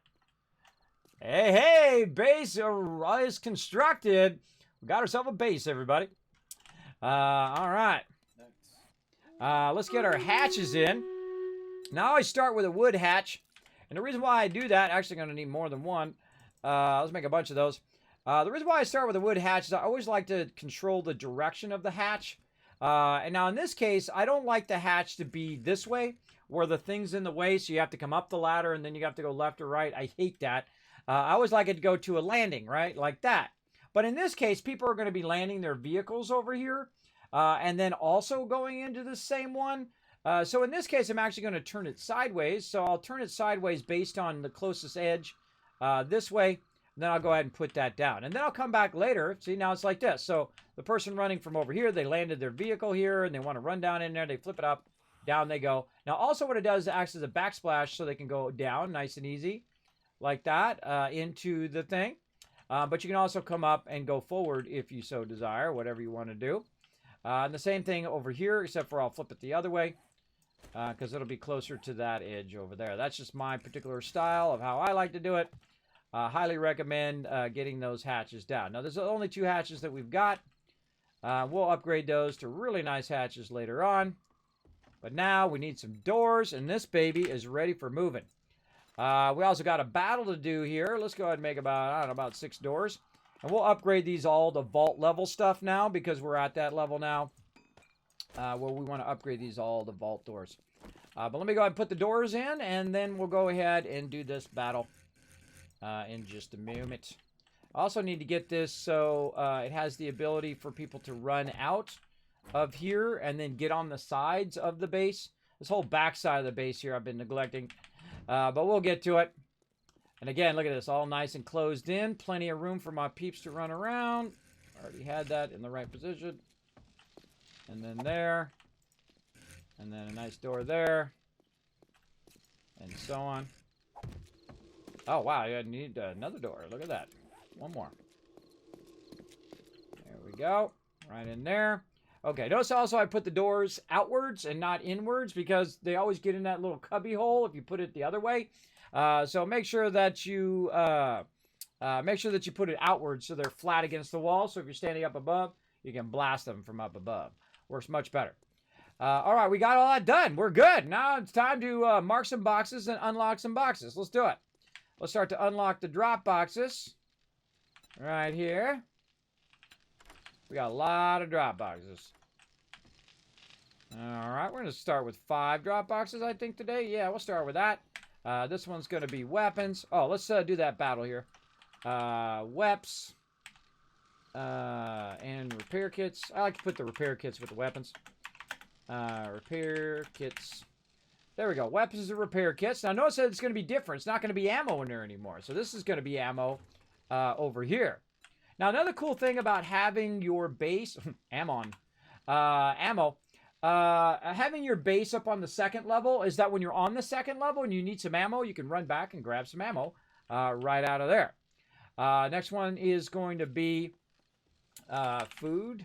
Hey, hey, base is constructed. We got ourselves a base, everybody. All right. Let's get our hatches in. Now I start with a wood hatch. And the reason why I do that, actually going to need more than one. Let's make a bunch of those. The reason why I start with a wood hatch is I always like to control the direction of the hatch. And now in this case, I don't like the hatch to be this way, where the thing's in the way, so you have to come up the ladder and then you have to go left or right. I hate that. I always like it to go to a landing, right? Like that. But in this case, people are going to be landing their vehicles over here and then also going into the same one. So in this case, I'm actually going to turn it sideways. So I'll turn it sideways based on the closest edge this way. And then I'll go ahead and put that down. And then I'll come back later. See, now it's like this. So the person running from over here, they landed their vehicle here, and they want to run down in there. They flip it up. Down they go. Now, also what it does, it acts as a backsplash so they can go down nice and easy like that into the thing. But you can also come up and go forward if you so desire, whatever you want to do. And the same thing over here, except for I'll flip it the other way because it'll be closer to that edge over there. That's just my particular style of how I like to do it. Highly recommend getting those hatches down. Now, there's only 2 hatches that we've got. We'll upgrade those to really nice hatches later on. But now we need some doors, and this baby is ready for moving. We also got a battle to do here. Let's go ahead and make about, I don't know, about 6 doors. And we'll upgrade these all to vault level stuff now because we're at that level now where we want to upgrade these all to vault doors. But let me go ahead and put the doors in, and then we'll go ahead and do this battle. In just a moment. I also need to get this so it has the ability for people to run out of here and then get on the sides of the base. This whole back side of the base here I've been neglecting. But we'll get to it. And again, look at this. All nice and closed in. Plenty of room for my peeps to run around. Already had that in the right position. And then there. And then a nice door there. And so on. Oh, wow, I need another door. Look at that. One more. There we go. Right in there. Okay, notice also I put the doors outwards and not inwards because they always get in that little cubby hole if you put it the other way. So make sure that you put it outwards so they're flat against the wall. So if you're standing up above, you can blast them from up above. Works much better. All right, we got all that done. We're good. Now it's time to mark some boxes and unlock some boxes. Let's do it. Let's start to unlock the drop boxes right here. We got a lot of drop boxes. All right, we're going to start with 5 drop boxes, I think, today. Yeah, we'll start with that. This one's going to be weapons. Oh, let's do that battle here. Weps and repair kits. I like to put the repair kits with the weapons. Repair kits. There we go. Weapons and repair kits. Now, notice that it's going to be different. It's not going to be ammo in there anymore. So this is going to be ammo over here. Now, another cool thing about having your base... ammo. Having your base up on the 2nd level is that when you're on the 2nd level and you need some ammo, you can run back and grab some ammo right out of there. Next one is going to be food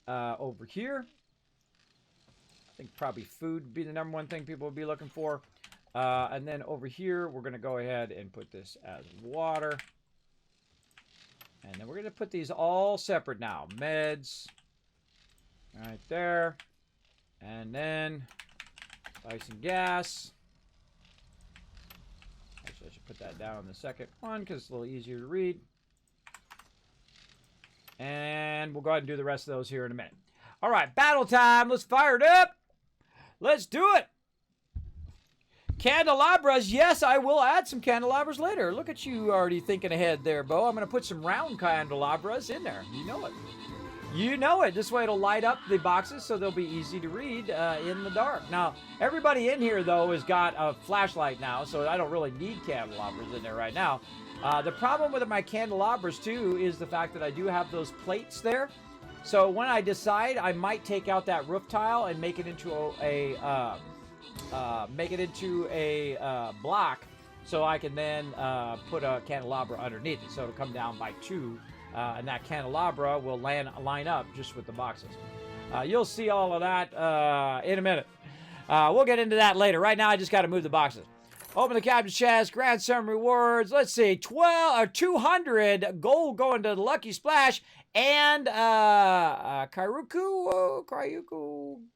over here. I think probably food would be the #1 thing people would be looking for. And then over here, we're going to go ahead and put this as water. And then we're going to put these all separate now. Meds. Right there. And then ice and gas. Actually, I should put that down on the 2nd one because it's a little easier to read. And we'll go ahead and do the rest of those here in a minute. All right, battle time. Let's fire it up. Let's do it. Candelabras. Yes, I will add some candelabras later. Look at you already thinking ahead there, Bo. I'm going to put some round candelabras in there. You know it. You know it. This way it'll light up the boxes so they'll be easy to read in the dark. Now, everybody in here, though, has got a flashlight now, so I don't really need candelabras in there right now. The problem with my candelabras, too, is the fact that I do have those plates there. So when I decide, I might take out that roof tile and make it into a block, so I can then put a candelabra underneath it, so it'll come down by 2, and that candelabra will line up just with the boxes. You'll see all of that in a minute. We'll get into that later. Right now, I just got to move the boxes. Open the captain's chest, grab some rewards. Let's see, 200 gold going to the Lucky Splash, And Kyuku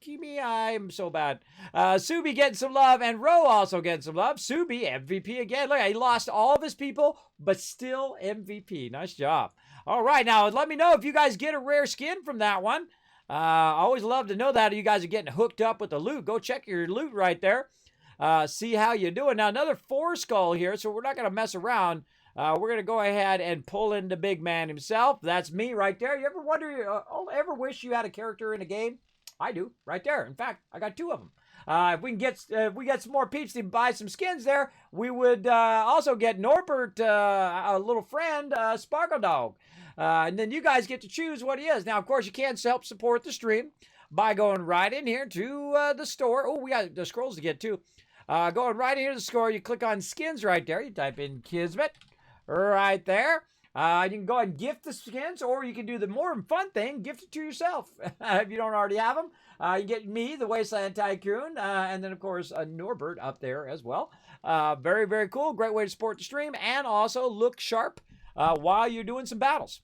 Kimi, I'm so bad. Subi getting some love, and Ro also getting some love. Subi, MVP again. Look, he lost all of his people, but still MVP. Nice job. All right, now let me know if you guys get a rare skin from that one. I always love to know that you guys are getting hooked up with the loot. Go check your loot right there. See how you're doing. Now, another 4 skull here, so we're not going to mess around. We're going to go ahead and pull in the big man himself. That's me right there. You ever wonder, ever wish you had a character in a game? I do, right there. In fact, I got 2 of them. If we get some more peeps to buy some skins there, we would also get Norbert, a little friend, Sparkle Dog. And then you guys get to choose what he is. Now, of course, you can help support the stream by going right in here to the store. Oh, we got the scrolls to get too. Going right in here to the store, you click on skins right there. You type in Kismet right there. You can go ahead and gift the skins, or you can do the more fun thing, gift it to yourself if you don't already have them. You get me, the Wasteland Tycoon, and then, of course, Norbert up there as well. Very, very cool. Great way to support the stream and also look sharp while you're doing some battles.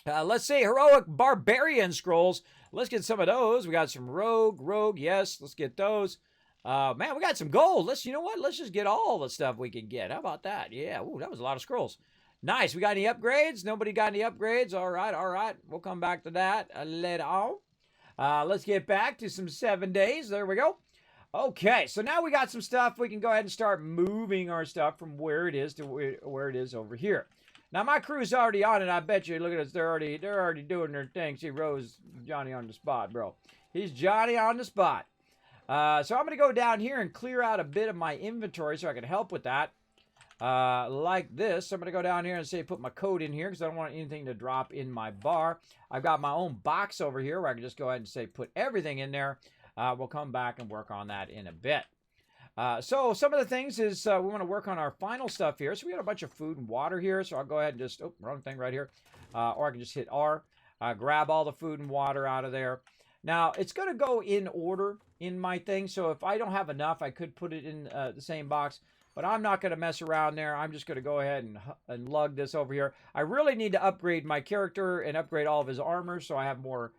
Let's see, Heroic Barbarian Scrolls. Let's get some of those. We got some Rogue, yes, let's get those. Man, we got some gold. You know what? Let's just get all the stuff we can get. How about that? Yeah, ooh, that was a lot of scrolls. Nice. We got any upgrades? Nobody got any upgrades? All right. We'll come back to that later on. Let's get back to some 7 days. There we go. Okay, so now we got some stuff. We can go ahead and start moving our stuff from where it is to where it is over here. Now, my crew's already on it. I bet you, look at us, they're already doing their thing. See, Rose, Johnny on the spot, bro. He's Johnny on the spot. So I'm going to go down here and clear out a bit of my inventory so I can help with that. Like this. So I'm going to go down here and say put my code in here because I don't want anything to drop in my bar. I've got my own box over here where I can just go ahead and say put everything in there. We'll come back and work on that in a bit. So some of the things is we want to work on our final stuff here. So we got a bunch of food and water here. So I'll go ahead and just, oh, wrong thing right here. Or I can just hit R, grab all the food and water out of there. Now, it's going to go in order in my thing. So if I don't have enough, I could put it in the same box. But I'm not going to mess around there. I'm just going to go ahead and lug this over here. I really need to upgrade my character and upgrade all of his armor so I have more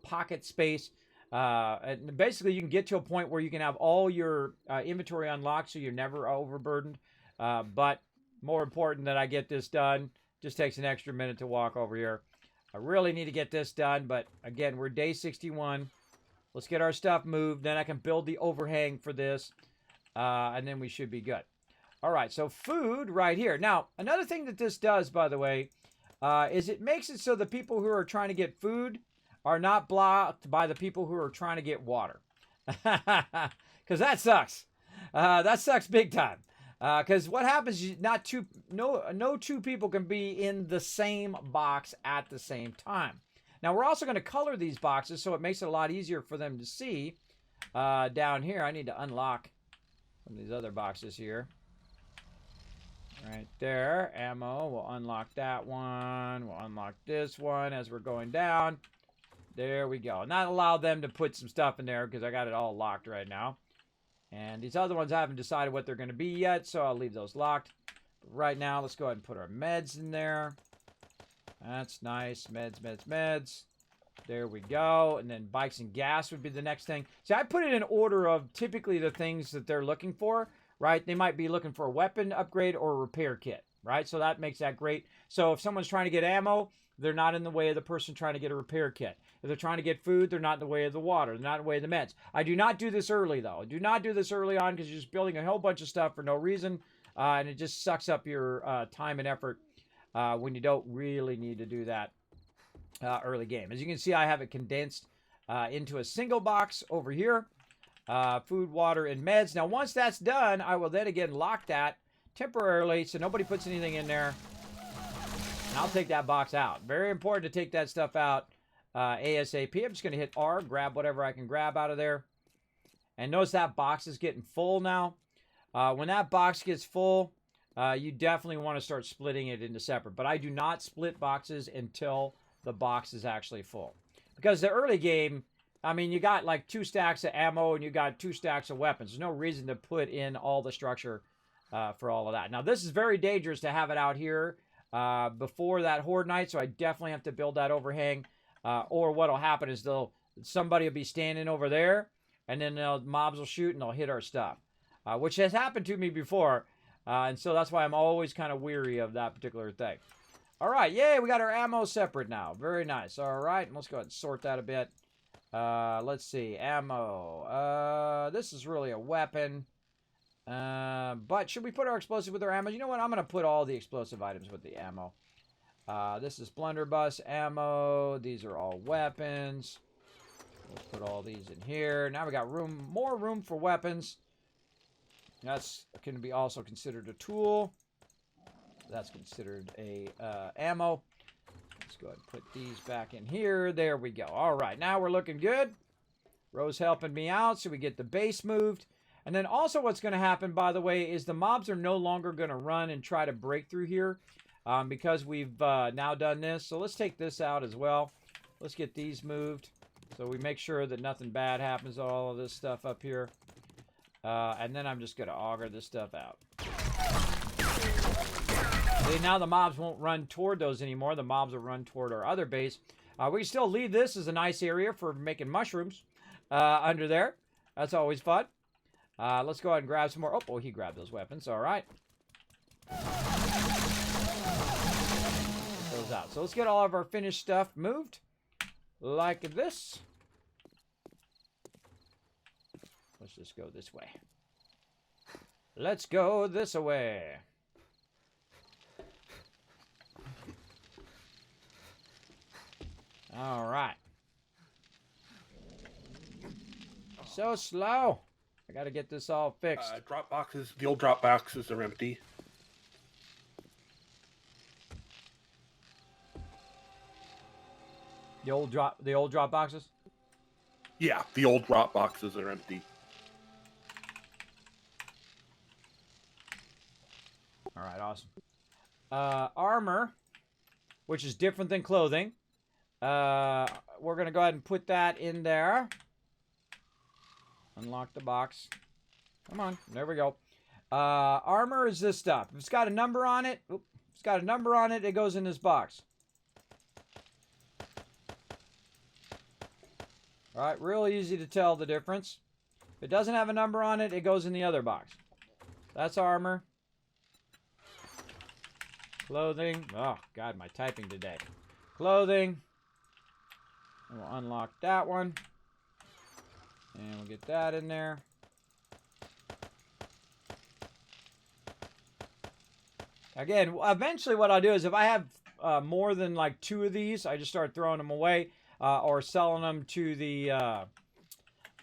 pocket space. And basically, you can get to a point where you can have all your inventory unlocked so you're never overburdened. But more important that I get this done. Just takes an extra minute to walk over here. I really need to get this done. But again, we're day 61. Let's get our stuff moved. Then I can build the overhang for this. And then we should be good. All right, so food right here. Now, another thing that this does, by the way, is it makes it so the people who are trying to get food are not blocked by the people who are trying to get water. Because that sucks. That sucks big time. Because what happens is no 2 people can be in the same box at the same time. Now, we're also going to color these boxes so it makes it a lot easier for them to see. Down here, I need to unlock some of these other boxes here. Right there. Ammo. We'll unlock that one. We'll unlock this one as we're going down. There we go. And that allowed them to put some stuff in there because I got it all locked right now. And these other ones I haven't decided what they're going to be yet, so I'll leave those locked. But right now, let's go ahead and put our meds in there. That's nice. Meds. There we go. And then bikes and gas would be the next thing. See, I put it in order of typically the things that they're looking for, right? They might be looking for a weapon upgrade or a repair kit, right? So that makes that great. So if someone's trying to get ammo, they're not in the way of the person trying to get a repair kit. If they're trying to get food, they're not in the way of the water. They're not in the way of the meds. I do not do this early, though. I do not do this early on because you're just building a whole bunch of stuff for no reason, and it just sucks up your time and effort when you don't really need to do that early game. As you can see, I have it condensed into a single box over here. Food, water, and meds. Now, once that's done, I will then again lock that temporarily so nobody puts anything in there. And I'll take that box out. Very important to take that stuff out ASAP. I'm just going to hit R, grab whatever I can grab out of there. And notice that box is getting full now. When that box gets full, you definitely want to start splitting it into separate. But I do not split boxes until the box is actually full. Because the early game, I mean, you got like 2 stacks of ammo and you got 2 stacks of weapons. There's no reason to put in all the structure for all of that. Now, this is very dangerous to have it out here before that horde night, so I definitely have to build that overhang. Or what'll happen is somebody will be standing over there, and then mobs will shoot and they'll hit our stuff, which has happened to me before, and so that's why I'm always kind of weary of that particular thing. All right, yay, we got our ammo separate now. Very nice. All right, let's go ahead and sort that a bit. Let's see, ammo. This is really a weapon. But should we put our explosive with our ammo? You know what? I'm going to put all the explosive items with the ammo. This is blunderbuss ammo. These are all weapons. Let's put all these in here. Now we got more room for weapons. That's can be also considered a tool. That's considered a ammo. Let's go ahead and put these back in here. There we go. All right, now we're looking good. Rose helping me out so we get the base moved. And then also what's going to happen, by the way, is the mobs are no longer going to run and try to break through here because we've now done this. So let's take this out as well. Let's get these moved so we make sure that nothing bad happens to all of this stuff up here. And then I'm just going to auger this stuff out. See, now the mobs won't run toward those anymore. The mobs will run toward our other base. We can still leave this as a nice area for making mushrooms under there. That's always fun. Let's go ahead and grab some more. Oh, he grabbed those weapons. All right. Get those out. So let's get all of our finished stuff moved. Like this. Let's just go this way. Let's go this way. All right. So slow. I got to get this all fixed. Drop boxes. The old drop boxes are empty. The old drop boxes? Yeah, the old drop boxes are empty. All right, awesome. Armor, which is different than clothing. We're going to go ahead and put that in there. Unlock the box. Come on. There we go. Armor is this stuff. If it's got a number on it, it goes in this box. All right, real easy to tell the difference. If it doesn't have a number on it, it goes in the other box. That's armor. Clothing. Oh, God, my typing today. Clothing. And we'll unlock that one. And we'll get that in there. Again, eventually what I'll do is if I have more than like 2 of these, I just start throwing them away or selling them to the,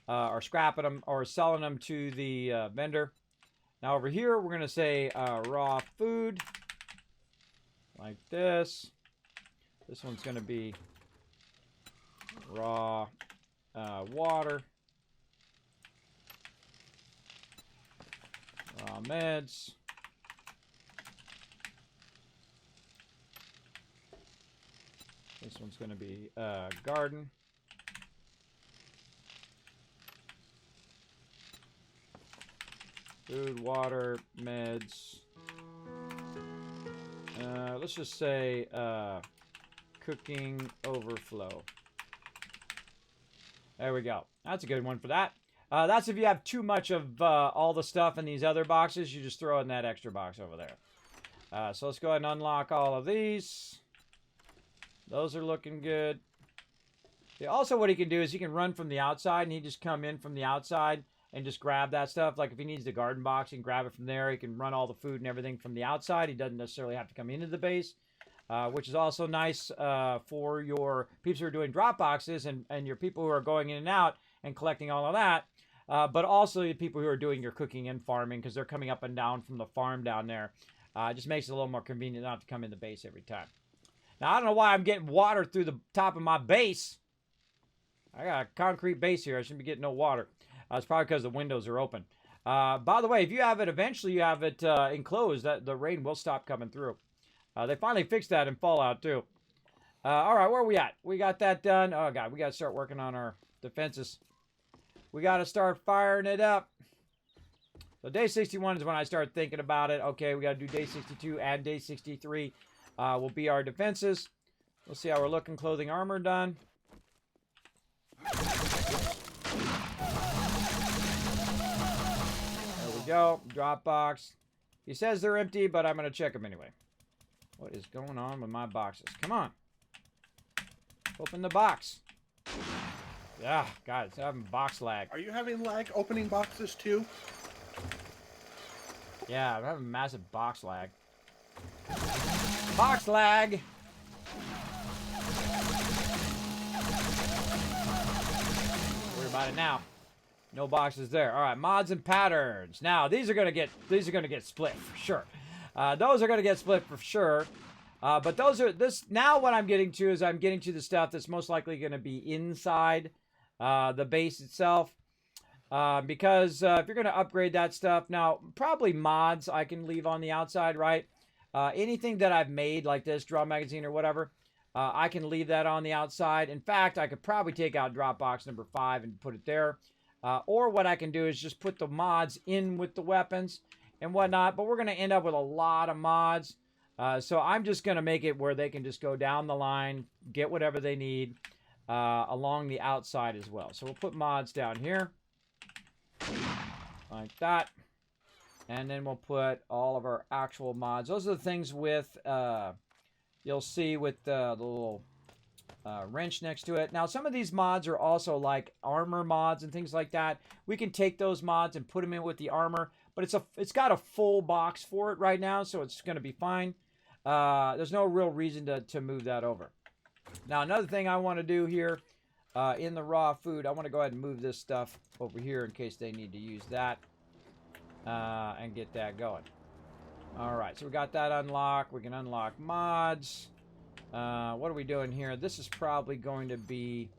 or scrapping them or selling them to the vendor. Now over here, we're going to say raw food. Like this. This one's going to be raw water. Raw meds. This one's going to be garden. Food, water, meds. Let's just say cooking overflow. There we go. That's a good one for that. That's if you have too much of all the stuff in these other boxes, you just throw in that extra box over there. So let's go ahead and unlock all of these. Those are looking good. Yeah, also what he can do is he can run from the outside and he just come in from the outside and just grab that stuff. Like if he needs the garden box, he can grab it from there. He can run all the food and everything from the outside. He doesn't necessarily have to come into the base, which is also nice for your peeps who are doing drop boxes and your people who are going in and out and collecting all of that. But also the people who are doing your cooking and farming because they're coming up and down from the farm down there. It just makes it a little more convenient not to come in the base every time. Now, I don't know why I'm getting water through the top of my base. I got a concrete base here. I shouldn't be getting no water. It's probably because the windows are open. By the way, if you have it, eventually you have it enclosed, that the rain will stop coming through. They finally fixed that in Fallout 2. All right, where are we at? We got that done. Oh, God, we got to start working on our defenses. We got to start firing it up. So day 61 is when I start thinking about it. Okay, we got to do day 62 and day 63. will be our defenses. We'll see how we're looking. Clothing, armor done. There we go. Dropbox. He says they're empty, but I'm going to check them anyway. What is going on with my boxes? Come on. Open the box. Yeah, God, it's having box lag. Are you having lag opening boxes too? Yeah, I'm having massive box lag. Box lag! Worry about it now. No boxes there. All right, mods and patterns. Now these are gonna get split for sure. Those are gonna get split for sure. But those are now what I'm getting to is I'm getting to the stuff that's most likely gonna be inside the base itself. Because if you're gonna upgrade that stuff, now probably mods I can leave on the outside, right? Anything that I've made like this draw magazine or whatever, I can leave that on the outside. In fact, I could probably take out Dropbox number 5 and put it there. Or what I can do is just put the mods in with the weapons and whatnot. But we're going to end up with a lot of mods. So I'm just going to make it where they can just go down the line, get whatever they need along the outside as well. So we'll put mods down here. Like that. And then we'll put all of our actual mods. Those are the things with, you'll see with the little wrench next to it. Now, some of these mods are also like armor mods and things like that. We can take those mods and put them in with the armor, but it's got a full box for it right now, so it's going to be fine. There's no real reason to move that over. Now, another thing I want to do here in the raw food, I want to go ahead and move this stuff over here in case they need to use that and get that going. All right, so we got that unlocked. We can unlock mods. What are we doing here? This is probably going to be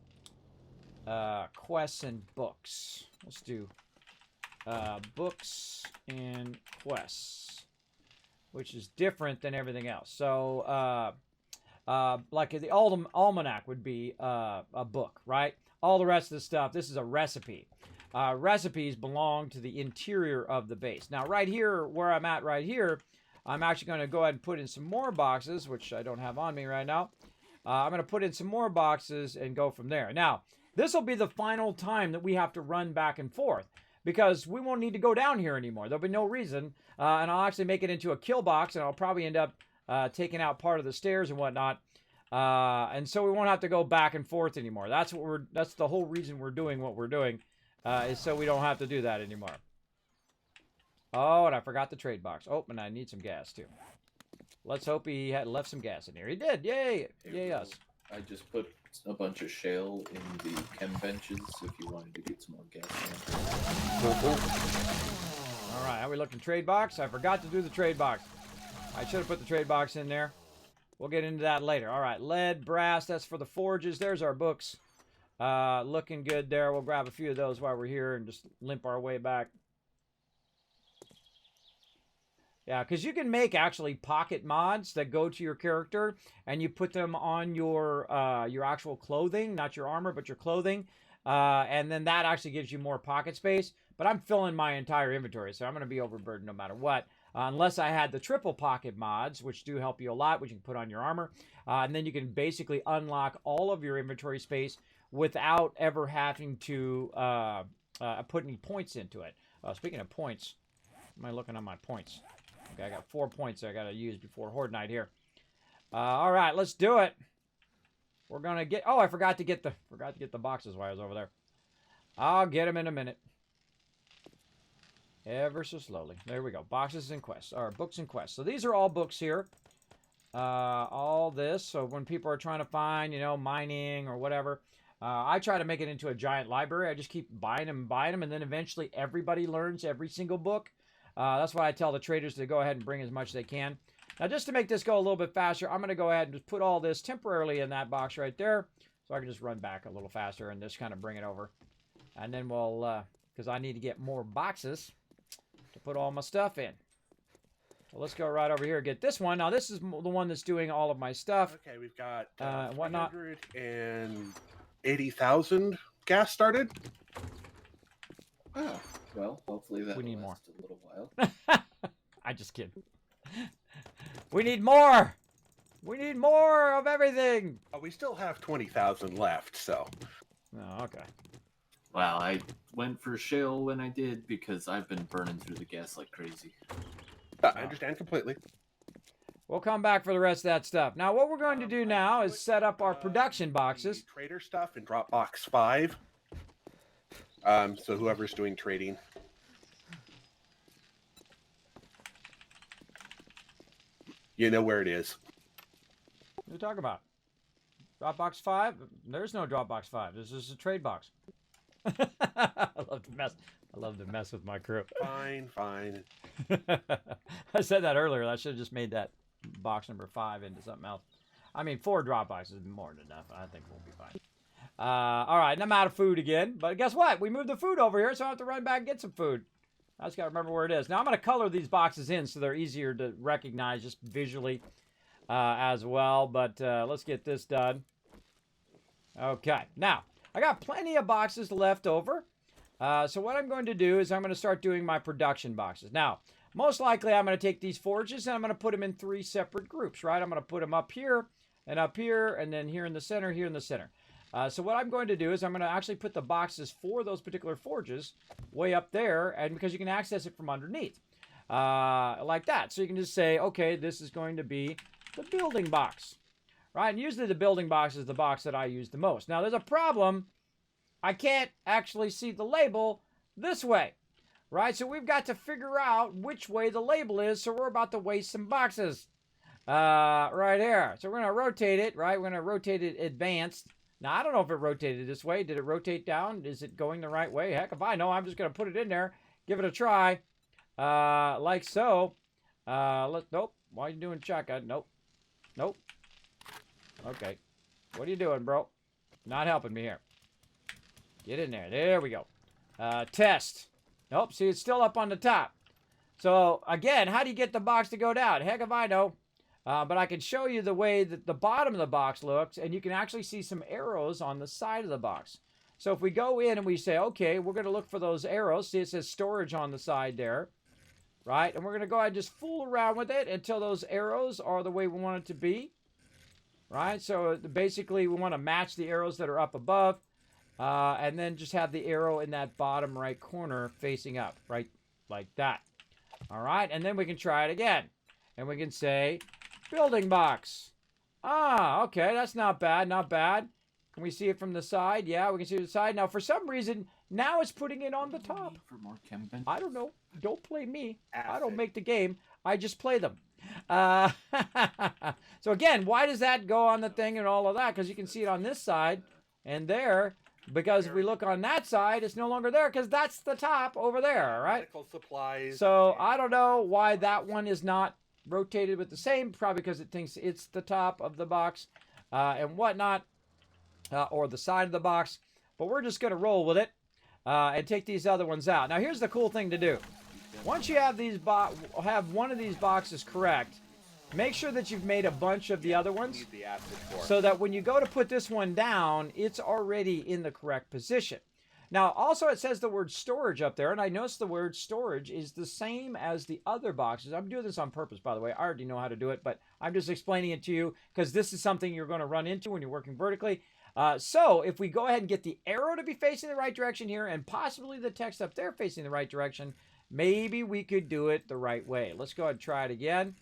quests and books. Let's do books and quests, which is different than everything else. So, like the almanac would be a book, right? All the rest of the stuff, this is a recipe. Recipes belong to the interior of the base. Now, right here, where I'm at right here, I'm actually going to go ahead and put in some more boxes, which I don't have on me right now. I'm going to put in some more boxes and go from there. Now, this will be the final time that we have to run back and forth because we won't need to go down here anymore. There'll be no reason. And I'll actually make it into a kill box, and I'll probably end up taking out part of the stairs and whatnot. And so we won't have to go back and forth anymore. That's the whole reason we're doing what we're doing, is so we don't have to do that anymore. Oh, and I forgot the trade box. Oh, and I need some gas, too. Let's hope he had left some gas in here. He did. Yay. Yay us. I just put a bunch of shale in the chem benches if you wanted to get some more gas in. All right, how we looking? Trade box? I forgot to do the trade box. I should have put the trade box in there. We'll get into that later. All right, lead, brass, that's for the forges. There's our books. Looking good there. We'll grab a few of those while we're here and just limp our way back. Yeah, because you can make actually pocket mods that go to your character, and you put them on your actual clothing, not your armor, but your clothing, and then that actually gives you more pocket space. But I'm filling my entire inventory, so I'm going to be overburdened no matter what, unless I had the triple pocket mods, which do help you a lot, which you can put on your armor, and then you can basically unlock all of your inventory space without ever having to put any points into it. Speaking of points, am I looking on my points? Okay, I got 4 points I got to use before Horde Night here. All right, let's do it. We're gonna get. Oh, I forgot to get the boxes while I was over there. I'll get them in a minute. Ever so slowly. There we go. Boxes and quests, or books and quests. So these are all books here. All this. So when people are trying to find, mining or whatever, I try to make it into a giant library. I just keep buying them, and then eventually everybody learns every single book. That's why I tell the traders to go ahead and bring as much as they can. Now, just to make this go a little bit faster, I'm going to go ahead and just put all this temporarily in that box right there, so I can just run back a little faster and just kind of bring it over. And then we'll, because I need to get more boxes to put all my stuff in. So let's go right over here and get this one. Now, this is the one that's doing all of my stuff. Okay, we've got whatnot. 180,000 gas started. Oh, well, hopefully that We need will more. last a little while. I just kidding. We need more. We need more of everything. We still have 20,000 left, so. Oh, okay. Wow, I went for shale when I did because I've been burning through the gas like crazy. I understand completely. We'll come back for the rest of that stuff. Now, what we're going to do now is set up our production boxes. The trader stuff in Dropbox 5. So whoever's doing trading. You know where it is. What are you talking about? Dropbox 5? There's no Dropbox 5. This is a trade box. I love to mess with my crew. Fine, fine. I said that earlier. I should have just made that box number 5 into something else. I mean, 4 drop boxes is more than enough. I think we'll be fine. All right, and I'm out of food again. But guess what? We moved the food over here, so I have to run back and get some food. I just got to remember where it is. Now, I'm going to color these boxes in so they're easier to recognize just visually as well. But let's get this done. Okay, now, I got plenty of boxes left over. So what I'm going to do is I'm going to start doing my production boxes. Now, most likely I'm going to take these forges and I'm going to put them in 3 separate groups, right? I'm going to put them up here, and then here in the center, here in the center. So what I'm going to do is I'm going to actually put the boxes for those particular forges way up there, and because you can access it from underneath, like that. So you can just say, okay, this is going to be the building box, right? And usually the building box is the box that I use the most. Now, there's a problem. I can't actually see the label this way, right? So we've got to figure out which way the label is, so we're about to waste some boxes right here. So we're going to rotate it, right? We're going to rotate it advanced. Now, I don't know if it rotated this way. Did it rotate down? Is it going the right way? Heck, if I know, I'm just going to put it in there, give it a try, like so. Nope. Why are you doing shotgun? Nope. Nope. Okay. What are you doing, bro? Not helping me here. Get in there. There we go. Test. Nope. See, it's still up on the top. So, again, how do you get the box to go down? Heck if I know. But I can show you the way that the bottom of the box looks, and you can actually see some arrows on the side of the box. So if we go in and we say, okay, we're going to look for those arrows. See, it says storage on the side there, right? And we're going to go ahead and just fool around with it until those arrows are the way we want it to be, right? So basically, we want to match the arrows that are up above, and then just have the arrow in that bottom right corner facing up, right? Like that. All right, and then we can try it again. And we can say, building box. Ah, okay, that's not bad, not bad. Can we see it from the side? Yeah, we can see it from the side. Now, for some reason, now it's putting it on the top. For more chem benches? I don't know. Don't play me. Acid. I don't make the game. I just play them. So again, why does that go on the thing and all of that? Because you can see it on this side and there. Because if we look on that side, it's no longer there because that's the top over there, right? Medical supplies. So I don't know why that one is not rotated with the same, probably because it thinks it's the top of the box and whatnot, or the side of the box. But we're just going to roll with it and take these other ones out. Now, here's the cool thing to do. Once you have these have one of these boxes correct, make sure that you've made a bunch of the other ones Need the acid for. so that when you go to put this one down, it's already in the correct position. Now, also it says the word storage up there, and I noticed the word storage is the same as the other boxes. I'm doing this on purpose, by the way. I already know how to do it, but I'm just explaining it to you because this is something you're going to run into when you're working vertically. So if we go ahead and get the arrow to be facing the right direction here and possibly the text up there facing the right direction, maybe we could do it the right way. Let's go ahead and try it again.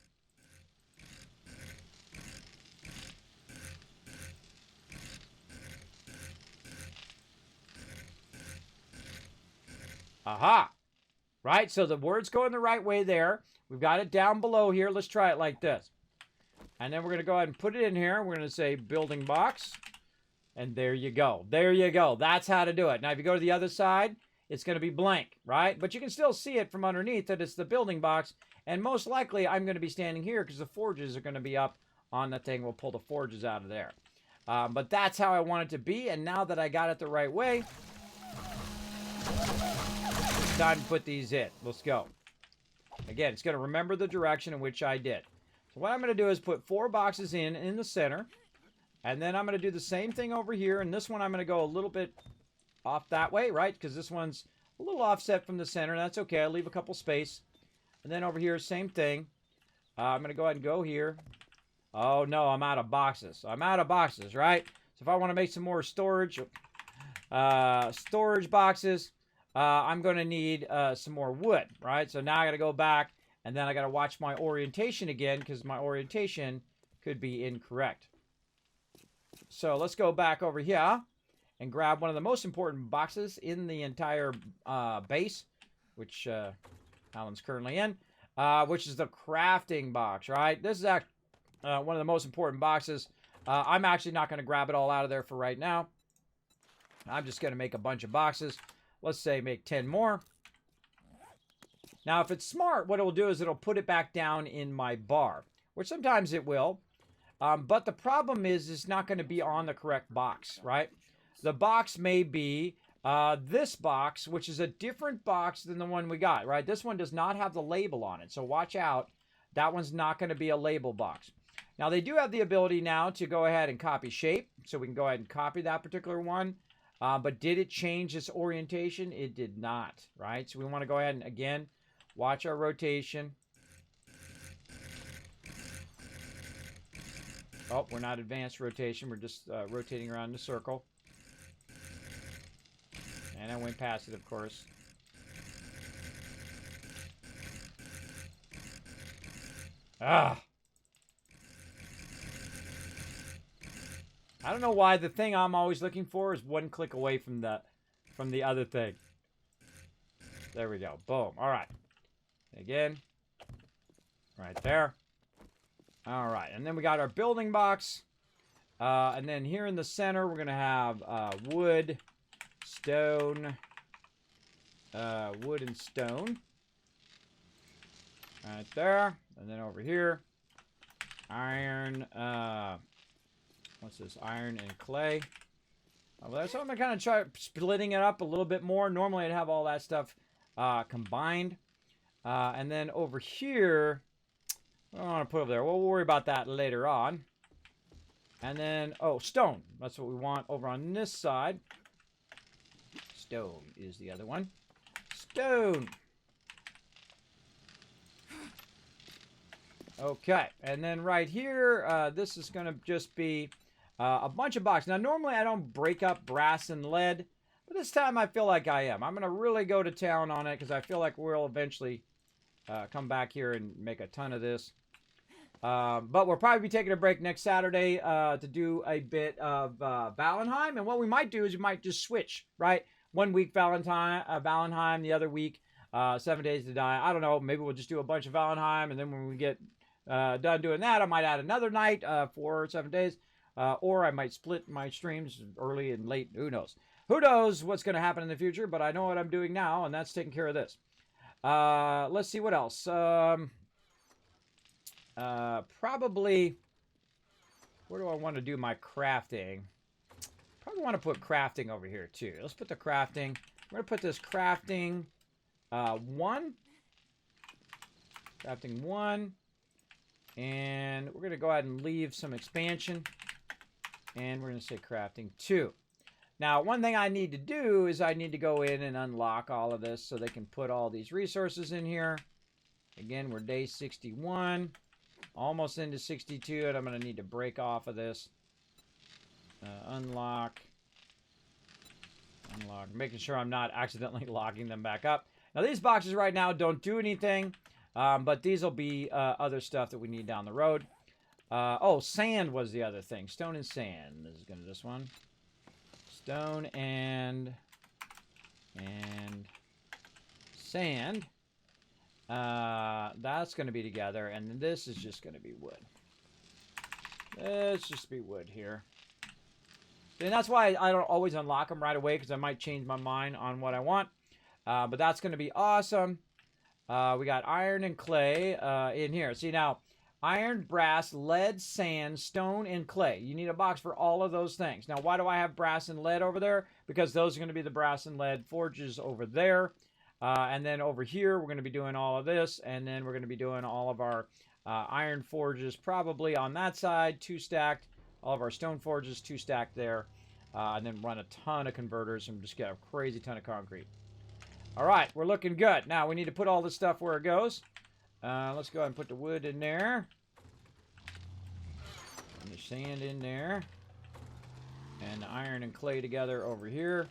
Aha! Right, so the word's going the right way there. We've got it down below here. Let's try it like this. And then we're going to go ahead and put it in here. We're going to say building box. And there you go. There you go. That's how to do it. Now, if you go to the other side, it's going to be blank, right? But you can still see it from underneath that it's the building box. And most likely, I'm going to be standing here because the forges are going to be up on the thing. We'll pull the forges out of there. But that's how I want it to be. And now that I got it the right way, it's time to put these in. Let's go. Again, it's going to remember the direction in which I did. So what I'm going to do is put 4 boxes in the center. And then I'm going to do the same thing over here. And this one I'm going to go a little bit off that way, right? Because this one's a little offset from the center. That's okay. I'll leave a couple space. And then over here, same thing. I'm going to go ahead and go here. Oh, no, I'm out of boxes. I'm out of boxes, right? So if I want to make some more storage boxes, I'm going to need some more wood, right? So now I got to go back, and then I got to watch my orientation again, because my orientation could be incorrect. So let's go back over here and grab one of the most important boxes in the entire base, which Alan's currently in, which is the crafting box, right? This is one of the most important boxes. I'm actually not going to grab it all out of there for right now. I'm just going to make a bunch of boxes. Let's say make 10 more. Now, if it's smart, what it'll do is it'll put it back down in my bar, which sometimes it will. But the problem is it's not going to be on the correct box, right? The box may be this box, which is a different box than the one we got, right? This one does not have the label on it, so watch out. That one's not going to be a label box. Now, they do have the ability now to go ahead and copy shape, so we can go ahead and copy that particular one. But did it change its orientation? It did not, right? So we want to go ahead and, again, watch our rotation. Oh, we're not advanced rotation. We're just rotating around in a circle. And I went past it, of course. Ah! I don't know why the thing I'm always looking for is one click away from the other thing. There we go. Boom. All right. Again. Right there. All right. And then we got our building box. And then here in the center, we're going to have wood, stone, wood and stone. Right there. And then over here, iron, what's this? Iron and clay. So I'm going to kind of try splitting it up a little bit more. Normally I'd have all that stuff combined. And then over here, I don't want to put over there. We'll worry about that later on. And then, oh, stone. That's what we want over on this side. Stone is the other one. Stone. Okay, and then right here, this is going to just be a bunch of boxes. Now, normally I don't break up brass and lead, but this time I feel like I am. I'm going to really go to town on it because I feel like we'll eventually come back here and make a ton of this. But we'll probably be taking a break next Saturday to do a bit of Valheim. And what we might do is we might just switch, right? 1 week Valheim, the other week 7 Days to Die. I don't know. Maybe we'll just do a bunch of Valheim, and then when we get done doing that, I might add another night, 4 or 7 days. Or I might split my streams early and late. Who knows? Who knows what's going to happen in the future, but I know what I'm doing now, and that's taking care of this. Let's see what else. Probably, where do I want to do my crafting? Probably want to put crafting over here, too. Let's put the crafting. We're going to put this crafting 1. Crafting 1. And we're going to go ahead and leave some expansion. And we're going to say crafting 2. Now, one thing I need to do is I need to go in and unlock all of this so they can put all these resources in here. Again, we're day 61. Almost into 62, and I'm going to need to break off of this. Unlock. Unlock. Making sure I'm not accidentally locking them back up. Now, these boxes right now don't do anything. But these will be other stuff that we need down the road. Oh, sand was the other thing. Stone and sand. This is going to this one. Stone and sand. That's going to be together. And this is just going to be wood. Let's just be wood here. And that's why I don't always unlock them right away, because I might change my mind on what I want. But that's going to be awesome. We got iron and clay in here. See now, iron, brass, lead, sand, stone, and clay. You need a box for all of those things. Now, why do I have brass and lead over there? Because those are going to be the brass and lead forges over there. And then over here, we're going to be doing all of this. And then we're going to be doing all of our iron forges probably on that side, 2 stacked. All of our stone forges, 2 stacked there. And then run a ton of converters and just get a crazy ton of concrete. All right, we're looking good. Now, we need to put all this stuff where it goes. Let's go ahead and put the wood in there. And the sand in there. And the iron and clay together over here.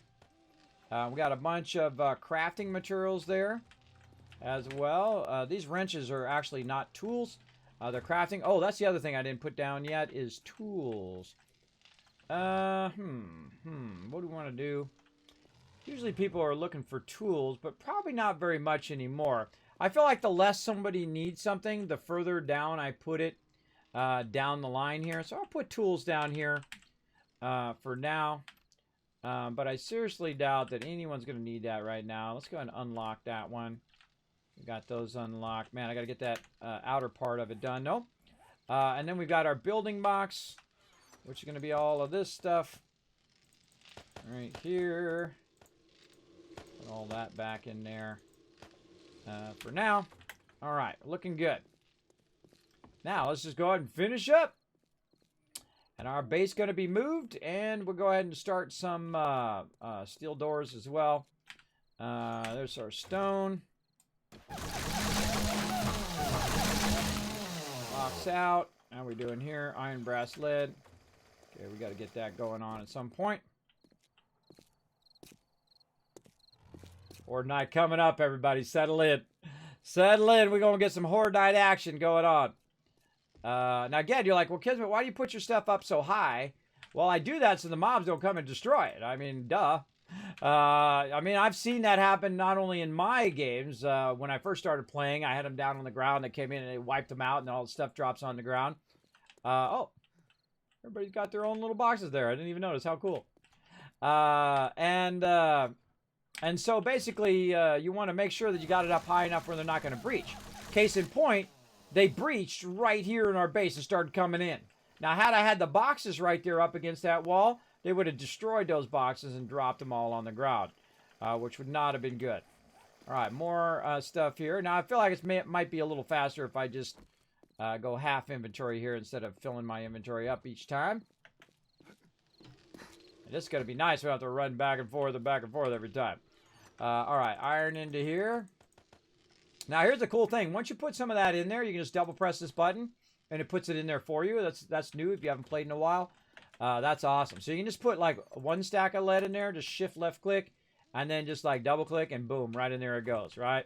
We got a bunch of crafting materials there as well. These wrenches are actually not tools. They're crafting. Oh, that's the other thing I didn't put down yet is tools. What do we want to do? Usually people are looking for tools, but probably not very much anymore. I feel like the less somebody needs something, the further down I put it down the line here. So I'll put tools down here for now. But I seriously doubt that anyone's going to need that right now. Let's go ahead and unlock that one. We got those unlocked. Man, I got to get that outer part of it done. Nope. And then we've got our building box, which is going to be all of this stuff right here. Put all that back in there for now. All right, looking good. Now, let's just go ahead and finish up. And our base going to be moved, and we'll go ahead and start some steel doors as well. There's our stone. Box out. How are we doing here? Iron, brass, lead. Okay, we got to get that going on at some point. Horde night coming up, everybody. Settle in. Settle in. We're going to get some Horde night action going on. Now, again, you're like, well, Kismet, why do you put your stuff up so high? Well, I do that so the mobs don't come and destroy it. I mean, duh. I mean, I've seen that happen not only in my games. When I first started playing, I had them down on the ground. They came in and they wiped them out, and all the stuff drops on the ground. Oh, everybody's got their own little boxes there. I didn't even notice. How cool. And so basically, you want to make sure that you got it up high enough where they're not going to breach. Case in point, they breached right here in our base and started coming in. Now, had I had the boxes right there up against that wall, they would have destroyed those boxes and dropped them all on the ground, which would not have been good. All right, more stuff here. Now, I feel like it might be a little faster if I just go half inventory here instead of filling my inventory up each time. And this is going to be nice. We don't have to run back and forth every time. All right, iron into here. Now, here's the cool thing. Once you put some of that in there, you can just double press this button, and it puts it in there for you. That's new if you haven't played in a while. That's awesome. So you can just put like one stack of lead in there, just shift left click, and then just like double click, and boom, right in there it goes, right?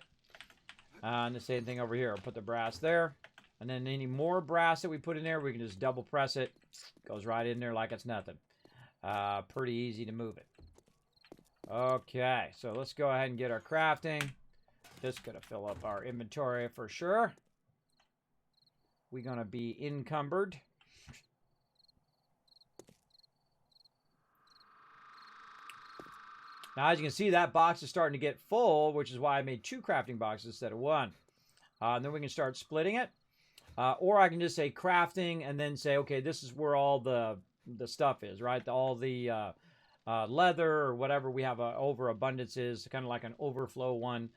And the same thing over here. I'll put the brass there. And then any more brass that we put in there, we can just double press it. Goes right in there like it's nothing. Pretty easy to move it. Okay, so let's go ahead and get our crafting. This is going to fill up our inventory for sure. We're going to be encumbered. Now, as you can see, that box is starting to get full, which is why I made 2 crafting boxes instead of 1. And then we can start splitting it. Or I can just say crafting and then say, okay, this is where all the stuff is, right? All the leather or whatever we have overabundance is, kind of like an overflow one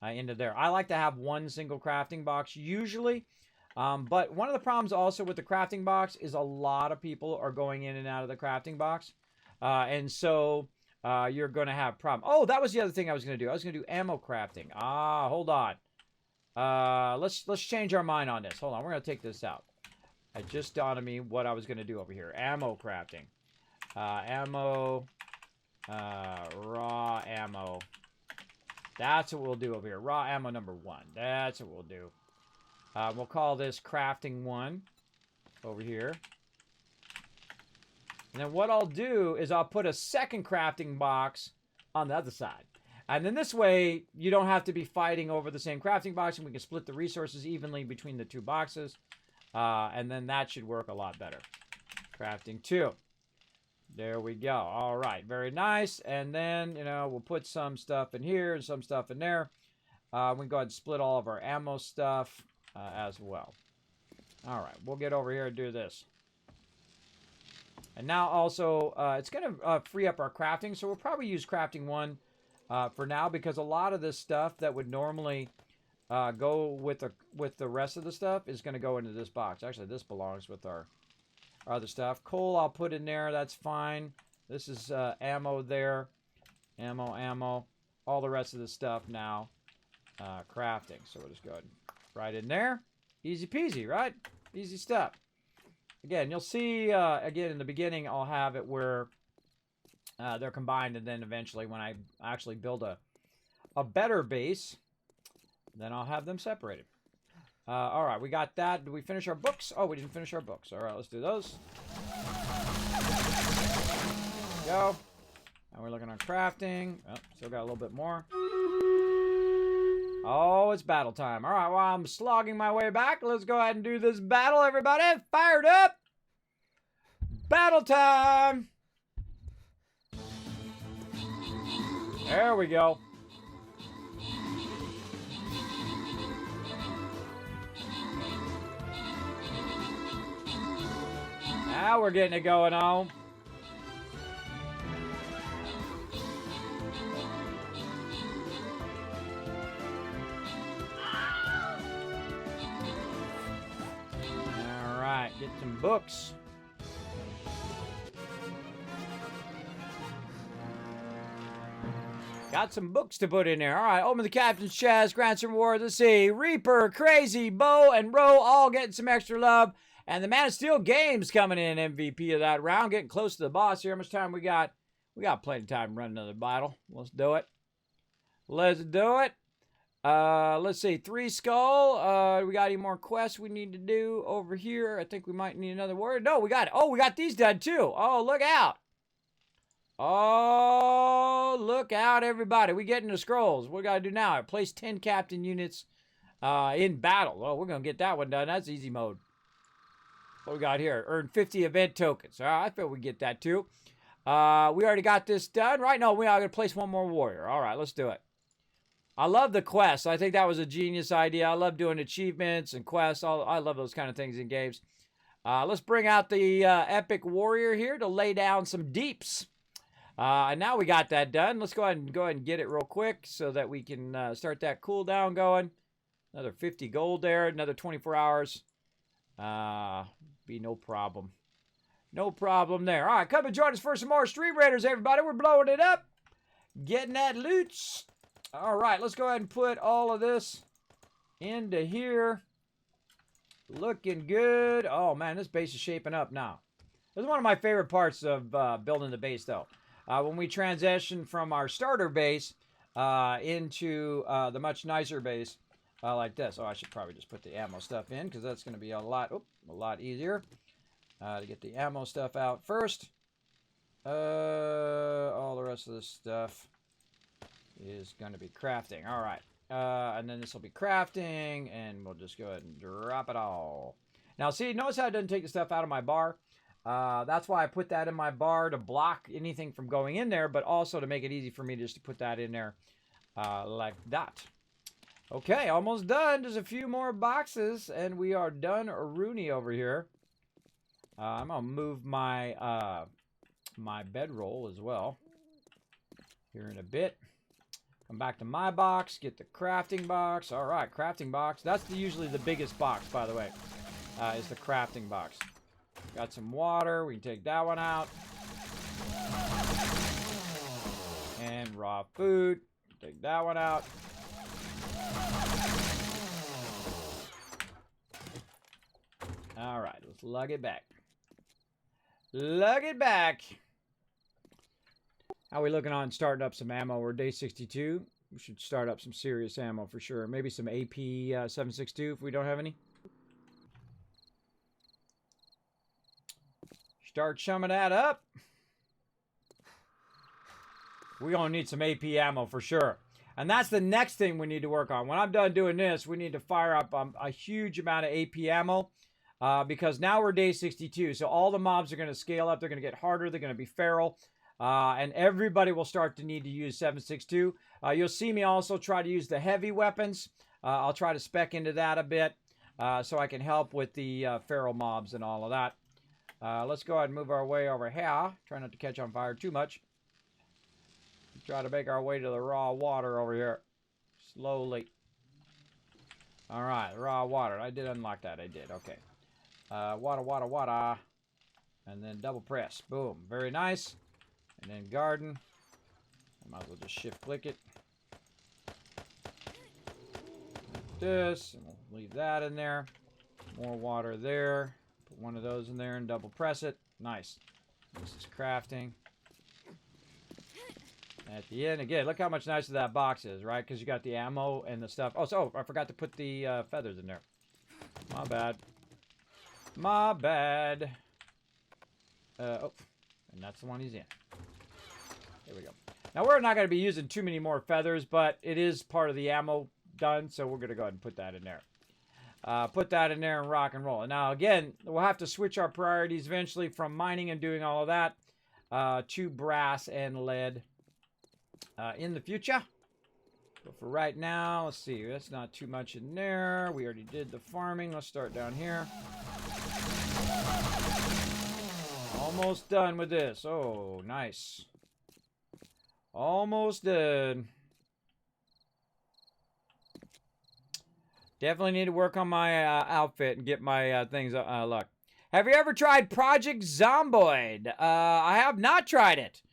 into there. I like to have one single crafting box usually. But one of the problems also with the crafting box is a lot of people are going in and out of the crafting box. And so you're going to have problem. Oh, that was the other thing I was going to do. I was going to do ammo crafting. Hold on. Let's change our mind on this. Hold on. We're going to take this out. It just dawned on me what I was going to do over here. Ammo crafting. Ammo. Raw ammo. That's what we'll do over here. Raw ammo number 1. That's what we'll do. We'll call this crafting 1 over here. And then what I'll do is I'll put a second crafting box on the other side. And then this way, you don't have to be fighting over the same crafting box, and we can split the resources evenly between the 2 boxes. And then that should work a lot better. Crafting 2. There we go. All right, very nice. And then, we'll put some stuff in here and some stuff in there. We can go ahead and split all of our ammo stuff as well. All right, we'll get over here and do this. And now also, it's going to free up our crafting. So we'll probably use crafting 1 for now, because a lot of this stuff that would normally go with the rest of the stuff is going to go into this box. Actually, this belongs with our other stuff. Coal I'll put in there. That's fine. This is ammo there. Ammo. All the rest of the stuff now crafting. So we'll just go ahead and right in there. Easy peasy, right? Easy stuff. again, you'll see, again, in the beginning, I'll have it where they're combined, and then eventually when I actually build a better base, then I'll have them separated. All right, we got that. Did we finish our books? Oh, we didn't finish our books. All right, let's do those. Go. Now we're looking on crafting. Oh, still got a little bit more. Oh, it's battle time. All right, while I'm slogging my way back, let's go ahead and do this battle, everybody. Fired up. Battle time. There we go. Now we're getting it going on. All right, get some books. Got some books to put in there. All right, open the captain's chest, grant some rewards. Let's see. Reaper, Crazy, Bo, and Ro all getting some extra love. And the Man of Steel Games coming in MVP of that round. Getting close to the boss here. How much time we got? We got plenty of time to run another battle. Let's do it. Let's do it. Let's see. 3 skull. We got any more quests we need to do over here? I think we might need another word. No, we got it. Oh, we got these done too. Oh, look out. Oh, look out, everybody. We getting the scrolls. What we got to do now? Place 10 captain units in battle. Oh, we're going to get that one done. That's easy mode. What we got here? Earn 50 event tokens. All right, I feel we get that too. We already got this done, right? No, we are going to place one more warrior. All right, let's do it. I love the quests. I think that was a genius idea. I love doing achievements and quests. I love those kind of things in games. Let's bring out the epic warrior here to lay down some deeps. And now we got that done. Let's go ahead and get it real quick so that we can start that cooldown going. Another 50 gold there. Another 24 hours. Be no problem. No problem there. All right, come and join us for some more Street Raiders, everybody. We're blowing it up. Getting that loot. All right, let's go ahead and put all of this into here. Looking good. Oh, man, this base is shaping up now. This is one of my favorite parts of building the base, though. When we transition from our starter base into the much nicer base like this. Oh, I should probably just put the ammo stuff in because that's going to be a lot easier to get the ammo stuff out first. All the rest of this stuff is going to be crafting. All right. And then this will be crafting, and we'll just go ahead and drop it all. Now, see, notice how it doesn't take the stuff out of my bar? That's why I put that in my bar to block anything from going in there, but also to make it easy for me just to put that in there like that. Okay, almost done. Just a few more boxes, and we are done Rooney over here. I'm going to move my my bedroll as well here in a bit. Come back to my box, get the crafting box. All right, crafting box. That's usually the biggest box, by the way, is the crafting box. Got some water. We can take that one out. And raw food. Take that one out. All right, let's lug it back. Lug it back. How are we looking on starting up some ammo? We're day 62. We should start up some serious ammo for sure. Maybe some AP 7.62 if we don't have any. Start chumming that up. We're going to need some AP ammo for sure. And that's the next thing we need to work on. When I'm done doing this, we need to fire up a huge amount of AP ammo. Because now we're day 62. So all the mobs are going to scale up. They're going to get harder. They're going to be feral. And everybody will start to need to use 7.62. You'll see me also try to use the heavy weapons. I'll try to spec into that a bit. So I can help with the feral mobs and all of that. Let's go ahead and move our way over here. Try not to catch on fire too much. Try to make our way to the raw water over here. Slowly. Alright, raw water. I did unlock that. I did. Okay. Water, water, water. And then double press. Boom. Very nice. And then garden. I might as well just shift click it. Like this. And we'll leave that in there. More water there. Put one of those in there and double press it. Nice. This is crafting. At the end, again, look how much nicer that box is, right? Because you got the ammo and the stuff. Oh, so I forgot to put the feathers in there. My bad. My bad. Oh, and that's the one he's in. There we go. Now, we're not going to be using too many more feathers, but it is part of the ammo done, so we're going to go ahead and put that in there. Put that in there and rock and roll. And now, again, we'll have to switch our priorities eventually from mining and doing all of that to brass and lead in the future. But for right now, let's see. That's not too much in there. We already did the farming. Let's start down here. Almost done with this. Oh, nice. Almost done. Definitely need to work on my outfit and get my things luck. Have you ever tried Project Zomboid? I have not tried it.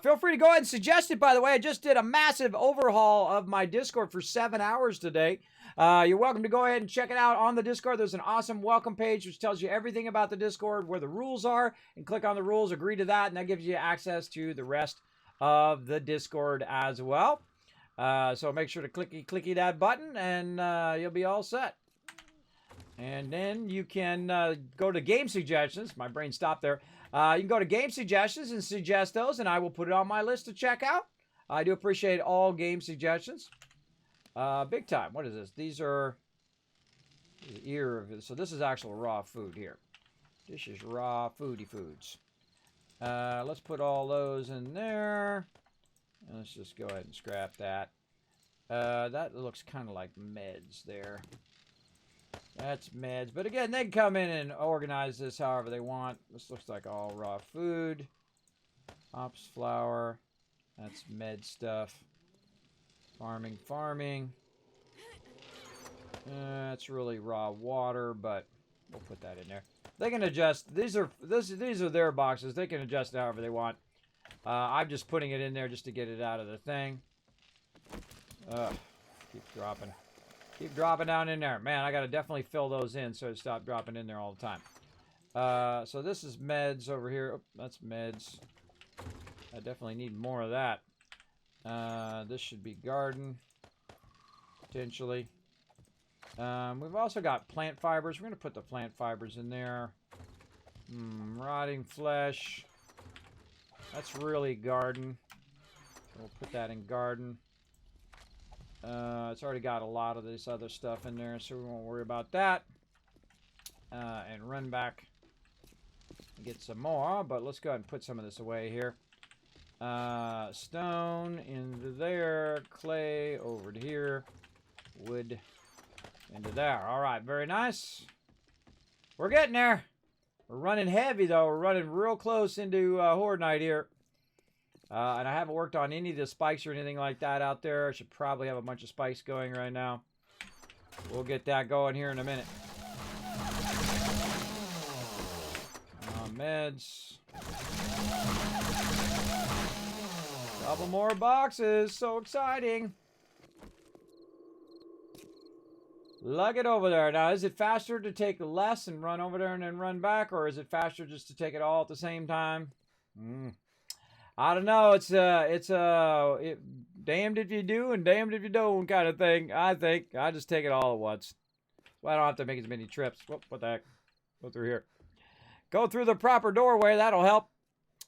Feel free to go ahead and suggest it, by the way. I just did a massive overhaul of my Discord for 7 hours today. You're welcome to go ahead and check it out on the Discord. There's an awesome welcome page which tells you everything about the Discord, where the rules are, and click on the rules, agree to that, and that gives you access to the rest of the Discord as well. So make sure to clicky that button, and you'll be all set. And then you can go to game suggestions. My brain stopped there. You can go to game suggestions and suggest those, and I will put it on my list to check out. I do appreciate all game suggestions. Big time. What is this? These are so this is actual raw food here. This is raw foody foods. Let's put all those in there. Let's just go ahead and scrap that. That looks kind of like meds there. That's meds. But again, they can come in and organize this however they want. This looks like all raw food. Hops, flour. That's med stuff. Farming. It's really raw water, but we'll put that in there. They can adjust. These are their boxes. They can adjust it however they want. I'm just putting it in there just to get it out of the thing. Keep dropping. Keep dropping down in there. Man, I got to definitely fill those in so it stop dropping in there all the time. So this is meds over here. Oh, that's meds. I definitely need more of that. This should be garden. Potentially. We've also got plant fibers. We're going to put the plant fibers in there. Rotting flesh. That's really garden. So we'll put that in garden. It's already got a lot of this other stuff in there, so we won't worry about that. And run back and get some more, but let's go ahead and put some of this away here. Stone into there, clay over to here, wood into there. All right, very nice. We're getting there. We're running heavy, though. We're running real close into Horde Night here. And I haven't worked on any of the spikes or anything like that out there. I should probably have a bunch of spikes going right now. We'll get that going here in a minute. Meds. Couple more boxes. So exciting. Lug it over there. Now, is it faster to take less and run over there and then run back? Or is it faster just to take it all at the same time? I don't know. It's damned if you do and damned if you don't kind of thing. I think I just take it all at once. Well, I don't have to make as many trips. Whoop, what the heck? Go through here. Go through the proper doorway. That'll help.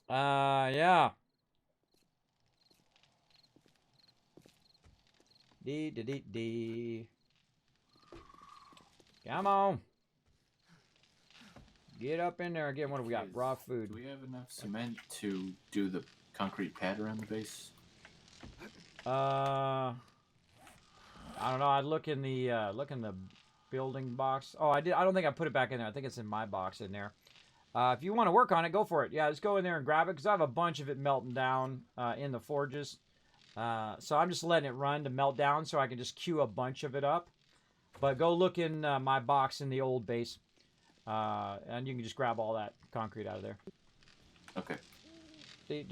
Yeah. D. Come on. Get up in there again. What do we got? Raw food. Do we have enough cement to do the concrete pad around the base? I don't know. I'd look in the building box. Oh, I did. I don't think I put it back in there. I think it's in my box in there. If you want to work on it, go for it. Yeah, just go in there and grab it because I have a bunch of it melting down in the forges. So I'm just letting it run to melt down so I can just queue a bunch of it up. But go look in my box in the old base. And you can just grab all that concrete out of there. Okay. Well,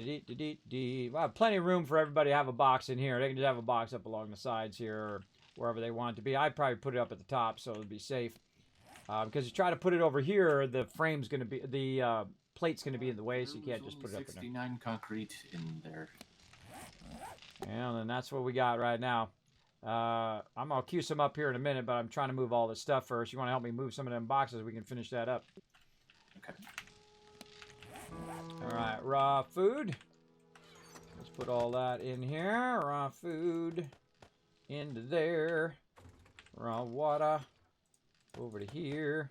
I have plenty of room for everybody to have a box in here. They can just have a box up along the sides here or wherever they want it to be. I'd probably put it up at the top so it'll be safe. Because you try to put it over here, the frame's going to be, the plate's going to be in the way, so you can't just put it up in there. 69 concrete in there. And then that's what we got right now. I'm going to queue some up here in a minute, but I'm trying to move all this stuff first. You want to help me move some of them boxes? We can finish that up. Okay. All right, raw food. Let's put all that in here. Raw food into there. Raw water over to here.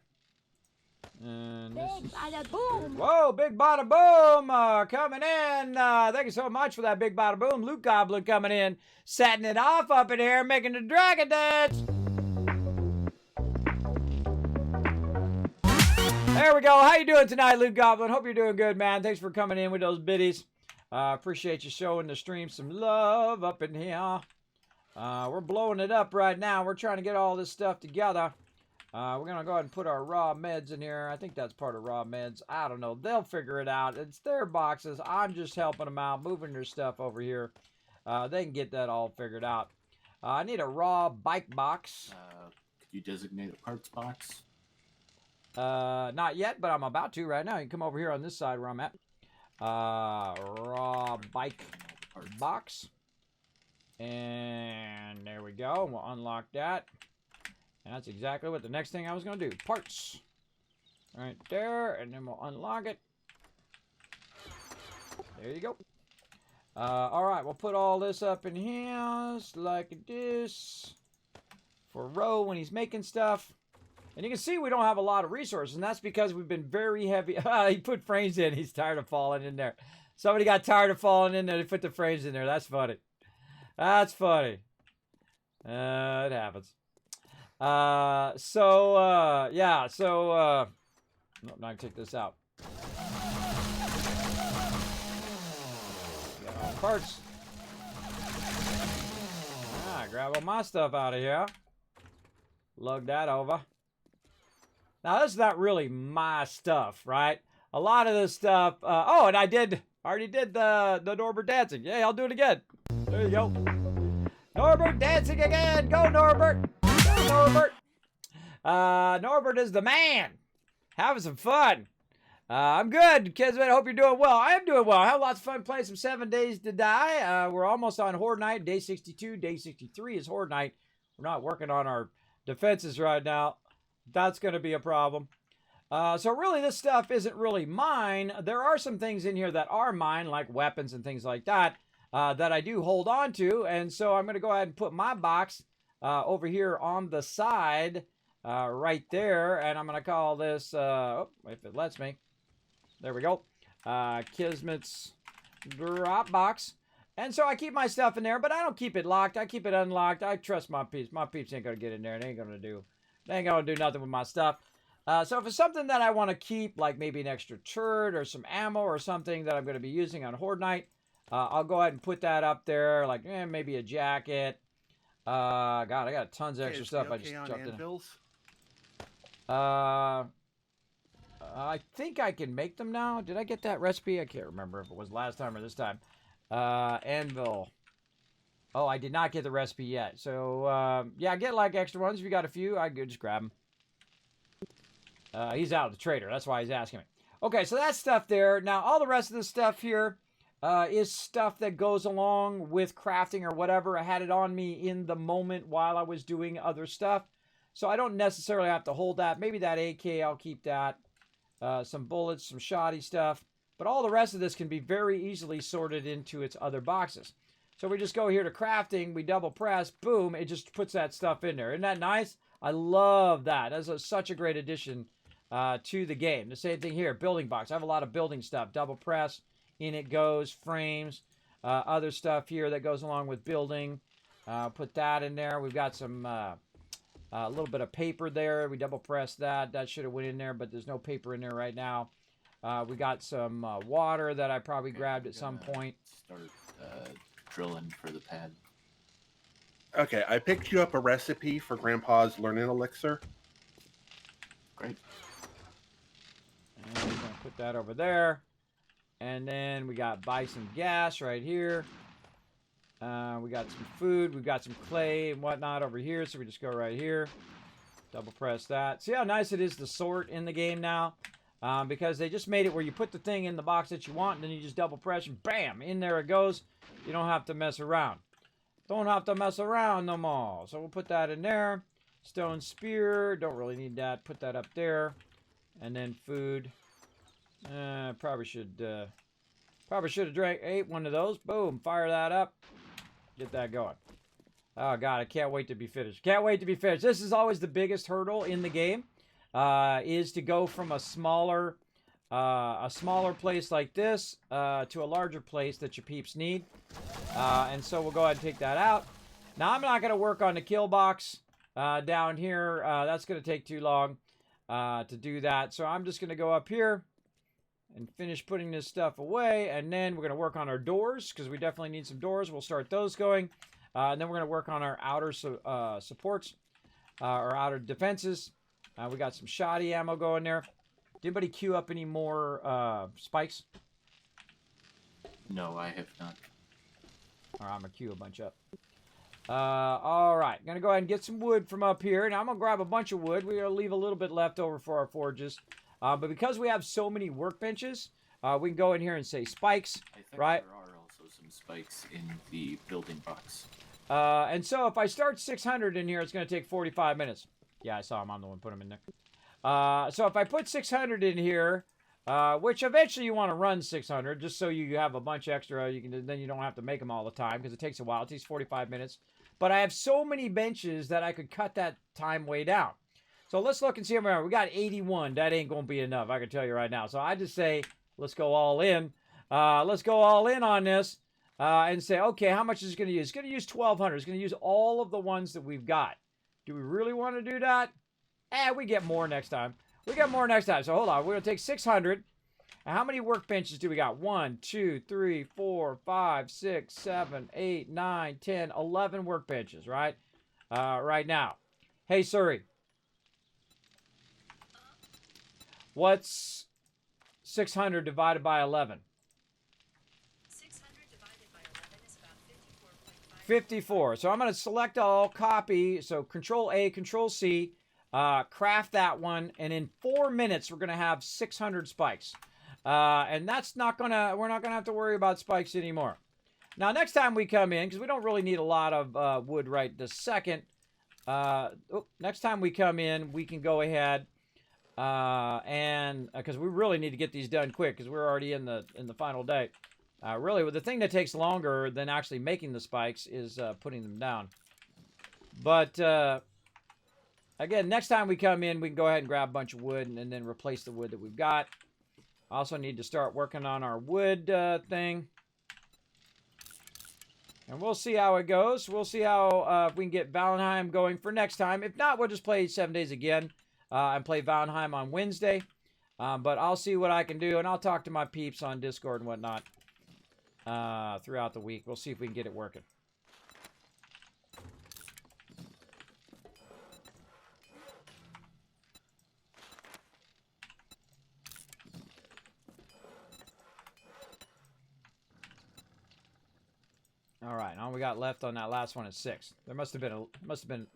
And this Big is... bada boom! Whoa, big bada boom coming in. Thank you so much for that big bada boom. Loot Goblin coming in, setting it off up in here, making the dragon dance. There we go. How you doing tonight, Loot Goblin? Hope you're doing good, man. Thanks for coming in with those biddies. Appreciate you showing the stream some love up in here. We're blowing it up right now. We're trying to get all this stuff together. We're going to go ahead and put our raw meds in here. I think that's part of raw meds. I don't know. They'll figure it out. It's their boxes. I'm just helping them out, moving their stuff over here. They can get that all figured out. I need a raw bike box. Could you designate a parts box? Not yet, but I'm about to right now. You can come over here on this side where I'm at. Raw bike box. And there we go. We'll unlock that. And that's exactly what the next thing I was going to do. Parts. Right there. And then we'll unlock it. There you go. Alright, we'll put all this up in here. Like this. For Ro when he's making stuff. And you can see we don't have a lot of resources. And that's because we've been very heavy. He put frames in. He's tired of falling in there. Somebody got tired of falling in there. They put the frames in there. That's funny. That's funny. It happens. Yeah, so, no, now I can take this out. Got all the parts. Grab all my stuff out of here. Lug that over. Now, this is not really my stuff, right? A lot of this stuff, oh, and I already did the Norbert dancing. Yeah, I'll do it again. There you go. Norbert dancing again. Go, Norbert. Norbert. Norbert is the man. Having some fun. I'm good, Kismet. I hope you're doing well. I am doing well. I have lots of fun playing some 7 Days to Die. We're almost on Horde Night. Day 62. Day 63 is Horde Night. We're not working on our defenses right now. That's going to be a problem. So really, this stuff isn't really mine. There are some things in here that are mine, like weapons and things like that, that I do hold on to. And so I'm going to go ahead and put my box over here on the side right there. And I'm going to call this, if it lets me. There we go. Kismet's drop box. And so I keep my stuff in there, but I don't keep it locked. I keep it unlocked. I trust my peeps. My peeps ain't going to get in there. They ain't going to do nothing with my stuff. So if it's something that I want to keep, like maybe an extra turret or some ammo or something that I'm going to be using on Horde Night, I'll go ahead and put that up there, like maybe a jacket. God, I got tons of extra stuff. I just jumped in. I think I can make them now. Did I get that recipe? I can't remember if it was last time or this time. Anvil. Oh, I did not get the recipe yet. So, yeah, get like extra ones. If you got a few, I could just grab them. He's out of the trader. That's why he's asking me. Okay, so that's stuff there. Now, all the rest of the stuff here is stuff that goes along with crafting or whatever. I had it on me in the moment while I was doing other stuff. So I don't necessarily have to hold that. Maybe that AK, I'll keep that. Some bullets, some shoddy stuff. But all the rest of this can be very easily sorted into its other boxes. So we just go here to crafting. We double press. Boom. It just puts that stuff in there. Isn't that nice? I love that. That's such a great addition to the game. The same thing here. Building box. I have a lot of building stuff. Double press. In it goes. Frames. Other stuff here that goes along with building. Put that in there. We've got some... a little bit of paper there. We double press that. That should have went in there, but there's no paper in there right now. We got some water that I probably grabbed at some point. Start drilling for the pad. Okay, I picked you up a recipe for Grandpa's learning elixir. Great. And we're going to put that over there. And then we got buy some gas right here. We got some food. We've got some clay and whatnot over here, so we just go right here. Double press that. See how nice it is to sort in the game now? Because they just made it where you put the thing in the box that you want, and then you just double press, and bam, in there it goes. You don't have to mess around. Don't have to mess around no more. So we'll put that in there. Stone spear, don't really need that. Put that up there. And then food. Probably should have ate one of those. Boom, fire that up. Get that going. Oh god, I can't wait to be finished. Can't wait to be finished. This is always the biggest hurdle in the game, is to go from a smaller place like this to a larger place that your peeps need. And so we'll go ahead and take that out. Now I'm not going to work on the kill box down here. That's going to take too long to do that. So I'm just going to go up here and finish putting this stuff away. And then we're going to work on our doors because we definitely need some doors. We'll start those going. And then we're going to work on our outer supports, or outer defenses. We got some shoddy ammo going there. Did anybody queue up any more spikes? No, I have not. All right, I'm going to queue a bunch up. All right, going to go ahead and get some wood from up here. Now I'm going to grab a bunch of wood. We're going to leave a little bit left over for our forges. But because we have so many workbenches, we can go in here and say spikes, I think right? there are also some spikes in the building box. And so if I start 600 in here, it's going to take 45 minutes. Yeah, I saw him. I'm the one put them in there. So if I put 600 in here, which eventually you want to run 600 just so you have a bunch extra. Then you don't have to make them all the time because it takes a while. It takes 45 minutes. But I have so many benches that I could cut that time way down. So let's look and see where we are. We got 81. That ain't going to be enough, I can tell you right now. So I just say, let's go all in. Let's go all in on this and say, okay, how much is it going to use? It's going to use 1,200. It's going to use all of the ones that we've got. Do we really want to do that? We get more next time. We got more next time. So hold on. We're going to take 600. And how many workbenches do we got? 1, 2, 3, 4, 5, 6, 7, 8, 9, 10, 11 workbenches, right? Right now. Hey, Suri. What's 600 divided by 11? 600 divided by 11 is about 54.5. 54. So I'm going to select all, copy. So Control A, Control C, craft that one. And in 4 minutes, we're going to have 600 spikes. And that's not going to, we're not going to have to worry about spikes anymore. Now, next time we come in, because we don't really need a lot of wood right this second. Next time we come in, we can go ahead and because we really need to get these done quick because we're already in the final day. Really, the thing that takes longer than actually making the spikes is putting them down. But again, next time we come in, we can go ahead and grab a bunch of wood and then replace the wood that we've got. Also need to start working on our wood thing. And we'll see how it goes. We'll see how if we can get Valheim going for next time. If not, we'll just play 7 days again and play Valheim on Wednesday. But I'll see what I can do, and I'll talk to my peeps on Discord and whatnot throughout the week. We'll see if we can get it working. All right, all we got left on that last one is 6. There must have been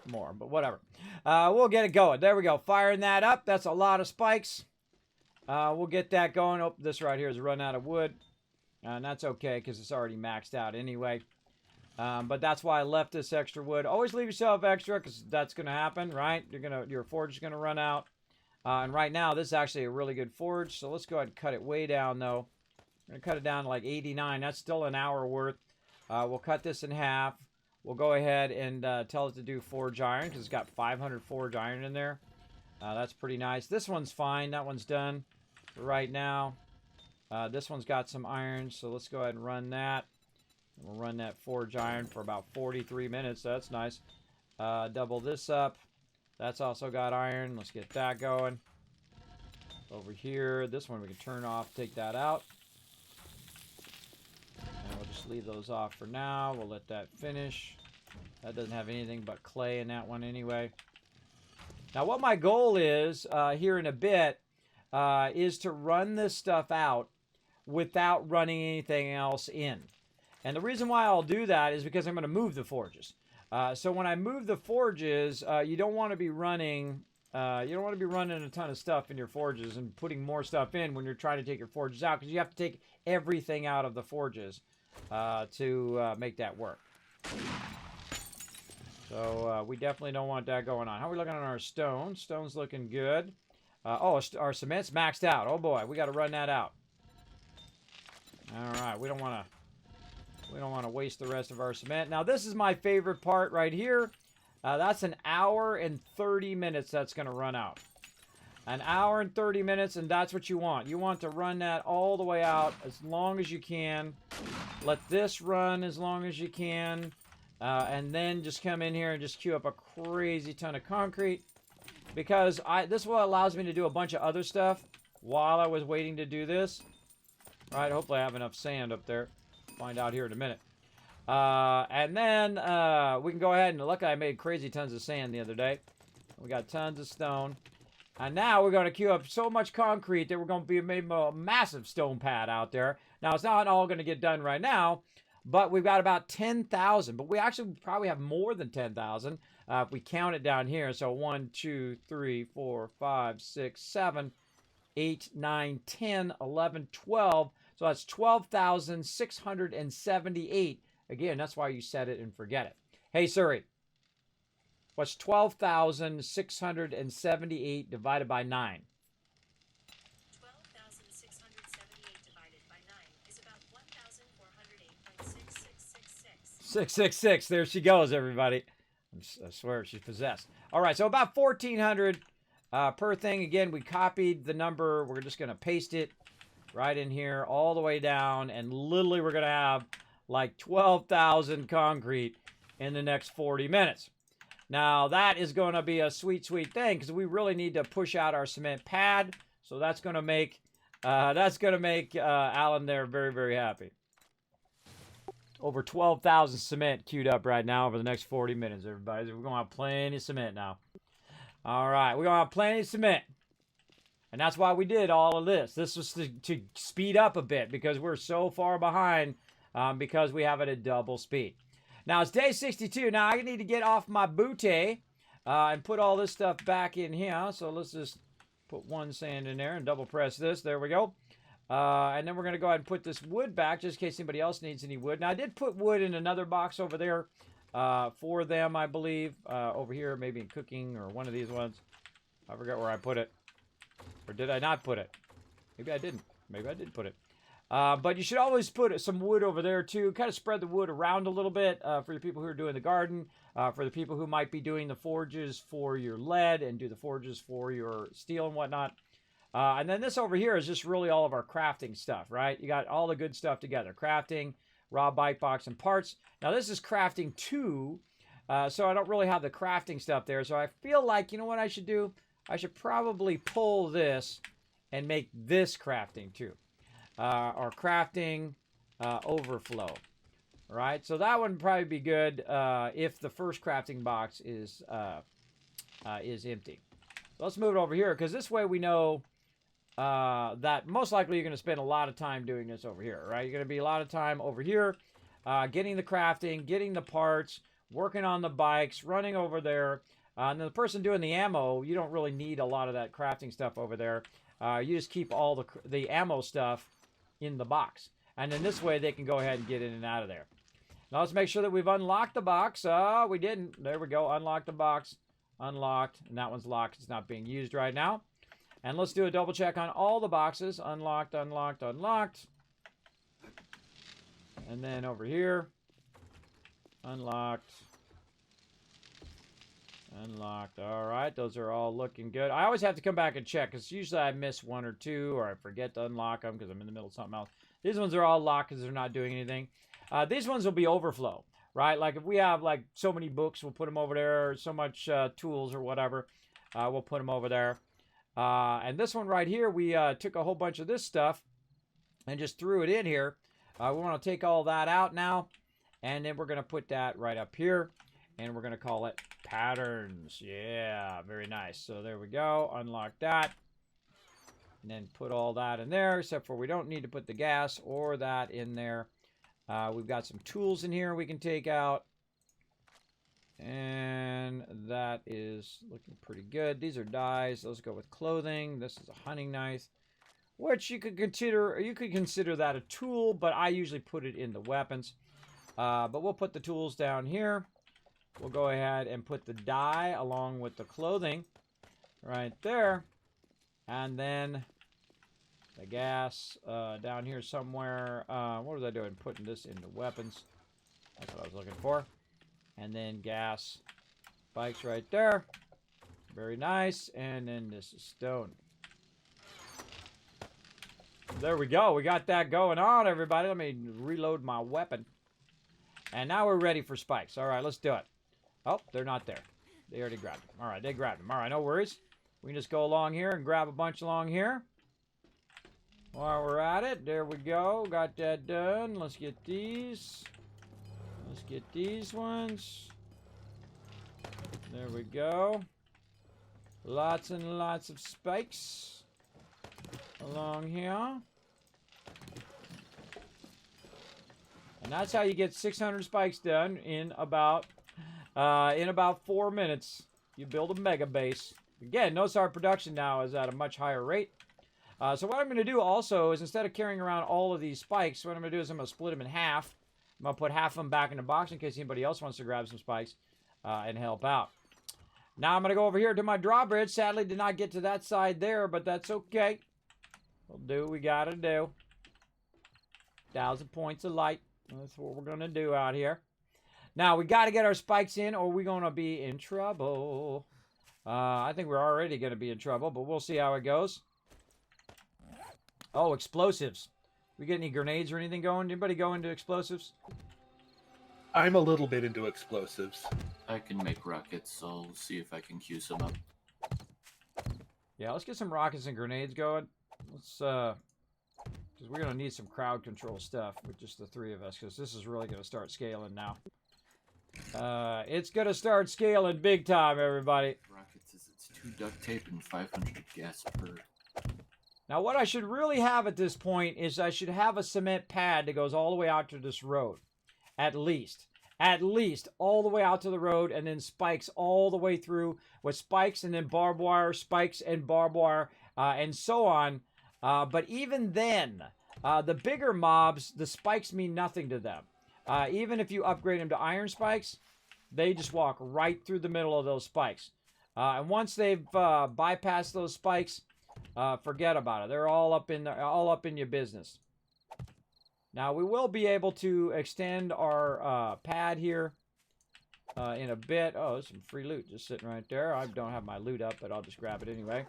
more, but whatever. We'll get it going. There we go. Firing that up. That's a lot of spikes. We'll get that going. Oh, this right here is run out of wood. And that's okay because it's already maxed out anyway. But that's why I left this extra wood. Always leave yourself extra because that's going to happen, right? Your forge is going to run out. And right now, this is actually a really good forge. So let's go ahead and cut it way down, though. I'm going to cut it down to like 89. That's still an hour worth. We'll cut this in half. We'll go ahead and tell it to do forge iron because it's got 500 forge iron in there. That's pretty nice. This one's fine. That one's done for right now. This one's got some iron, so let's go ahead and run that. We'll run that forge iron for about 43 minutes. So that's nice. Double this up. That's also got iron. Let's get that going. Over here, this one we can turn off, take that out. And we'll just leave those off for now. We'll let that finish. That doesn't have anything but clay in that one anyway. Now what my goal is here in a bit is to run this stuff out without running anything else in. And the reason why I'll do that is because I'm going to move the forges. So when I move the forges, you don't want to be running. You don't want to be running a ton of stuff in your forges and putting more stuff in when you're trying to take your forges out, because you have to take everything out of the forges to make that work. So we definitely don't want that going on. How are we looking on our stone? Stone's looking good. Oh, our cement's maxed out. Oh boy, we got to run that out. All right, we don't want to waste the rest of our cement. Now this is my favorite part right here. That's an hour and 30 minutes that's going to run out. An hour and 30 minutes, and that's what you want. You want to run that all the way out as long as you can. Let this run as long as you can. And then just come in here and just queue up a crazy ton of concrete. Because this is what allows me to do a bunch of other stuff while I was waiting to do this. All right, hopefully I have enough sand up there. Find out here in a minute. And then we can go ahead and look. I made crazy tons of sand the other day. We got tons of stone. And now we're going to queue up so much concrete that we're going to be making a massive stone pad out there. Now, it's not all going to get done right now, but we've got about 10,000. But we actually probably have more than 10,000 if we count it down here. So 1, 2, 3, 4, 5, 6, 7, 8, 9, 10, 11, 12. So that's 12,678. Again, that's why you set it and forget it. Hey, Siri, what's 12,678 divided by 9? 12,678 divided by 9 is about 1,408.6666. 666. There she goes, everybody. I swear she's possessed. All right, so about 1,400 per thing. Again, we copied the number. We're just going to paste it right in here all the way down. And literally, we're going to have like 12,000 concrete in the next 40 minutes. Now, that is going to be a sweet, sweet thing because we really need to push out our cement pad. So that's going to make Alan there very, very happy. Over 12,000 cement queued up right now over the next 40 minutes, everybody. We're going to have plenty of cement now. All right, we're going to have plenty of cement. And that's why we did all of this. This was to speed up a bit because we're so far behind because we have it at double speed. Now, it's day 62. Now, I need to get off my bootay and put all this stuff back in here. So let's just put one sand in there and double press this. There we go. And then we're going to go ahead and put this wood back just in case anybody else needs any wood. Now, I did put wood in another box over there for them, I believe. Over here, maybe in cooking or one of these ones. I forgot where I put it. Or did I not put it? Maybe I didn't. Maybe I did put it. But you should always put some wood over there, too. Kind of spread the wood around a little bit for the people who are doing the garden. For the people who might be doing the forges for your lead and do the forges for your steel and whatnot. And then this over here is just really all of our crafting stuff, right? You got all the good stuff together. Crafting, raw bite box, and parts. Now, this is crafting 2. So I don't really have the crafting stuff there. So I feel like, you know what I should do? I should probably pull this and make this crafting 2. Or crafting overflow. All right, so that would probably be good if the first crafting box is empty. So let's move it over here because this way we know that most likely you're going to spend a lot of time doing this over here, right? You're going to be a lot of time over here getting the crafting, getting the parts, working on the bikes, running over there. And the person doing the ammo, you don't really need a lot of that crafting stuff over there. You just keep all the ammo stuff in the box. And then this way they can go ahead and get in and out of there. Now let's make sure that we've unlocked the box. We didn't. There we go. Unlock the box. Unlocked. And that one's locked. It's not being used right now. And let's do a double check on all the boxes. Unlocked, unlocked, unlocked. And then over here. Unlocked. Unlocked. All right. Those are all looking good. I always have to come back and check because usually I miss 1 or 2 or I forget to unlock them because I'm in the middle of something else. These ones are all locked because they're not doing anything. These ones will be overflow, right? Like if we have like so many books, we'll put them over there. Or so much tools or whatever, we'll put them over there. And this one right here, we took a whole bunch of this stuff and just threw it in here. We want to take all that out now. And then we're going to put that right up here. And we're going to call it patterns. Yeah, very nice. So there we go. Unlock that. And then put all that in there, except for we don't need to put the gas or that in there. We've got some tools in here we can take out. And that is looking pretty good. These are dyes. Those go with clothing. This is a hunting knife, which you could consider that a tool, but I usually put it in the weapons. But we'll put the tools down here. We'll go ahead and put the dye along with the clothing right there. And then the gas down here somewhere. What was I doing? Putting this into weapons. That's what I was looking for. And then gas spikes right there. Very nice. And then this is stone. There we go. We got that going on, everybody. Let me reload my weapon. And now we're ready for spikes. All right, let's do it. Oh, they're not there. They already grabbed them. All right, they grabbed them. All right, no worries. We can just go along here and grab a bunch along here. While we're at it, there we go. Got that done. Let's get these. Let's get these ones. There we go. Lots and lots of spikes along here. And that's how you get 600 spikes done in about 4 minutes. You build a mega base. Again, notice our production now is at a much higher rate. So what I'm going to do also is instead of carrying around all of these spikes, what I'm going to do is I'm going to split them in half. I'm going to put half of them back in the box in case anybody else wants to grab some spikes and help out. Now I'm going to go over here to my drawbridge. Sadly, did not get to that side there, but that's okay. We'll do what we got to do. 1,000 points of light. That's what we're going to do out here. Now, we got to get our spikes in or we're going to be in trouble. I think we're already going to be in trouble, but we'll see how it goes. Oh, explosives. We get any grenades or anything going? Anybody go into explosives? I'm a little bit into explosives. I can make rockets, so I'll see if I can queue some up. Yeah, let's get some rockets and grenades going. Let's, because we're going to need some crowd control stuff with just the three of us, because this is really going to start scaling now. It's going to start scaling big time, everybody. Rockets is it's 2 duct tape and 500 gas per. Now, what I should really have at this point is I should have a cement pad that goes all the way out to this road. At least. At least all the way out to the road, and then spikes all the way through with spikes and then barbed wire, spikes and barbed wire, and so on. But even then, the bigger mobs, the spikes mean nothing to them. Even if you upgrade them to iron spikes, they just walk right through the middle of those spikes. And once they've bypassed those spikes, forget about it. They're all up in your business. Now we will be able to extend our pad here in a bit. Oh, there's some free loot just sitting right there. I don't have my loot up, but I'll just grab it anyway.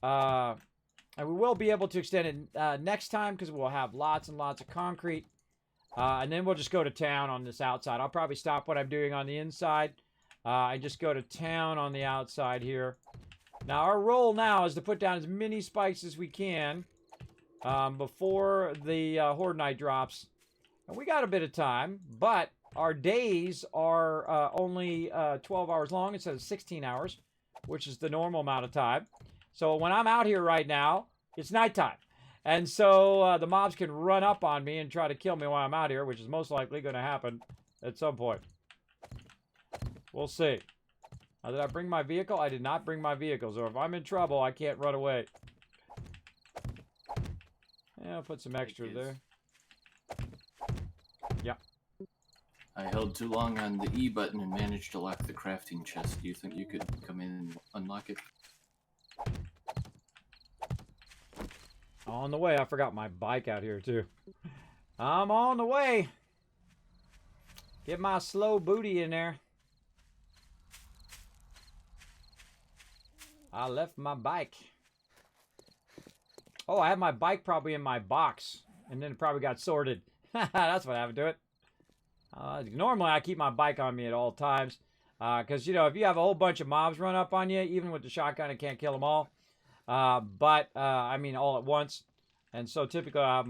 And we will be able to extend it next time because we'll have lots and lots of concrete. And then we'll just go to town on this outside. I'll probably stop what I'm doing on the inside. I just go to town on the outside here. Now, our role now is to put down as many spikes as we can before the Horde Night drops. And we got a bit of time, but our days are only 12 hours long instead of 16 hours, which is the normal amount of time. So when I'm out here right now, it's nighttime. And so the mobs can run up on me and try to kill me while I'm out here, which is most likely going to happen at some point. We'll see. Now, did I bring my vehicle? I did not bring my vehicle. So if I'm in trouble, I can't run away. Yeah, I'll put some extra there. Yeah. I held too long on the E button and managed to lock the crafting chest. Do you think you could come in and unlock it? On the way. I forgot my bike out here, too. I'm on the way. Get my slow booty in there. I left my bike. Oh, I have my bike probably in my box. And then it probably got sorted. That's what happened to it. Normally, I keep my bike on me at all times. Because, you know, if you have a whole bunch of mobs run up on you, even with the shotgun, it can't kill them all. I mean, all at once. And so, typically, I'll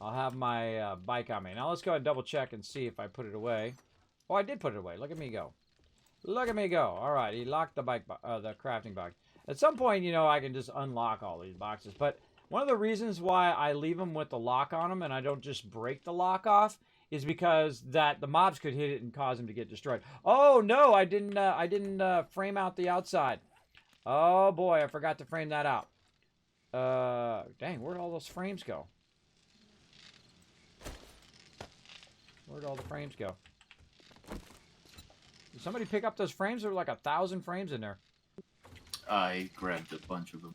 have my bike on me. Now, let's go ahead and double check and see if I put it away. Oh, I did put it away. Look at me go. Look at me go. All right, he locked the the crafting box. At some point, you know, I can just unlock all these boxes. But one of the reasons why I leave them with the lock on them and I don't just break the lock off is because that the mobs could hit it and cause them to get destroyed. Oh no, I didn't frame out the outside. Oh boy, I forgot to frame that out. Dang, where'd all those frames go? Where'd all the frames go? Did somebody pick up those frames? There were like 1,000 frames in there. I grabbed a bunch of them.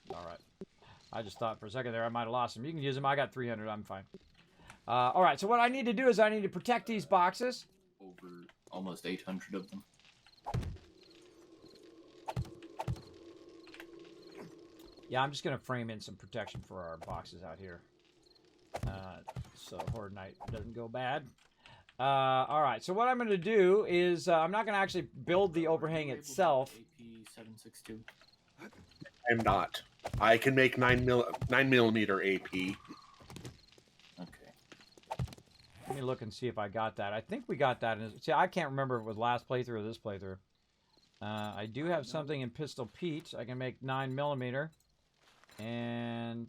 All right. I just thought for a second there I might have lost them. You can use them. I got 300. I'm fine. All right. So what I need to do is I need to protect these boxes. Over almost 800 of them. Yeah, I'm just going to frame in some protection for our boxes out here. So Horde Knight doesn't go bad. All right. So what I'm going to do is I'm not going to actually build the overhang itself. AP 762. I'm not. I can make 9mm AP. Okay. Let me look and see if I got that. I think we got that. See, I can't remember if it was last playthrough or this playthrough. I do have something in Pistol Pete. I can make 9mm. And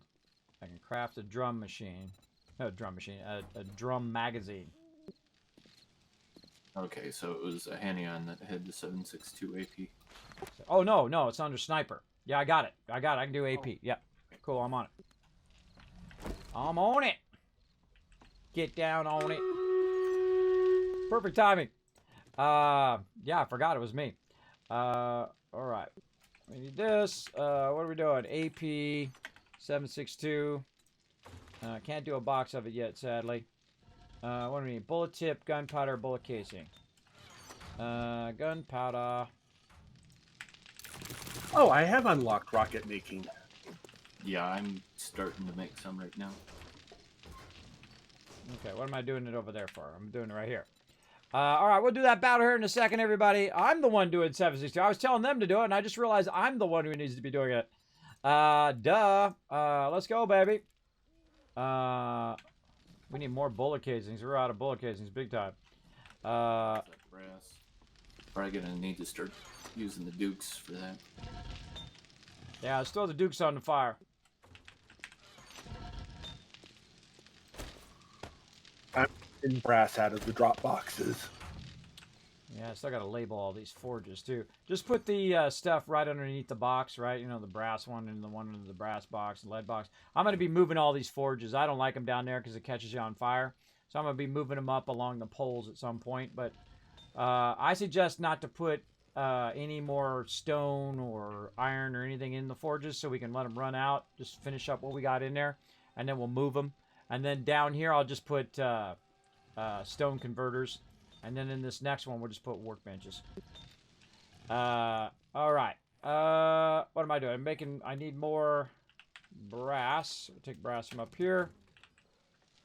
I can craft a drum machine. No, a drum machine. A drum magazine. Okay, so it was a Hanion that had the 762 AP. Oh, no, no. It's under Sniper. Yeah, I got it. I can do AP. Yep. Cool, I'm on it. I'm on it. Get down on it. Perfect timing. Yeah, I forgot it was me. All right. We need this. What are we doing? AP 762. Can't do a box of it yet, sadly. What do we need? Bullet tip, gunpowder, bullet casing. Gunpowder. Oh, I have unlocked rocket making. Yeah, I'm starting to make some right now. Okay, what am I doing it over there for? I'm doing it right here. All right, we'll do that battle here in a second, everybody. I'm the one doing 762. I was telling them to do it, and I just realized I'm the one who needs to be doing it. Duh. Let's go, baby. We need more bullet casings. We're out of bullet casings big time. That brass. Probably gonna need to start using the Dukes for that. Yeah, let's throw the Dukes on the fire. I'm in brass out of the drop boxes. Yeah, I still got to label all these forges, too. Just put the stuff right underneath the box, right? You know, the brass one and the one under the brass box, the lead box. I'm going to be moving all these forges. I don't like them down there because it catches you on fire. So I'm going to be moving them up along the poles at some point. But I suggest not to put any more stone or iron or anything in the forges so we can let them run out. Just finish up what we got in there, and then we'll move them. And then down here, I'll just put stone converters. And then in this next one, we'll just put workbenches. All right. What am I doing? I need more brass. I'll take brass from up here.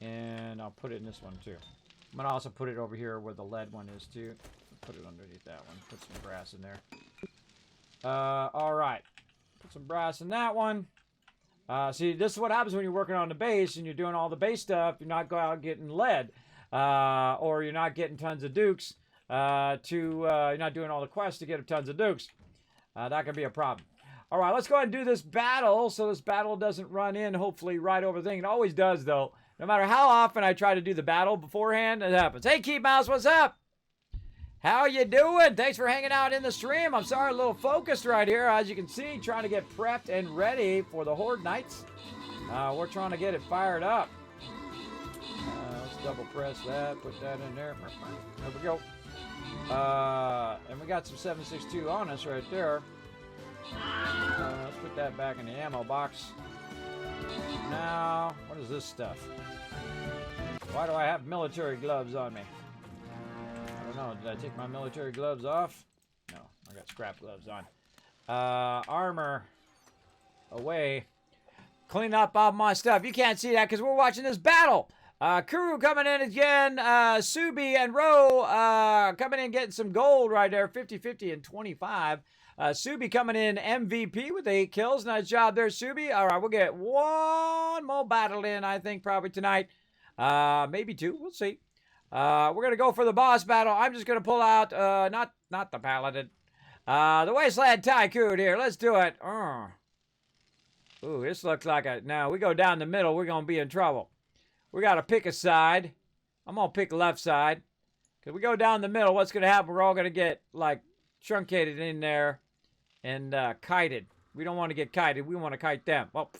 And I'll put it in this one, too. I'm going to also put it over here where the lead one is, too. Put it underneath that one. Put some brass in there. All right. Put some brass in that one. See, this is what happens when you're working on the base and you're doing all the base stuff. You're not going out getting lead. Or you're not getting tons of Dukes. You're not doing all the quests to get tons of Dukes. That could be a problem. All right, let's go ahead and do this battle so this battle doesn't run in, hopefully, right over the thing. It always does, though. No matter how often I try to do the battle beforehand, it happens. Hey, Keep Mouse, what's up? How you doing? Thanks for hanging out in the stream. I'm sorry, a little focused right here. As you can see, trying to get prepped and ready for the Horde Nights. We're trying to get it fired up. Let's double press that, put that in there. There we go. And we got some 762 on us right there. Let's put that back in the ammo box. Now, what is this stuff? Why do I have military gloves on me? I don't know. Did I take my military gloves off? No, I got scrap gloves on. Armor away. Clean up all my stuff. You can't see that because we're watching this battle. Kuru coming in again. Subi and Ro coming in getting some gold right there. 50, 50, and 25. Subi coming in MVP with 8 kills. Nice job there, Subi. All right, we'll get one more battle in, I think, probably tonight. Maybe 2. We'll see. We're going to go for the boss battle. I'm just going to pull out, not the Paladin. The Wasteland Tycoon here. Let's do it. Ooh, this looks like a... Now, we go down the middle, we're going to be in trouble. we got to pick a side. I'm going to pick left side. Because we go down the middle, what's going to happen? We're all going to get, like, truncated in there and kited. We don't want to get kited. We want to kite them. Well,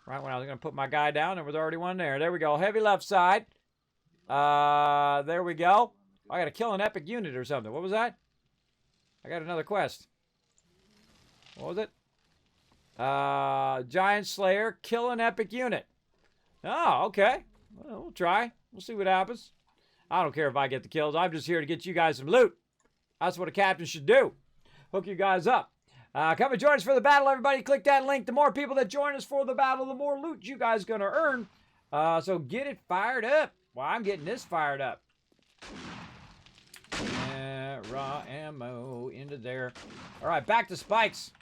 right when I was going to put my guy down, there was already one there. There we go. Heavy left side. There we go. I got to kill an epic unit or something. What was that? I got another quest. What was it? Giant Slayer, kill an epic unit. Oh, okay. Well, we'll try. We'll see what happens. I don't care if I get the kills. I'm just here to get you guys some loot. That's what a captain should do. Hook you guys up. Come and join us for the battle, everybody. Click that link. The more people that join us for the battle, the more loot you guys going to earn. So get it fired up. Well, I'm getting this fired up. Raw ammo into there. All right, back to spikes.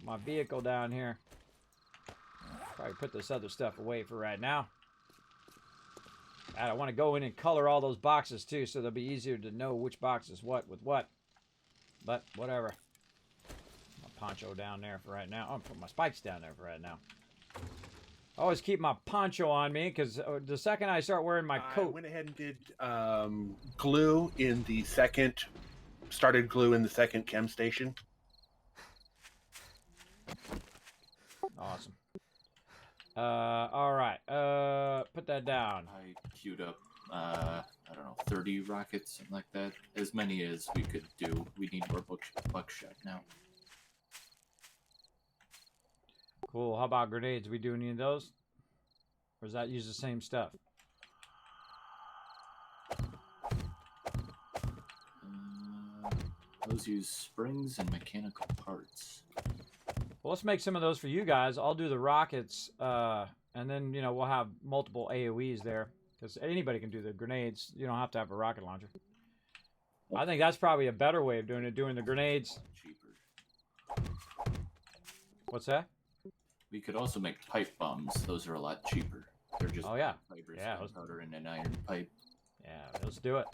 My vehicle down here. Probably put this other stuff away for right now. I want to go in and color all those boxes too, so they'll be easier to know which box is what with what. But whatever. My poncho down there for right now. I'm put my spikes down there for right now. I always keep my poncho on me because the second I start wearing my coat. I went ahead and did glue in the second. Started glue in the second chem station. Awesome. All right. Put that down. I queued up, I don't know, 30 rockets, something like that. As many as we could do. We need more buckshot now. Cool. How about grenades? We do any of those? Or does that use the same stuff? Those use springs and mechanical parts. Well, let's make some of those for you guys. I'll do the rockets, and then, you know, we'll have multiple AoEs there. Because anybody can do the grenades. You don't have to have a rocket launcher. I think that's probably a better way of doing it, doing the grenades. Cheaper. What's that? We could also make pipe bombs. Those are a lot cheaper. They're just fibers, powder, and an iron pipe. Yeah, let's do it.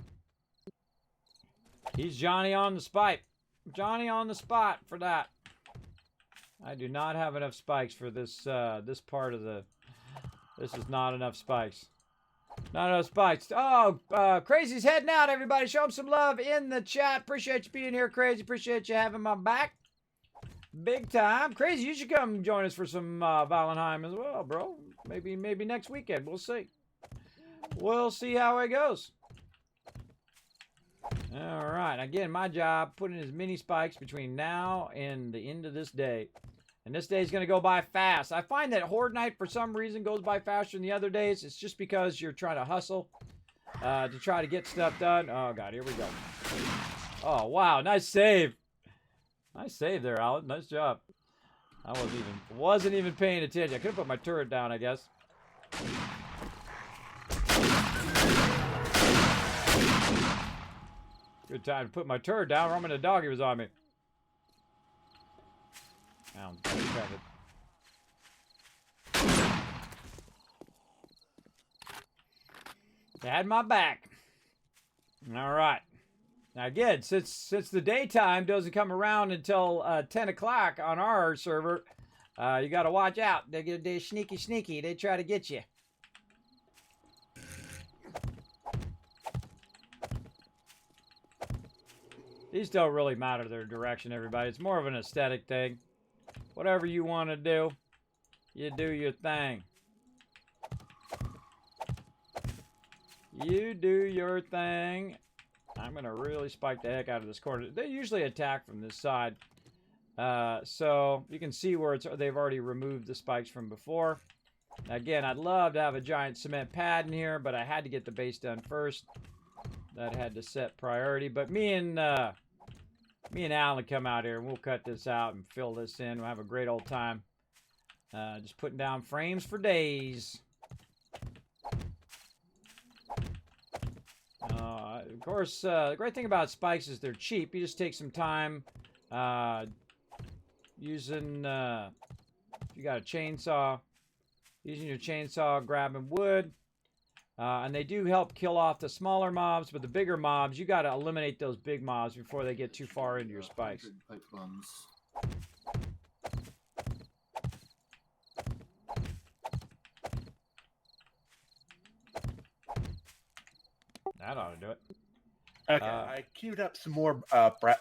He's Johnny on the spike. Johnny on the spot for that. I do not have enough spikes for this this part of the... This is not enough spikes. Not enough spikes. Oh, Crazy's heading out, everybody. Show him some love in the chat. Appreciate you being here, Crazy. Appreciate you having my back. Big time. Crazy, you should come join us for some Valheim as well, bro. Maybe next weekend. We'll see. We'll see how it goes. All right. Again, my job, putting as many spikes between now and the end of this day. And this day is going to go by fast. I find that Horde Night, for some reason, goes by faster than the other days. It's just because you're trying to hustle to try to get stuff done. Oh, God. Here we go. Oh, wow. Nice save. Nice save there, Alan. Nice job. I wasn't even paying attention. I could have put my turret down, I guess. Good time to put my turret down. Roman the doggy was on me. Now, they had my back. All right. Now again, since the daytime doesn't come around until 10 o'clock on our server, you got to watch out. They're sneaky. They try to get you. These don't really matter their direction, everybody. It's more of an aesthetic thing. Whatever you want to do, you do your thing. You do your thing. I'm going to really spike the heck out of this corner. They usually attack from this side. So you can see where they've already removed the spikes from before. Again, I'd love to have a giant cement pad in here, but I had to get the base done first. That had to set priority. But me and Alan come out here and we'll cut this out and fill this in. We'll have a great old time. Just putting down frames for days. Of course, the great thing about spikes is they're cheap. You just take some time using, if you got a chainsaw, using your chainsaw, grabbing wood. And they do help kill off the smaller mobs, but the bigger mobs, you got to eliminate those big mobs before they get too far into your spikes. Pipe bombs. That ought to do it. Okay, I queued up some more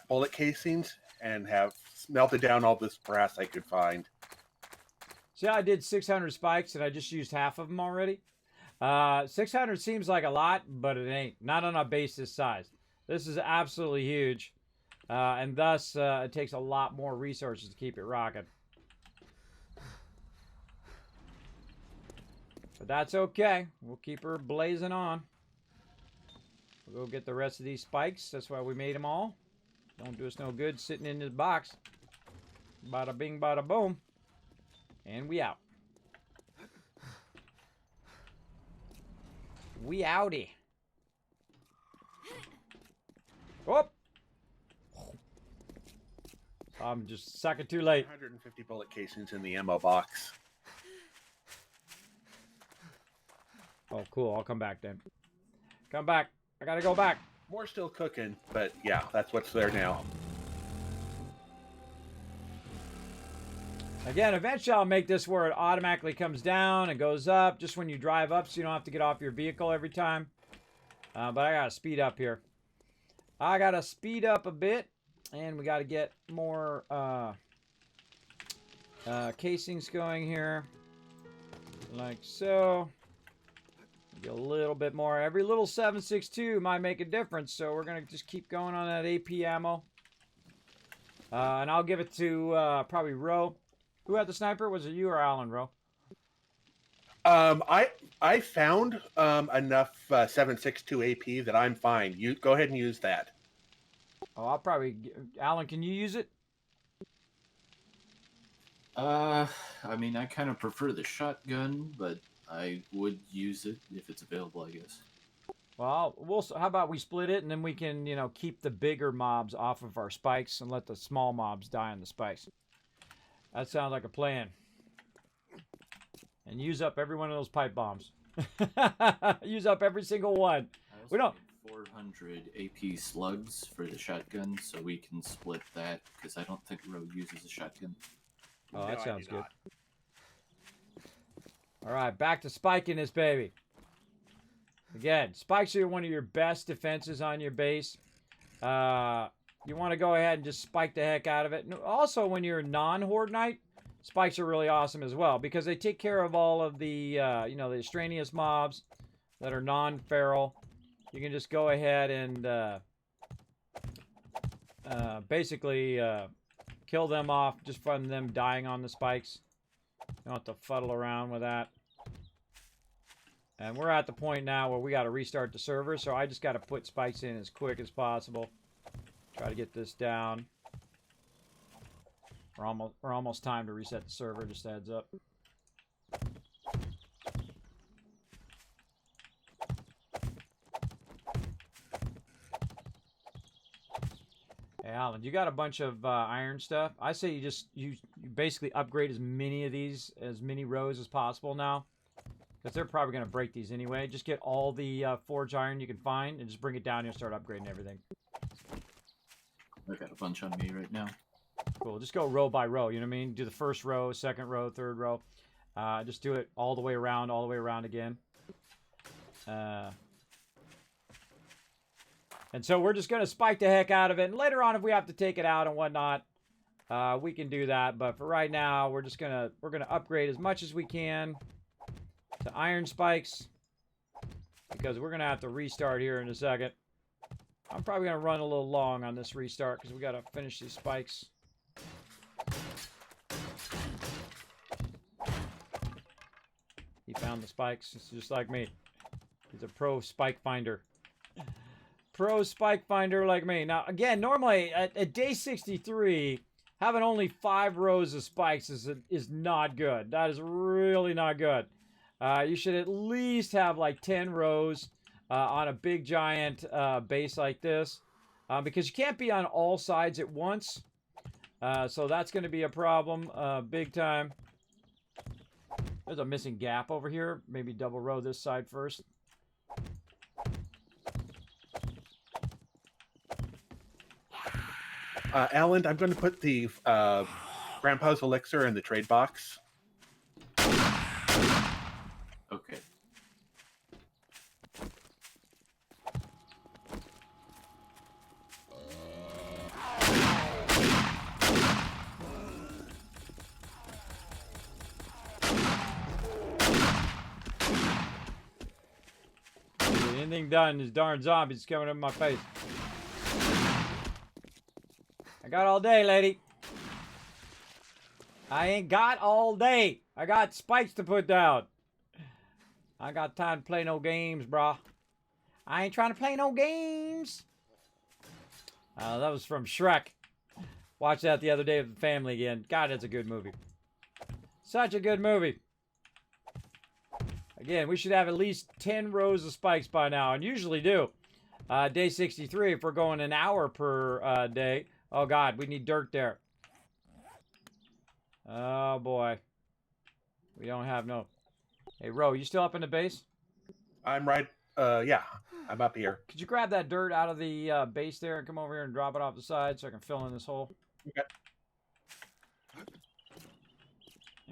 bullet casings and have melted down all this brass I could find. See how I did 600 spikes and I just used half of them already? 600 seems like a lot, but it ain't. Not on a base this size. This is absolutely huge. And thus, it takes a lot more resources to keep it rocking. But that's okay. We'll keep her blazing on. We'll go get the rest of these spikes. That's why we made them all. Don't do us no good sitting in this box. Bada bing, bada boom. And we out. We outie. Oh! I'm just sucking too late. 150 bullet casings in the ammo box. Oh, cool. I'll come back then. Come back. I gotta go back. More still cooking, but yeah, that's what's there now. Again, eventually I'll make this where it automatically comes down and goes up just when you drive up so you don't have to get off your vehicle every time. But I gotta speed up here. I gotta speed up a bit, and we gotta get more casings going here. Like so. Get a little bit more. Every little 7.62 might make a difference, so we're going to just keep going on that AP ammo. And I'll give it to probably Ro. Who had the sniper? Was it you or Alan, Ro? I found enough 7.62 AP that I'm fine. You go ahead and use that. Oh, I'll probably... Alan, can you use it? I mean, I kind of prefer the shotgun, but I would use it if it's available, I guess. Well, how about we split it, and then we can, you know, keep the bigger mobs off of our spikes and let the small mobs die on the spikes. That sounds like a plan. And use up every one of those pipe bombs. Use up every single one. We don't... Need 400 AP slugs for the shotgun, so we can split that, because I don't think Rogue uses a shotgun. Oh, that No, I sounds do good. not. All right, back to spiking this baby. Again, spikes are one of your best defenses on your base. You want to go ahead and just spike the heck out of it. And also, when you're non-Horde Knight, spikes are really awesome as well because they take care of all of the, you know, the extraneous mobs that are non-feral. You can just go ahead and basically kill them off just from them dying on the spikes. You don't have to fuddle around with that. And we're at the point now where we got to restart the server, so I just got to put spikes in as quick as possible. Try to get this down. We're almost time to reset the server, just a heads up. Hey, Alan, you got a bunch of iron stuff. I say you basically upgrade as many rows as possible now. Because they're probably going to break these anyway. Just get all the forged iron you can find and just bring it down here and start upgrading everything. I got a bunch on me right now. Cool. Just go row by row, you know what I mean? Do the first row, second row, third row. Just do it all the way around again. And so we're just going to spike the heck out of it. And later on, if we have to take it out and whatnot, we can do that. But for right now, we're gonna upgrade as much as we can to iron spikes, because we're gonna have to restart here in a second. I'm probably gonna run a little long on this restart because we gotta finish these spikes. He found the spikes. It's just like me. He's a pro spike finder. Pro spike finder like me. Now, again, normally at day 63, having only 5 rows of spikes is not good. That is really not good. You should at least have like 10 rows on a big giant base like this, because you can't be on all sides at once. So that's going to be a problem big time. There's a missing gap over here. Maybe double row this side first. Alan, I'm going to put the Grandpa's Elixir in the trade box. Okay. anything done. These darn zombies coming up in my face. I got all day, lady. I ain't got all day. I got spikes to put down. I got time to play no games, brah. I ain't trying to play no games. That was from Shrek. Watched that the other day with the family again. God, that's a good movie. Such a good movie. Again, we should have at least 10 rows of spikes by now, and usually do. Day 63, if we're going an hour per day. Oh, God, we need dirt there. Oh, boy. We don't have no... Hey, Ro, you still up in the base? I'm right. Yeah, I'm up here. Could you grab that dirt out of the base there and come over here and drop it off the side so I can fill in this hole? Okay.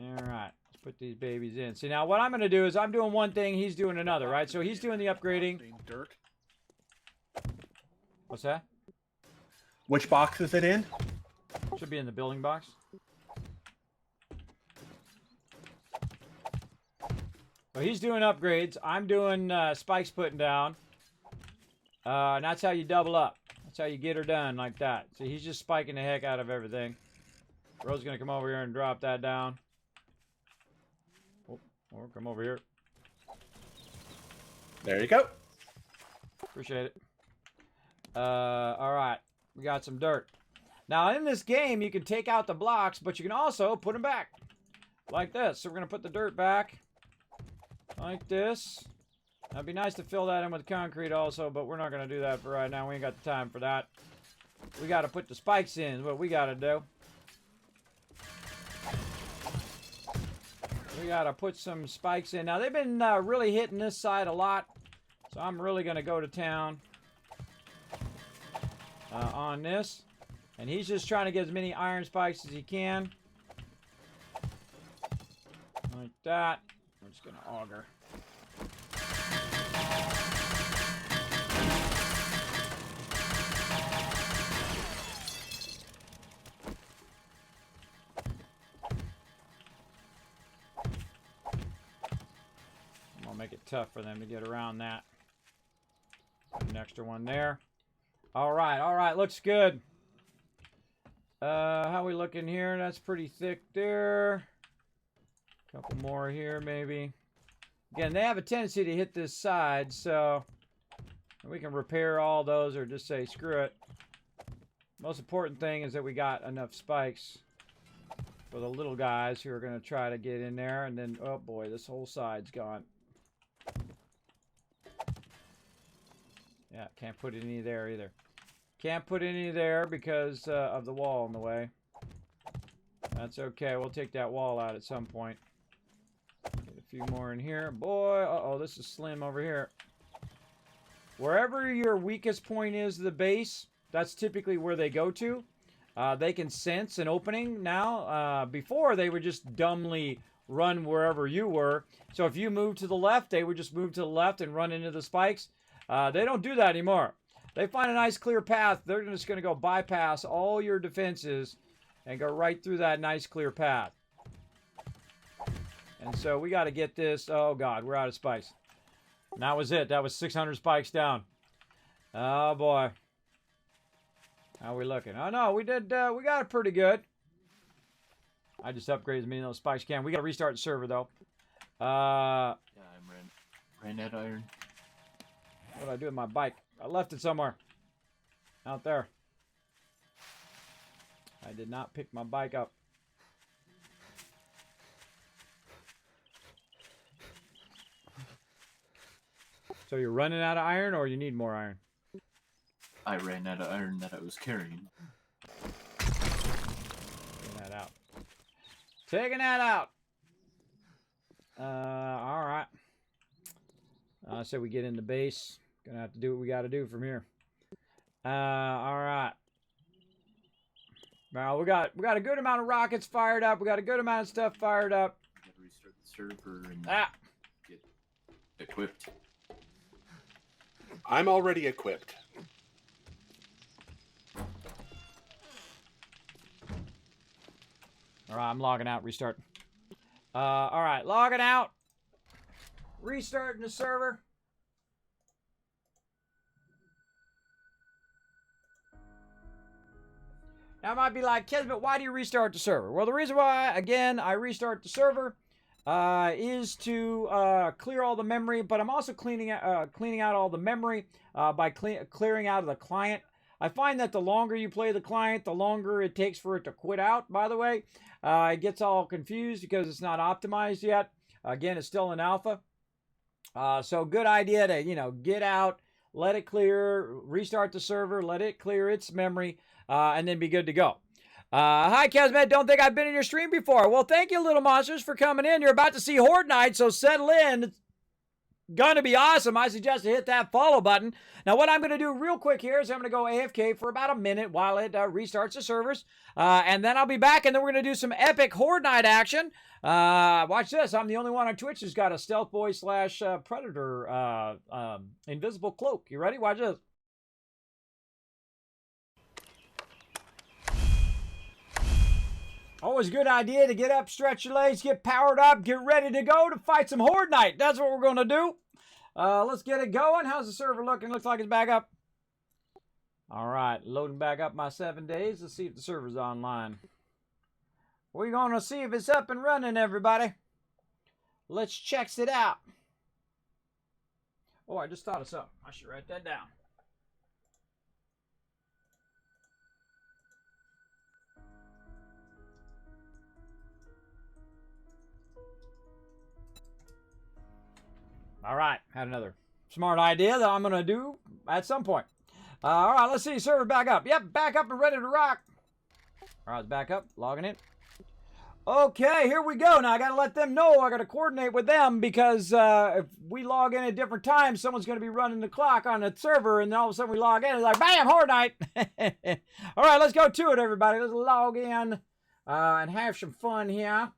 All right. Let's put these babies in. See, now what I'm going to do is I'm doing one thing, he's doing another, right? So he's doing the upgrading. Dirt. What's that? Which box is it in? Should be in the building box. So he's doing upgrades. I'm doing spikes putting down. And that's how you double up. That's how you get her done like that. See, he's just spiking the heck out of everything. Rose's going to come over here and drop that down. Oh, or come over here. There you go. Appreciate it. All right. We got some dirt. Now, in this game, you can take out the blocks, but you can also put them back. Like this. So we're going to put the dirt back. Like this. It'd be nice to fill that in with concrete also, but we're not going to do that for right now. We ain't got the time for that. We got to put the spikes in is what we got to do. We got to put some spikes in. Now, they've been really hitting this side a lot, so I'm really going to go to town on this. And he's just trying to get as many iron spikes as he can. Like that. I'm just going to auger. I'm going to make it tough for them to get around that. Put an extra one there. All right, looks good. How we looking here? That's pretty thick there. Couple more here, maybe. Again, they have a tendency to hit this side, so we can repair all those or just say screw it. Most important thing is that we got enough spikes for the little guys who are going to try to get in there. And then, oh boy, this whole side's gone. Yeah, can't put any there either. Can't put any there because of the wall in the way. That's okay. We'll take that wall out at some point. Get a few more in here. Boy, uh-oh, this is slim over here. Wherever your weakest point is the base, that's typically where they go to. They can sense an opening now. Before, they would just dumbly run wherever you were. So if you move to the left, they would just move to the left and run into the spikes. They don't do that anymore. They find a nice clear path. They're just going to go bypass all your defenses and go right through that nice clear path. And so we got to get this. Oh, God, we're out of spikes. And that was it. That was 600 spikes down. Oh, boy. How we looking? Oh, no, we did. We got it pretty good. I just upgraded as many of those spikes can. We got to restart the server, though. Yeah, I'm ran out of iron. What did I do with my bike? I left it somewhere. Out there. I did not pick my bike up. So you're running out of iron or you need more iron? I ran out of iron that I was carrying. Taking that out. Taking that out. All right. So we get in the base. Gonna have to do what we got to do from here. All right. Now we got a good amount of rockets fired up. We got a good amount of stuff fired up. Gotta restart the server and get equipped. I'm already equipped. All right, I'm logging out. Restart. All right, logging out. Restarting the server. Now, I might be like, Kismet, why do you restart the server? Well, the reason why, again, I restart the server is to clear all the memory, but I'm also cleaning out all the memory by clearing out of the client. I find that the longer you play the client, the longer it takes for it to quit out, by the way. It gets all confused because it's not optimized yet. Again, it's still in alpha. So good idea to, get out, let it clear, restart the server, let it clear its memory, and then be good to go. Hi, Kismet. Don't think I've been in your stream before. Well, thank you, little monsters, for coming in. You're about to see Horde Night, so settle in. It's going to be awesome. I suggest you hit that follow button. Now, what I'm going to do real quick here is I'm going to go AFK for about a minute while it restarts the servers, and then I'll be back, and then we're going to do some epic Horde Night action. Watch this. I'm the only one on Twitch who's got a Stealth Boy / Predator invisible cloak. You ready? Watch this. Always a good idea to get up, stretch your legs, get powered up, get ready to go to fight some Horde Night. That's what we're going to do. Let's get it going. How's the server looking? Looks like it's back up. All right, loading back up my 7 days. Let's see if the server's online. We're going to see if it's up and running, everybody. Let's check it out. Oh, I just thought of something. I should write that down. All right, had another smart idea that I'm going to do at some point. All right, let's see. Server back up. Yep, back up and ready to rock. All right, it's back up. Logging in. Okay, here we go. Now, I got to let them know. I got to coordinate with them because if we log in at different times, someone's going to be running the clock on the server, and then all of a sudden we log in. It's like, bam, Horde Night. All right, let's go to it, everybody. Let's log in and have some fun here.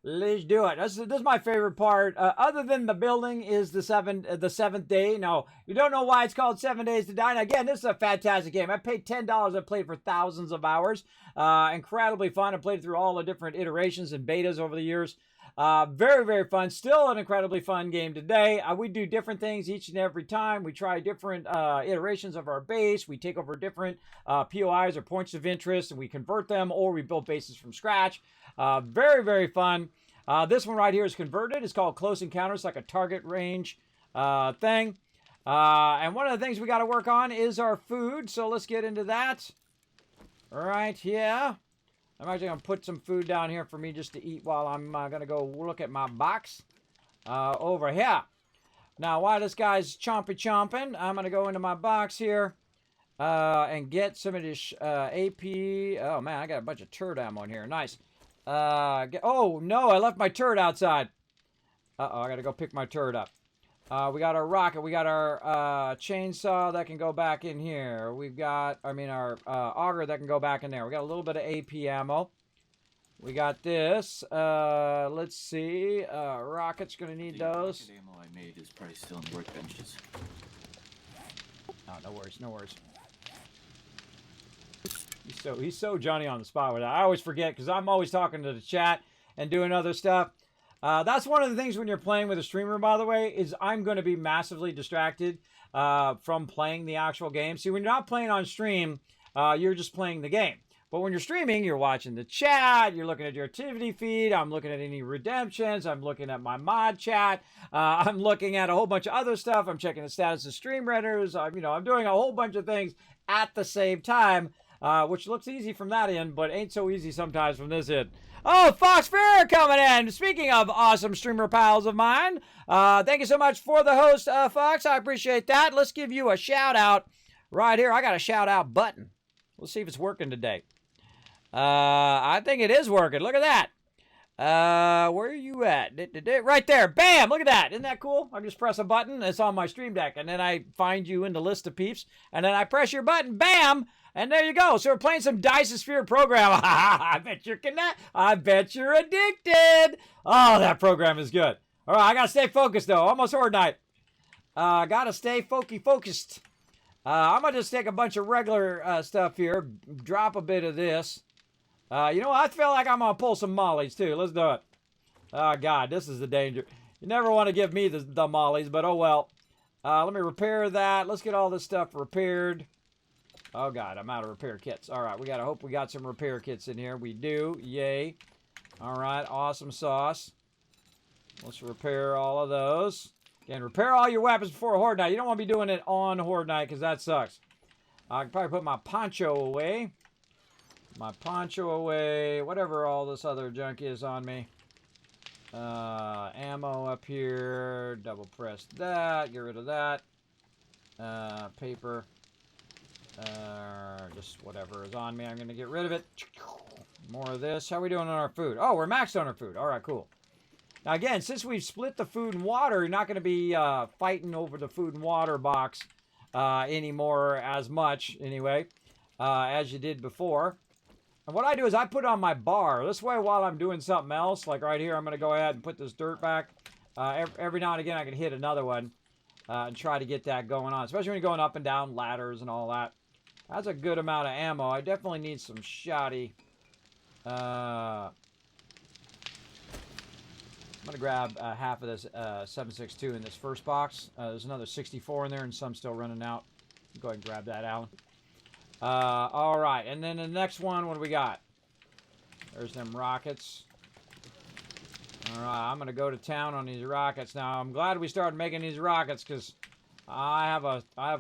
Let's do it. This is my favorite part. Other than the building is the seventh day. No, you don't know why it's called 7 Days to Die. Now, again, this is a fantastic game. I paid $10. I played for thousands of hours. Incredibly fun. I played through all the different iterations and betas over the years. Very, very fun. Still an incredibly fun game today. We do different things each and every time. We try different iterations of our base. We take over different POIs or points of interest, and we convert them, or we build bases from scratch. Very, very fun. This one right here is converted. It's called Close Encounters, like a target range thing. And one of the things we got to work on is our food. So let's get into that. All right, yeah. I'm actually going to put some food down here for me just to eat while I'm going to go look at my box over here. Now, while this guy's chomping, I'm going to go into my box here and get some of this AP. Oh, man, I got a bunch of turd ammo in here. Nice. Oh, no, I left my turd outside. Uh-oh, I got to go pick my turd up. We got our rocket. We got our chainsaw that can go back in here. We've got, our auger that can go back in there. We got a little bit of AP ammo. We got this. Let's see. Rocket's going to need those. The rocket ammo I made is probably still in workbenches. Oh, no worries, no worries. He's so Johnny on the spot with that. I always forget because I'm always talking to the chat and doing other stuff. That's one of the things when you're playing with a streamer, by the way, is I'm going to be massively distracted from playing the actual game. See, when you're not playing on stream, you're just playing the game. But when you're streaming, you're watching the chat, you're looking at your activity feed, I'm looking at any redemptions, I'm looking at my mod chat, I'm looking at a whole bunch of other stuff, I'm checking the status of stream redders, I'm doing a whole bunch of things at the same time. Which looks easy from that end, but ain't so easy sometimes from this end. Oh, Fox Fair coming in. Speaking of awesome streamer pals of mine, thank you so much for the host, Fox. I appreciate that. Let's give you a shout out right here. I got a shout out button. Let's see if it's working today. I think it is working. Look at that. Where are you at? Right there. Bam! Look at that. Isn't that cool? I just press a button. It's on my stream deck, and then I find you in the list of peeps, and then I press your button. Bam! And there you go. So we're playing some Dice Sphere program. I bet you're I bet you're addicted. Oh, that program is good. All right, I got to stay focused, though. Almost Horde Night. Got to stay focused. I'm going to just take a bunch of regular stuff here. Drop a bit of this. You know what? I feel like I'm going to pull some mollies, too. Let's do it. Oh, God, this is the danger. You never want to give me the mollies, but oh, well. Let me repair that. Let's get all this stuff repaired. Oh, God, I'm out of repair kits. All right, we got to hope we got some repair kits in here. We do. Yay. All right, awesome sauce. Let's repair all of those. Again, repair all your weapons before Horde Night. You don't want to be doing it on Horde Night because that sucks. I can probably put my poncho away. My poncho away. Whatever all this other junk is on me. Ammo up here. Double press that. Get rid of that. Paper. Just whatever is on me. I'm going to get rid of it. More of this. How are we doing on our food? Oh, we're maxed on our food. All right, cool. Now, again, since we've split the food and water, you're not going to be fighting over the food and water box anymore as much, anyway, as you did before. And what I do is I put it on my bar. This way, while I'm doing something else, like right here, I'm going to go ahead and put this dirt back. Every now and again, I can hit another one and try to get that going on, especially when you're going up and down ladders and all that. That's a good amount of ammo. I definitely need some shoddy. I'm going to grab half of this 7.62 in this first box. There's another 64 in there and some still running out. Go ahead and grab that, Alan. All right, and then the next one, what do we got? There's them rockets. All right, I'm going to go to town on these rockets. Now, I'm glad we started making these rockets because I have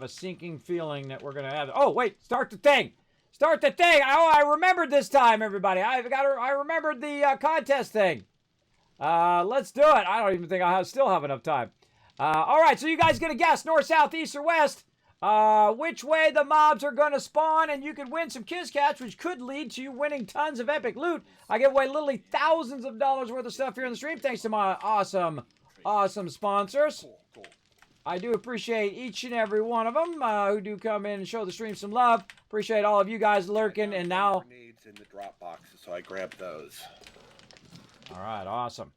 a sinking feeling that we're going to have... Oh, wait, start the thing! Start the thing! Oh, I remembered this time, everybody. I remembered the contest thing. Let's do it. I don't even think I still have enough time. All right, so you guys get a guess, north, south, east, or west, which way the mobs are going to spawn, and you could win some Kiscats, which could lead to you winning tons of epic loot. I give away literally thousands of dollars worth of stuff here in the stream, thanks to my awesome sponsors. Cool. I do appreciate each and every one of them who do come in and show the stream some love. Appreciate all of you guys lurking, and now... Grenades in the drop boxes, so I grabbed those. All right, awesome.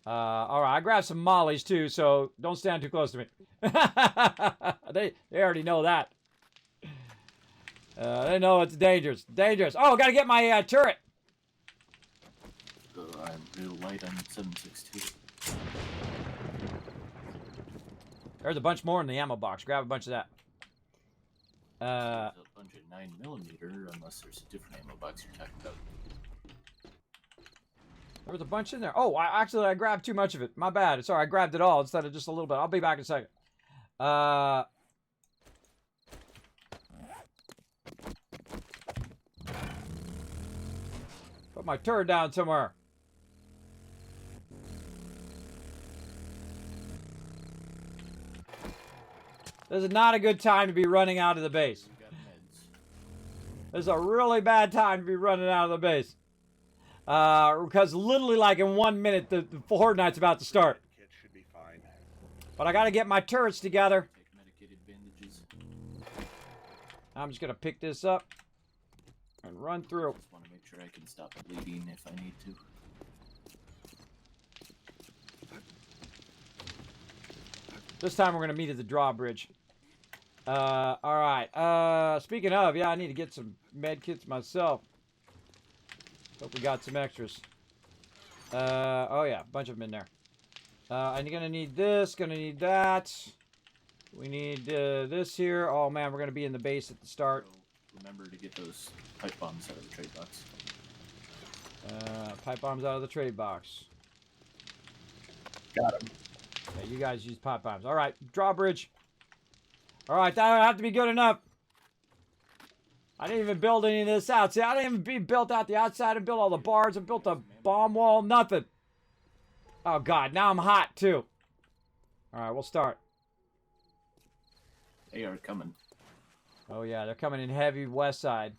All right, I grabbed some mollies too, so don't stand too close to me. They already know that. They know it's dangerous. Dangerous. Oh, gotta get my turret. I'm real light on 7.62. There's a bunch more in the ammo box. Grab a bunch of that. There's a bunch of 9mm, unless there's a different ammo box you're talking about. There was a bunch in there. Oh, I grabbed too much of it. My bad. Sorry, I grabbed it all instead of just a little bit. I'll be back in a second. Put my turret down somewhere. This is not a good time to be running out of the base. We got meds. This is a really bad time to be running out of the base. Because literally like in 1 minute, the Horde Night's about to start. Kit should be fine. But I gotta get my turrets together. Take medicated bandages. I'm just gonna pick this up and run through. Just want to make sure I can stop bleeding if I need to. This time we're gonna meet at the drawbridge. Alright. Speaking of, yeah, I need to get some med kits myself. Hope we got some extras. Oh yeah, a bunch of them in there. And you're gonna need this, gonna need that. We need this here. Oh man, we're gonna be in the base at the start. So remember to get those pipe bombs out of the trade box. Pipe bombs out of the trade box. Got him. Okay, you guys use pipe bombs. Alright, drawbridge. Alright, that'll have to be good enough. I didn't even build any of this out. See, I didn't even built out the outside and built all the bars and built the bomb wall. Nothing. Oh, God. Now I'm hot, too. All right, we'll start. They are coming. Oh, yeah. They're coming in heavy west side.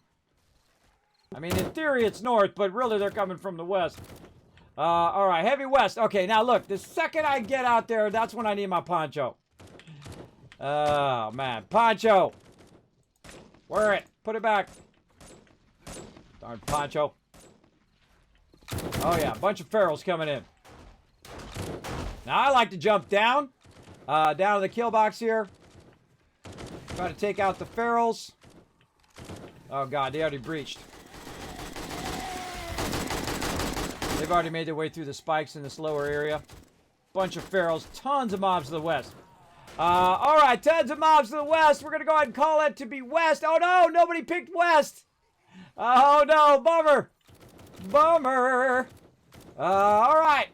I mean, in theory, it's north, but really they're coming from the west. All right, heavy west. Okay, now look. The second I get out there, that's when I need my poncho. Oh, man. Poncho. Wear it. Put it back. Darn poncho. Oh, yeah. A bunch of ferals coming in. Now, I like to jump down. Down to the kill box here. Try to take out the ferals. Oh, God. They already breached. They've already made their way through the spikes in this lower area. Bunch of ferals. Tons of mobs to the west. All right, tons of mobs to the west. We're going to go ahead and call it to be west. Oh, no, nobody picked west. Oh, no, bummer. Bummer. All right.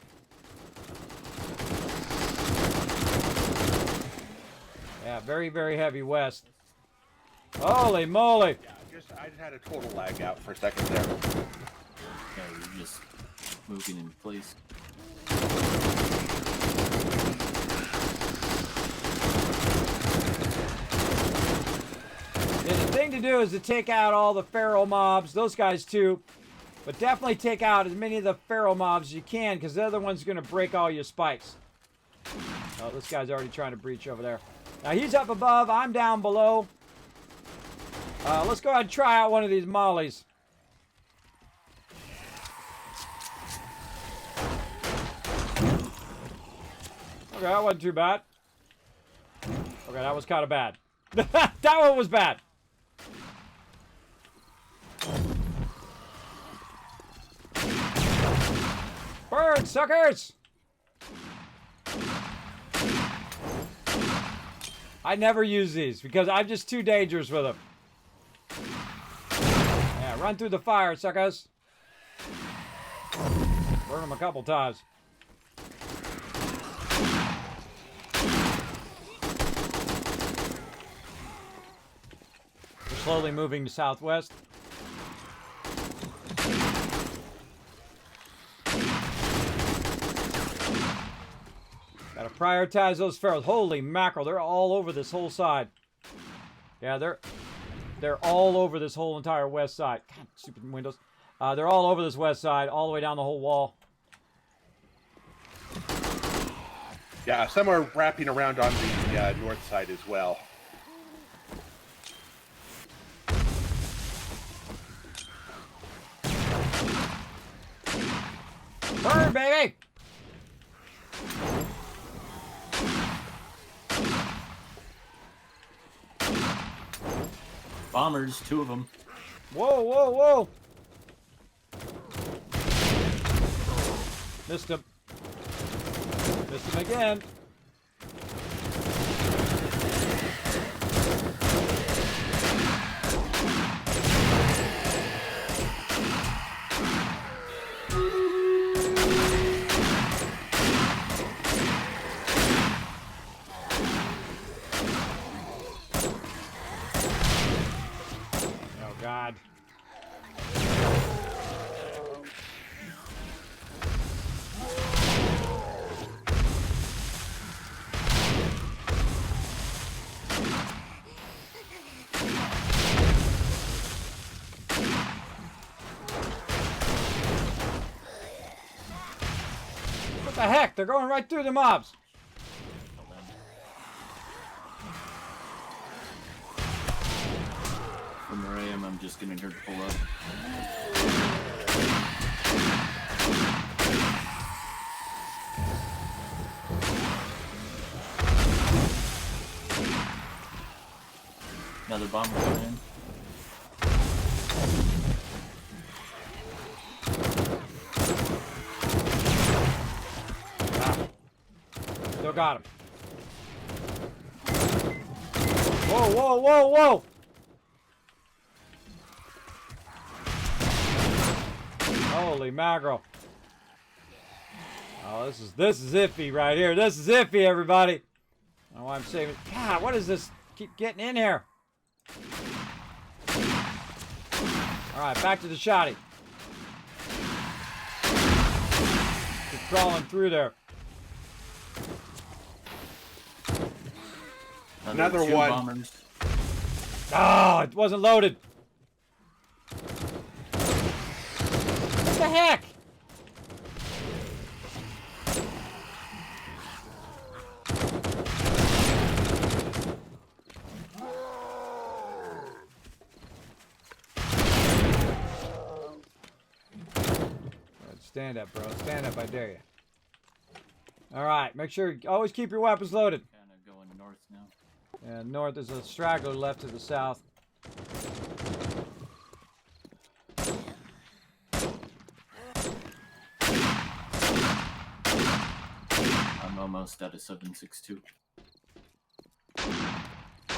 Yeah, very, very heavy west. Holy moly. Yeah, I just had a total lag out for a second there. Yeah, you're just moving in place. Yeah, the thing to do is to take out all the feral mobs, those guys too, but definitely take out as many of the feral mobs as you can, because the other one's going to break all your spikes. Oh, this guy's already trying to breach over there. Now he's up above, I'm down below. Let's go ahead and try out one of these mollies. Okay, that wasn't too bad. Okay, that was kind of bad. That one was bad. Burn, suckers! I never use these because I'm just too dangerous with them. Yeah, run through the fire, suckers. Burn them a couple times. We're slowly moving to southwest. Gotta prioritize those ferals. Holy mackerel, they're all over this whole side. Yeah, they're all over this whole entire west side. God, stupid windows. They're all over this west side, all the way down the whole wall. Yeah, some are wrapping around on the north side as well. Burn, baby! Bombers, 2 of them. Whoa, whoa, whoa! Missed him. Missed him again. Oh, God. What the heck? They're going right through the mobs. From where I am, I'm just gonna need to pull up. Another bomber coming in. Still got him. Whoa, whoa, whoa, whoa! Holy mackerel. Oh, this is iffy right here. This is iffy, everybody. I don't know why I'm saving. God, what is this? Keep getting in here. Alright, back to the shotty. Keep crawling through there. Another 2 one. Bombers. Oh, it wasn't loaded. What the heck? Stand up, bro. Stand up, I dare you. Alright, make sure you always keep your weapons loaded. Kind of going north now. Yeah, north, there's a straggler left to the south. I'm almost at a 7.62.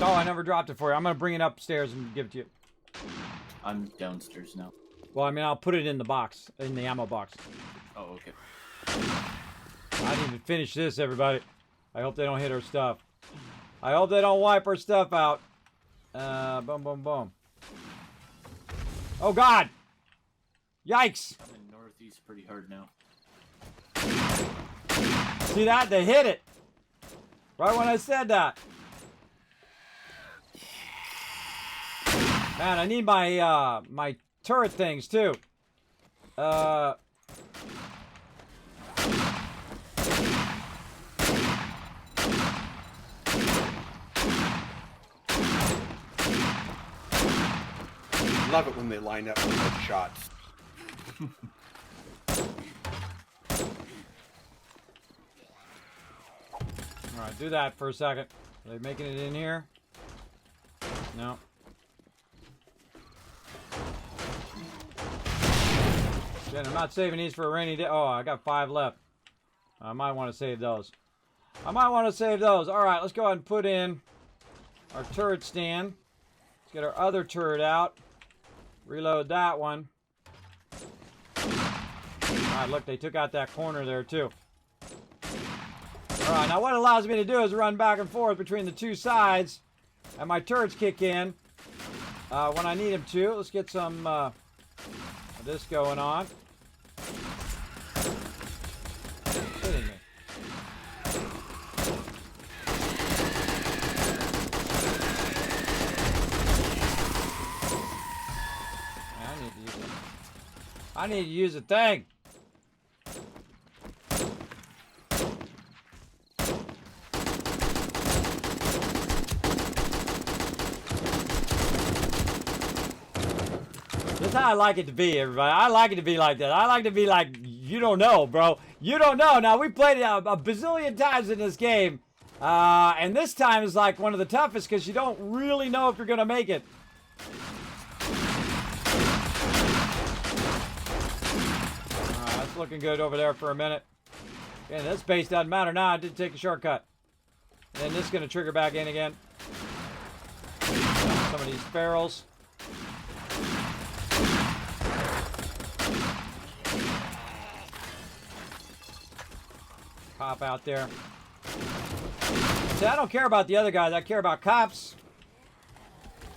Oh, I never dropped it for you. I'm going to bring it upstairs and give it to you. I'm downstairs now. Well, I mean, I'll put it in the box, in the ammo box. Oh, okay. I didn't even finish this, everybody. I hope they don't hit our stuff. I hope they don't wipe our stuff out. Boom, boom, boom. Oh, God! Yikes! I'm in northeast pretty hard now. See that? They hit it. Right when I said that. Man, I need my, my turret things, too. Love it when they line up with good shots. Alright, do that for a second. Are they making it in here? No. Again, I'm not saving these for a rainy day. Oh, I got 5 left. I might want to save those. Alright, let's go ahead and put in our turret stand. Let's get our other turret out. Reload that one. Alright, look, they took out that corner there, too. Alright, now what it allows me to do is run back and forth between the two sides. And my turrets kick in when I need them to. Let's get some of this going on. Kidding me. I need to use a thing. That's how I like it to be, everybody. I like it to be like that. I like to be like, you don't know, bro. You don't know. Now, we played it a bazillion times in this game. And this time is like one of the toughest because you don't really know if you're going to make it. That's looking good over there for a minute. And this base doesn't matter now. I did take a shortcut. And then this is going to trigger back in again. Some of these ferals. Cop out there. See, I don't care about the other guys. I care about cops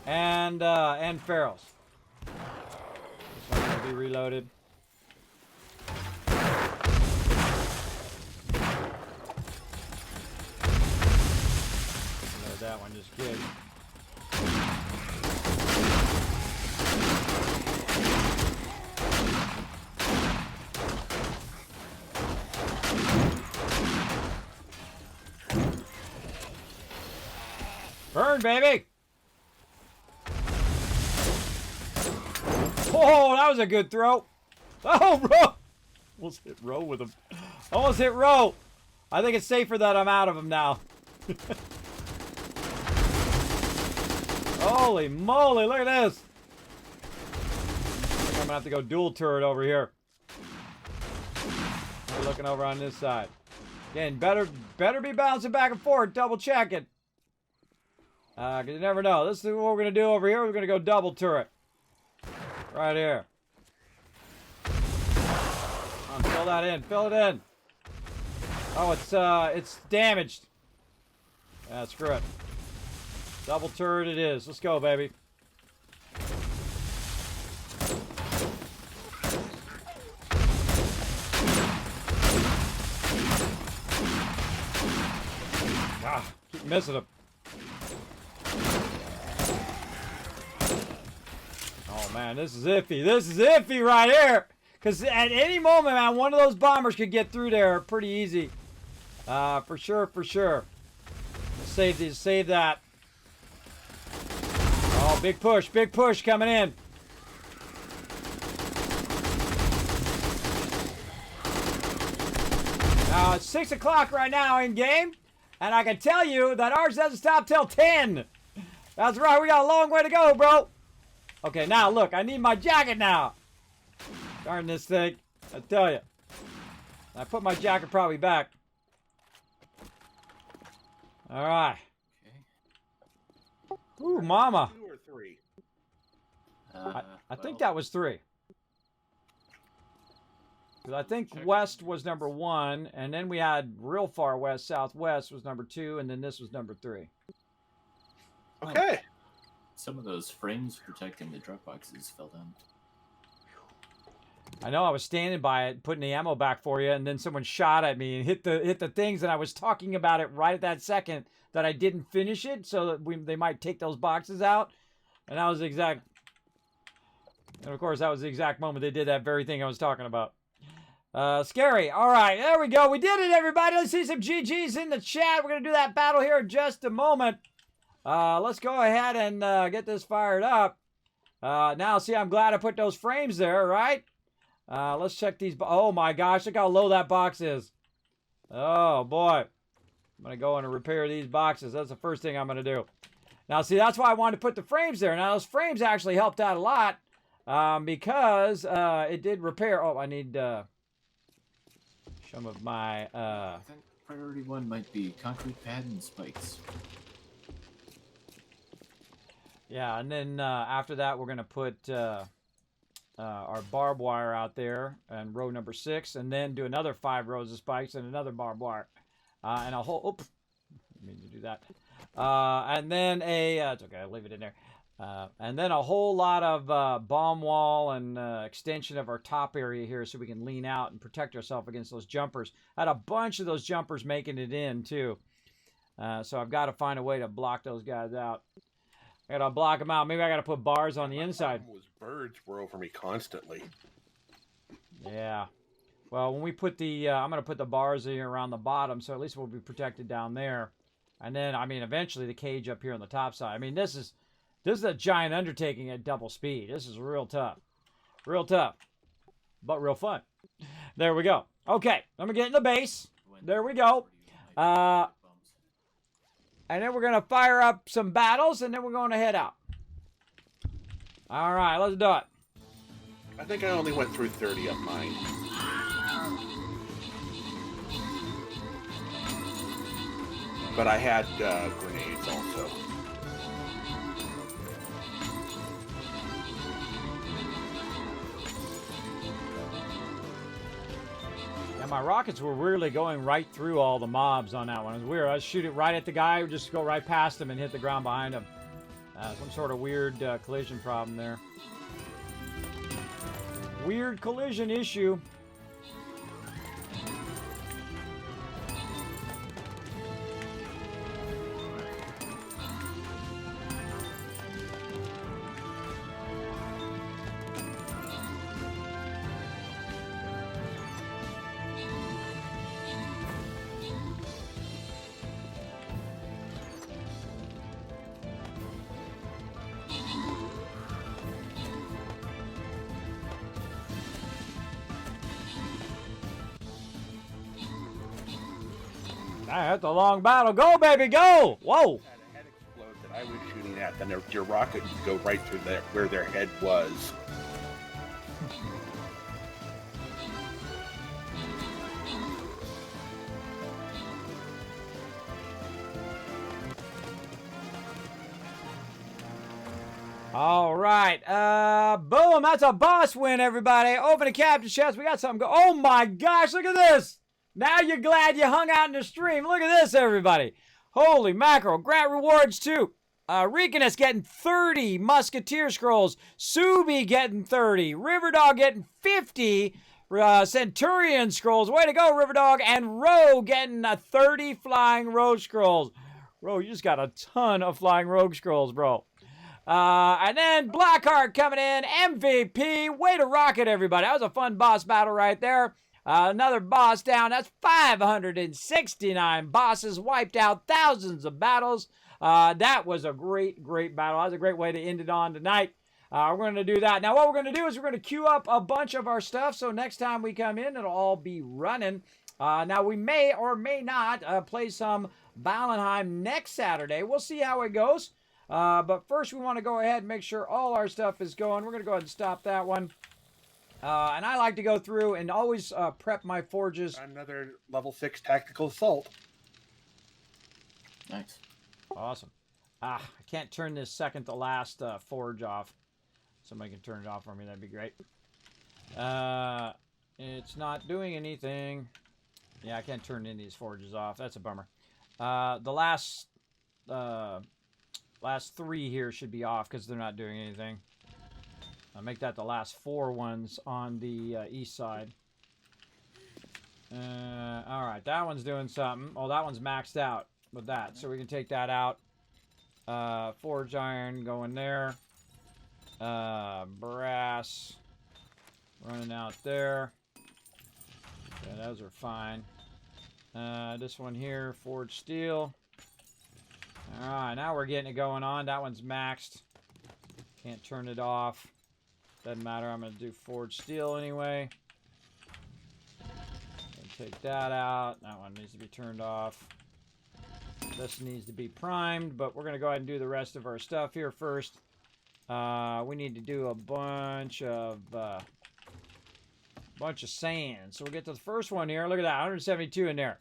and ferals. This one's gonna be reloaded. Reload that one just good. Burn, baby! Oh, that was a good throw. Oh, Ro! Almost hit Ro with him. Almost hit Ro. I think it's safer that I'm out of him now. Holy moly, look at this. I think I'm gonna have to go dual turret over here. We're looking over on this side. Again, better be bouncing back and forth, double checking. Because you never know. This is what we're going to do over here. We're going to go double turret. Right here. Fill that in. Fill it in. Oh, it's damaged. Yeah, screw it. Double turret it is. Let's go, baby. Ah, keep missing him. Oh, man, this is iffy. This is iffy right here. Because at any moment, man, one of those bombers could get through there pretty easy. For sure, for sure. Let's save these. Save that. Oh, big push coming in. Now, it's 6 o'clock right now in game. And I can tell you that ours doesn't stop till 10. That's right. We got a long way to go, bro. Okay, now look, I need my jacket now. Darn this thing. I tell you. I put my jacket probably back. Alright. Okay. Ooh, mama. 2 or 3? I think that was 3. Because I think west was number 1, and then we had real far west, southwest was number 2, and then this was number 3. Okay. Some of those frames protecting the drop boxes fell down. I know I was standing by it, putting the ammo back for you, and then someone shot at me and hit the things, and I was talking about it right at that second that I didn't finish it, so that they might take those boxes out, and that was the exact. And of course, that was the exact moment they did that very thing I was talking about. Scary. All right, there we go. We did it, everybody. Let's see some GGs in the chat. We're gonna do that battle here in just a moment. Let's go ahead and get this fired up. Now, see, I'm glad I put those frames there, right? Let's check these. Oh my gosh, look how low that box is. Oh boy. I'm going to go in and repair these boxes. That's the first thing I'm going to do. Now, see, that's why I wanted to put the frames there. Now, those frames actually helped out a lot because it did repair. Oh, I need some of my... I think priority 1 might be concrete pad and spikes. Yeah, and then after that, we're going to put our barbed wire out there and row number 6, and then do another 5 rows of spikes and another barbed wire. And a whole... Oops. I didn't mean to do that. And then it's okay, I'll leave it in there. And then a whole lot of bomb wall and extension of our top area here so we can lean out and protect ourselves against those jumpers. I had a bunch of those jumpers making it in, too. So I've got to find a way to block those guys out. I got to block them out. Maybe I got to put bars on the inside. Birds were over me constantly. Yeah. Well, when we put the... I'm going to put the bars here around the bottom, so at least we'll be protected down there. And then, I mean, eventually the cage up here on the top side. I mean, this is a giant undertaking at double speed. This is real tough. Real tough. But real fun. There we go. Okay, I'm going to get in the base. There we go. And then we're going to fire up some battles, and then we're going to head out. All right, let's do it. I think I only went through 30 of mine. But I had grenades also. Yeah, my rockets were really going right through all the mobs on that one. It was weird. I'd shoot it right at the guy, just go right past him and hit the ground behind him. Some sort of weird collision problem there. Weird collision issue. That's a long battle. Go, baby, go! Whoa! Had a head explode that I was shooting at, then your rocket would go right through there where their head was. All right. Boom. That's a boss win, everybody. Open the captain's chest. We got something go. Oh, my gosh. Look at this. Now you're glad you hung out in the stream. Look at this, everybody. Holy mackerel. Grant rewards, too. Reekinus getting 30 Musketeer Scrolls. Subi getting 30. Riverdog getting 50 Centurion Scrolls. Way to go, Riverdog. And Rogue getting 30 Flying Rogue Scrolls. Bro, you just got a ton of Flying Rogue Scrolls, bro. And then Blackheart coming in. MVP. Way to rock it, everybody. That was a fun boss battle right there. Another boss down. That's 569 bosses. Wiped out thousands of battles. That was a great, great battle. That was a great way to end it on tonight. We're going to do that. Now, what we're going to do is we're going to queue up a bunch of our stuff. So next time we come in, it'll all be running. Now, we may or may not play some Balenheim next Saturday. We'll see how it goes. But first, we want to go ahead and make sure all our stuff is going. We're going to go ahead and stop that one. And I like to go through and always prep my forges. Another level 6 tactical assault. Nice. Awesome. I can't turn this second to last forge off. Somebody can turn it off for me. That'd be great. It's not doing anything. Yeah, I can't turn any of these forges off. That's a bummer. The last 3 here should be off because they're not doing anything. I'll make that the last 4 ones on the east side. Alright, that one's doing something. Oh, that one's maxed out with that. So we can take that out. Forge iron going there. Brass running out there. Yeah, those are fine. This one here, forged steel. Alright, now we're getting it going on. That one's maxed. Can't turn it off. Doesn't matter, I'm going to do forged steel anyway. Take that out. That one needs to be turned off. This needs to be primed, but we're going to go ahead and do the rest of our stuff here first. We need to do a bunch of sand. So we'll get to the first one here. Look at that, 172 in there.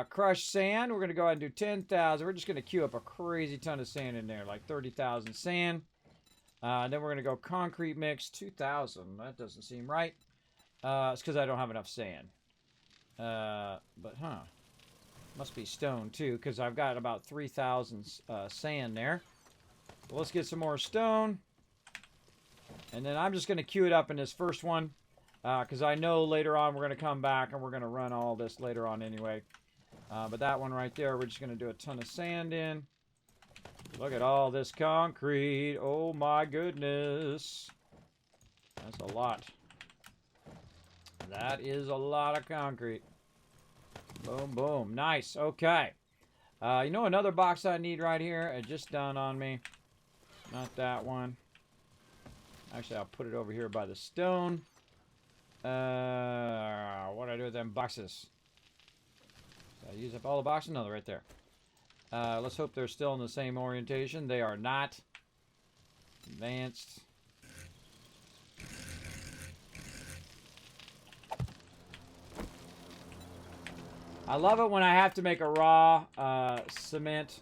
Crushed sand, we're going to go ahead and do 10,000. We're just going to queue up a crazy ton of sand in there, like 30,000 sand. Then we're going to go concrete mix, 2,000. That doesn't seem right. It's because I don't have enough sand. Must be stone too, because I've got about 3,000 sand there. Well, let's get some more stone. And then I'm just going to queue it up in this first one. Because I know later on we're going to come back and we're going to run all this later on anyway. But that one right there, we're just going to do a ton of sand in. Look at all this concrete. Oh my goodness. That's a lot. That is a lot of concrete. Boom, boom. Nice. Okay. You know another box I need right here? It just dawned on me. Not that one. Actually, I'll put it over here by the stone. What do I do with them boxes? Did I use up all the boxes? No, they're right there. Let's hope they're still in the same orientation. They are not. Advanced. I love it when I have to make a raw cement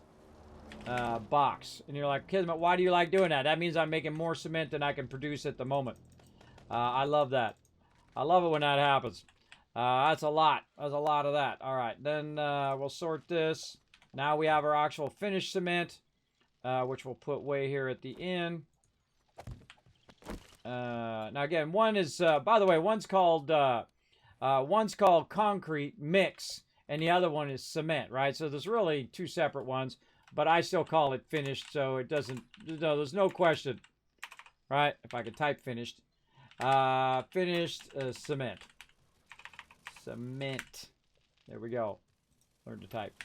box. And you're like, Kismet, why do you like doing that? That means I'm making more cement than I can produce at the moment. I love that. I love it when that happens. That's a lot. That's a lot of that. All right, then we'll sort this. Now we have our actual finished cement, which we'll put way here at the end. Now again, one is, by the way, one's called concrete mix, and the other one is cement, right? So there's really 2 separate ones, but I still call it finished, so it doesn't, no, there's no question, right? If I could type finished. Finished cement. Cement. There we go. Learn to type.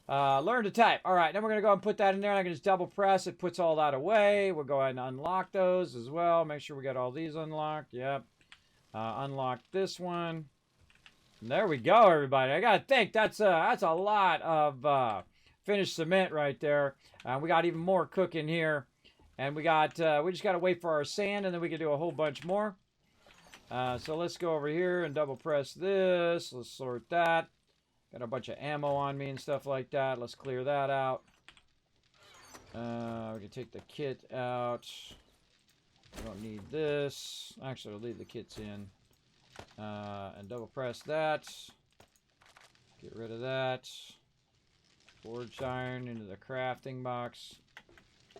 Learn to type. All right, then we're going to go and put that in there. I can just double press. It puts all that away. We'll go ahead and unlock those as well. Make sure we got all these unlocked. Yep. Unlock this one. And there we go, everybody. I got to think that's a lot of finished cement right there. We got even more cooking here. And we just got to wait for our sand, and then we can do a whole bunch more. So let's go over here and double press this. Let's sort that. Got a bunch of ammo on me and stuff like that. Let's clear that out. We can take the kit out. We don't need this. Actually, I'll leave the kits in. And double press that. Get rid of that. Forge iron into the crafting box.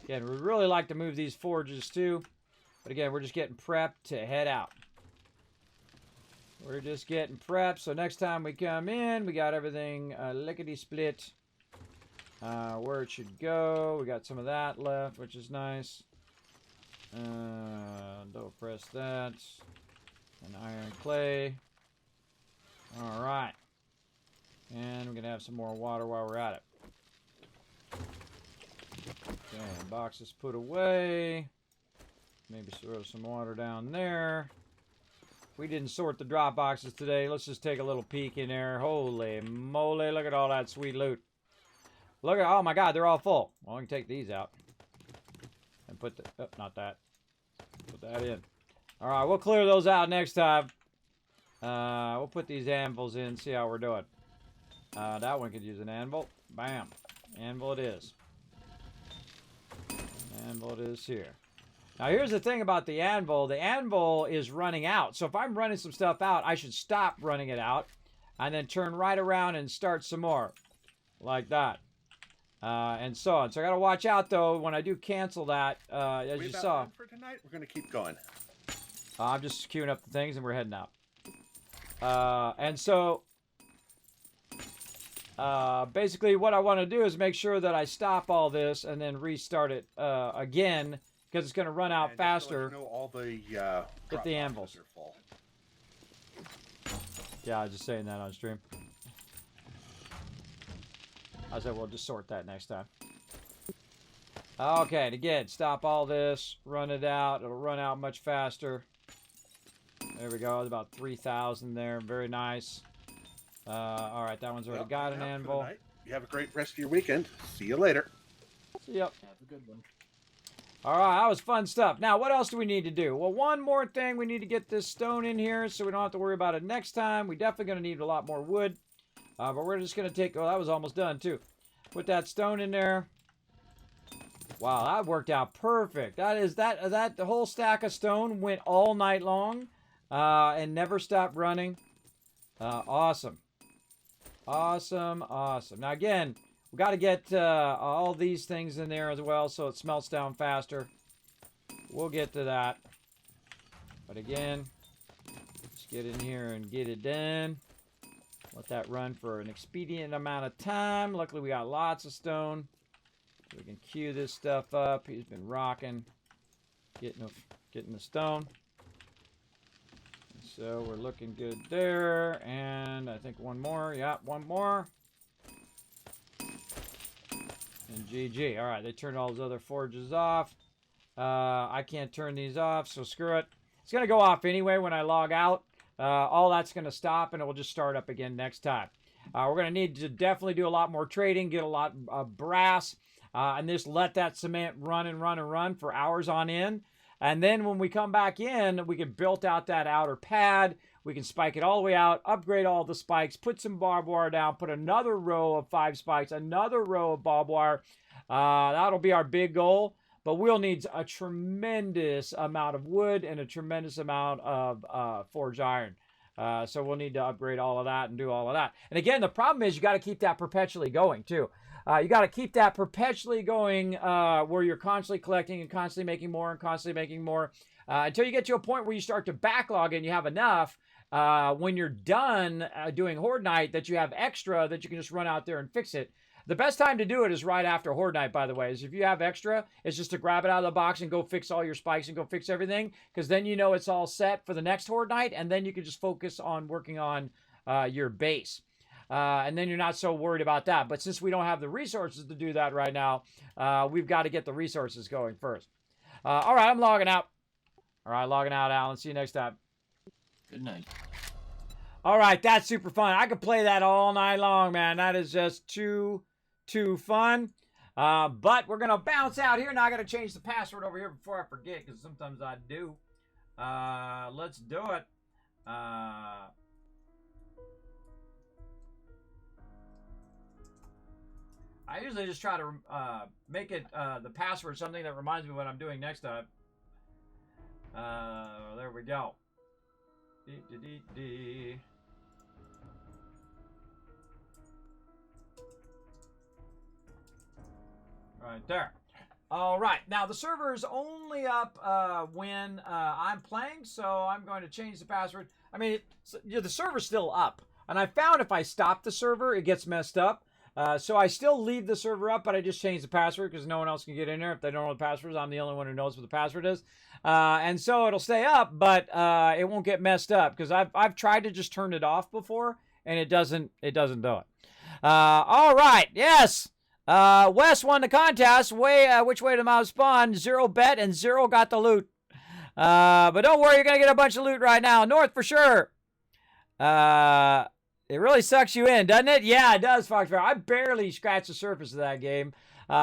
Again, we'd really like to move these forges too. But again, we're just getting prepped to head out. We're just getting prepped. So next time we come in, we got everything lickety-split. Where it should go. We got some of that left, which is nice. Double press that. And iron clay. Alright. And we're going to have some more water while we're at it. Okay, boxes put away. Maybe throw some water down there. We didn't sort the drop boxes today. Let's just take a little peek in there. Holy moly, look at all that sweet loot. Look at, oh my god, they're all full. Well, I can take these out. And put the, oh, not that. Put that in. Alright, we'll clear those out next time. We'll put these anvils in, see how we're doing. That one could use an anvil. Bam. Anvil it is. Anvil it is here. Now, here's the thing about the anvil. The anvil is running out. So if I'm running some stuff out, I should stop running it out and then turn right around and start some more. Like that. And so on. So I got to watch out, though, when I do cancel that, as you saw. For tonight, we're going to keep going. I'm just queuing up the things and we're heading out. And so, basically what I want to do is make sure that I stop all this and then restart it again, because it's going to run out And faster. just to let you know, all the Get the anvils. are full. Yeah, I was just saying that on stream. I said we'll just sort that next time. Okay, and again, stop all this, run it out. It'll run out much faster. There we go. It's about 3,000 there. Very nice. All right, that one's already got an anvil. You have a great rest of your weekend. See you later. Yep. Have a good one. All right, that was fun stuff. Now, what else do we need to do? Well, one more thing. We need to get this stone in here so we don't have to worry about it next time. We're definitely going to need a lot more wood. But we're just going to take... Oh, that was almost done, too. Put that stone in there. Wow, that worked out perfect. That the whole stack of stone went all night long and never stopped running. Awesome. Awesome, awesome. Now, again... We got to get all these things in there as well so it smelts down faster. We'll get to that. But again, let's get in here and get it done. Let that run for an expedient amount of time. Luckily, we got lots of stone. We can queue this stuff up. He's been rocking, getting the stone. So we're looking good there. And I think one more. Yeah, one more. And GG. All right, they turned all those other forges off. I can't turn these off, so screw it. It's going to go off anyway when I log out. All that's going to stop, and it will just start up again next time. We're going to need to definitely do a lot more trading, get a lot of brass, and just let that cement run and run and run for hours on end. And then when we come back in, we can build out that outer pad. We can spike it all the way out, upgrade all the spikes, put some barbed wire down, put another row of 5 spikes, another row of barbed wire. That'll be our big goal. But we'll need a tremendous amount of wood and a tremendous amount of forged iron. So we'll need to upgrade all of that and do all of that. And again, the problem is you got to keep that perpetually going too. You got to keep that perpetually going where you're constantly collecting and constantly making more and constantly making more until you get to a point where you start to backlog and you have enough when you're done doing Horde Night that you have extra that you can just run out there and fix it. The best time to do it is right after Horde Night, by the way, is if you have extra, it's just to grab it out of the box and go fix all your spikes and go fix everything, because then you know it's all set for the next Horde Night, and then you can just focus on working on your base. And then you're not so worried about that. But since we don't have the resources to do that right now, we've got to get the resources going first. All right, I'm logging out. All right, logging out, Alan. See you next time. Good night. All right, that's super fun. I could play that all night long, man. That is just too fun. But we're going to bounce out here. Now I got to change the password over here before I forget, because sometimes I do. Let's do it. I usually just try to make it the password something that reminds me what I'm doing next time. There we go. Right there. All right. Now, the server is only up when I'm playing, so I'm going to change the password. I mean, the server's still up. And I found if I stop the server, it gets messed up. So I still leave the server up, but I just change the password because no one else can get in there. If they don't know what the password is, I'm the only one who knows what the password is. And so it'll stay up, but it won't get messed up because I've tried to just turn it off before, and it doesn't do it. All right. Yes. Wes won the contest. Which way to Mount Spawn? 0 bet and 0 got the loot. But don't worry, you're going to get a bunch of loot right now. North for sure. It really sucks you in, doesn't it? Yeah, it does, Foxbear. I barely scratched the surface of that game.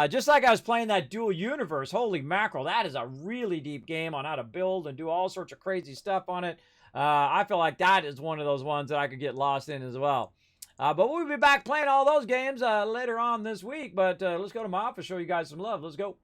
Just like I was playing that dual universe. Holy mackerel, that is a really deep game on how to build and do all sorts of crazy stuff on it. I feel like that is one of those ones that I could get lost in as well. But we'll be back playing all those games later on this week. But let's go to my office, show you guys some love. Let's go.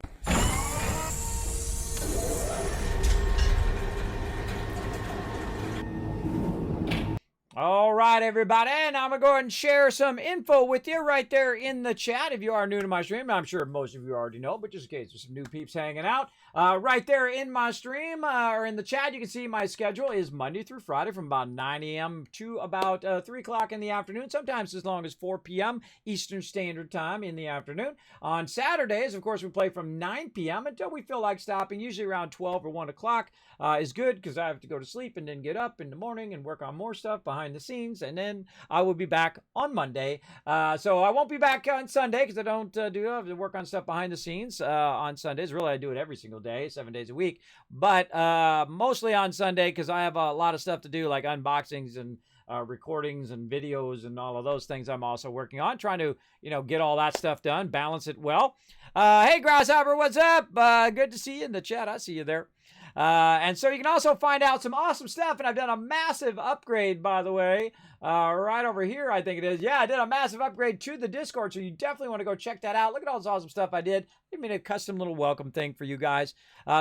All right, everybody. Now I'm going to go ahead and share some info with you right there in the chat. If you are new to my stream, I'm sure most of you already know, but just in case there's some new peeps hanging out, right there in my stream or in the chat, you can see my schedule is Monday through Friday from about 9 a.m. to about 3 o'clock in the afternoon, sometimes as long as 4 p.m. Eastern Standard Time in the afternoon. On Saturdays, of course, we play from 9 p.m. until we feel like stopping, usually around 12 or 1 o'clock is good because I have to go to sleep and then get up in the morning and work on more stuff behind the scenes, and then I will be back on Monday. So I won't be back on Sunday because I don't do I have to work on stuff behind the scenes on Sundays. Really, I do it every single day, 7 days a week, but mostly on Sunday because I have a lot of stuff to do, like unboxings and recordings and videos and all of those things I'm also working on, trying to, get all that stuff done, balance it well. Hey, Grasshopper, what's up? Good to see you in the chat. I see you there. And so you can also find out some awesome stuff. And I've done a massive upgrade, by the way, right over here, I think it is. Yeah, I did a massive upgrade to the Discord, so you definitely want to go check that out. Look at all this awesome stuff I did. I made a custom little welcome thing for you guys.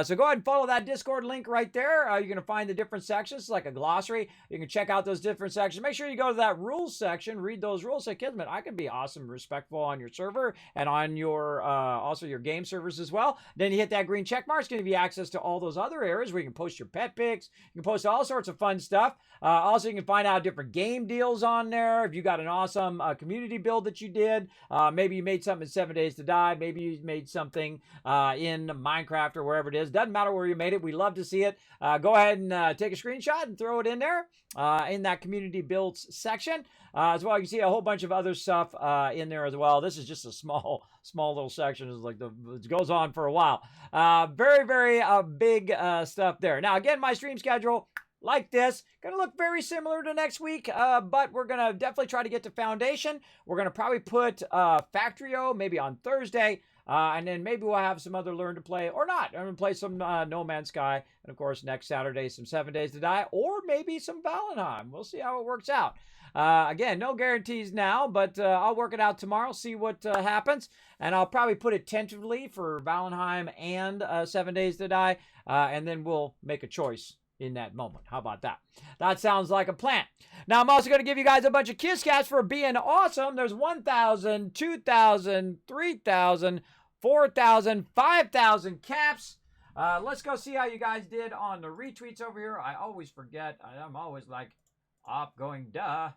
So go ahead and follow that Discord link right there. You're going to find the different sections. It's like a glossary. You can check out those different sections. Make sure you go to that rules section, read those rules. Say, Kismet, I can be awesome, respectful on your server and on your also your game servers as well. Then you hit that green check mark. It's going to give you access to all those other areas where you can post your pet pics. You can post all sorts of fun stuff. Also, you can find out different game deals on there. If you got an awesome community build that you did, maybe you made something in 7 Days to Die. Maybe you made something in Minecraft or wherever it is. Doesn't matter where you made it. We love to see it. Go ahead and take a screenshot and throw it in there in that community builds section. As well, you can see a whole bunch of other stuff in there as well. This is just a small little section. It's like it goes on for a while. Very, very big stuff there. Now, again, my stream schedule, like this, gonna look very similar to next week, but we're gonna definitely try to get to Foundation. We're gonna probably put Factorio maybe on Thursday, and then maybe we'll have some other Learn to Play or not. I'm gonna play some No Man's Sky, and of course next Saturday some 7 Days to Die, or maybe some Valheim. We'll see how it works out. Again, no guarantees now, but I'll work it out tomorrow, see what happens, and I'll probably put it tentatively for Valheim and 7 Days to Die, and then we'll make a choice in that moment. How about that? That sounds like a plan. Now, I'm also going to give you guys a bunch of kiss cats for being awesome. There's 1,000, 2,000, 3,000, 4,000, 5,000 caps. Let's go see how you guys did on the retweets over here. I always forget. I'm always like going duh.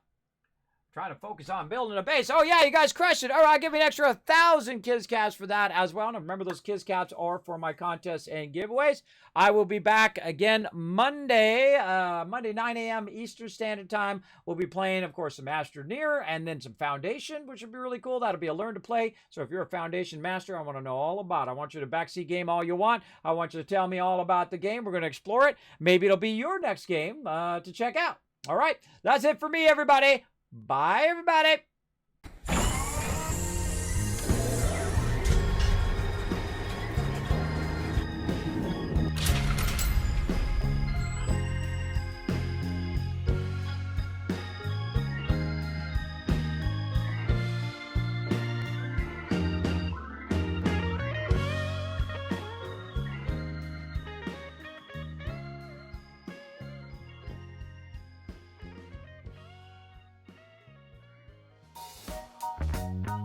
Trying to focus on building a base. Oh, yeah, you guys crushed it. All right, I'll give you an extra 1,000 Kiz Caps for that as well. And remember, those Kiz Caps are for my contests and giveaways. I will be back again Monday, 9 a.m. Eastern Standard Time. We'll be playing, of course, some Astroneer and then some Foundation, which would be really cool. That'll be a Learn to Play. So if you're a Foundation master, I want to know all about it. I want you to backseat game all you want. I want you to tell me all about the game. We're going to explore it. Maybe it'll be your next game to check out. All right, that's it for me, everybody. Bye, everybody.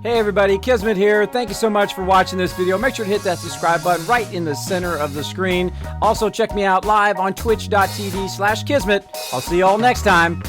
Hey everybody, Kismet here. Thank you so much for watching this video. Make sure to hit that subscribe button right in the center of the screen. Also check me out live on twitch.tv/Kismet. I'll see you all next time.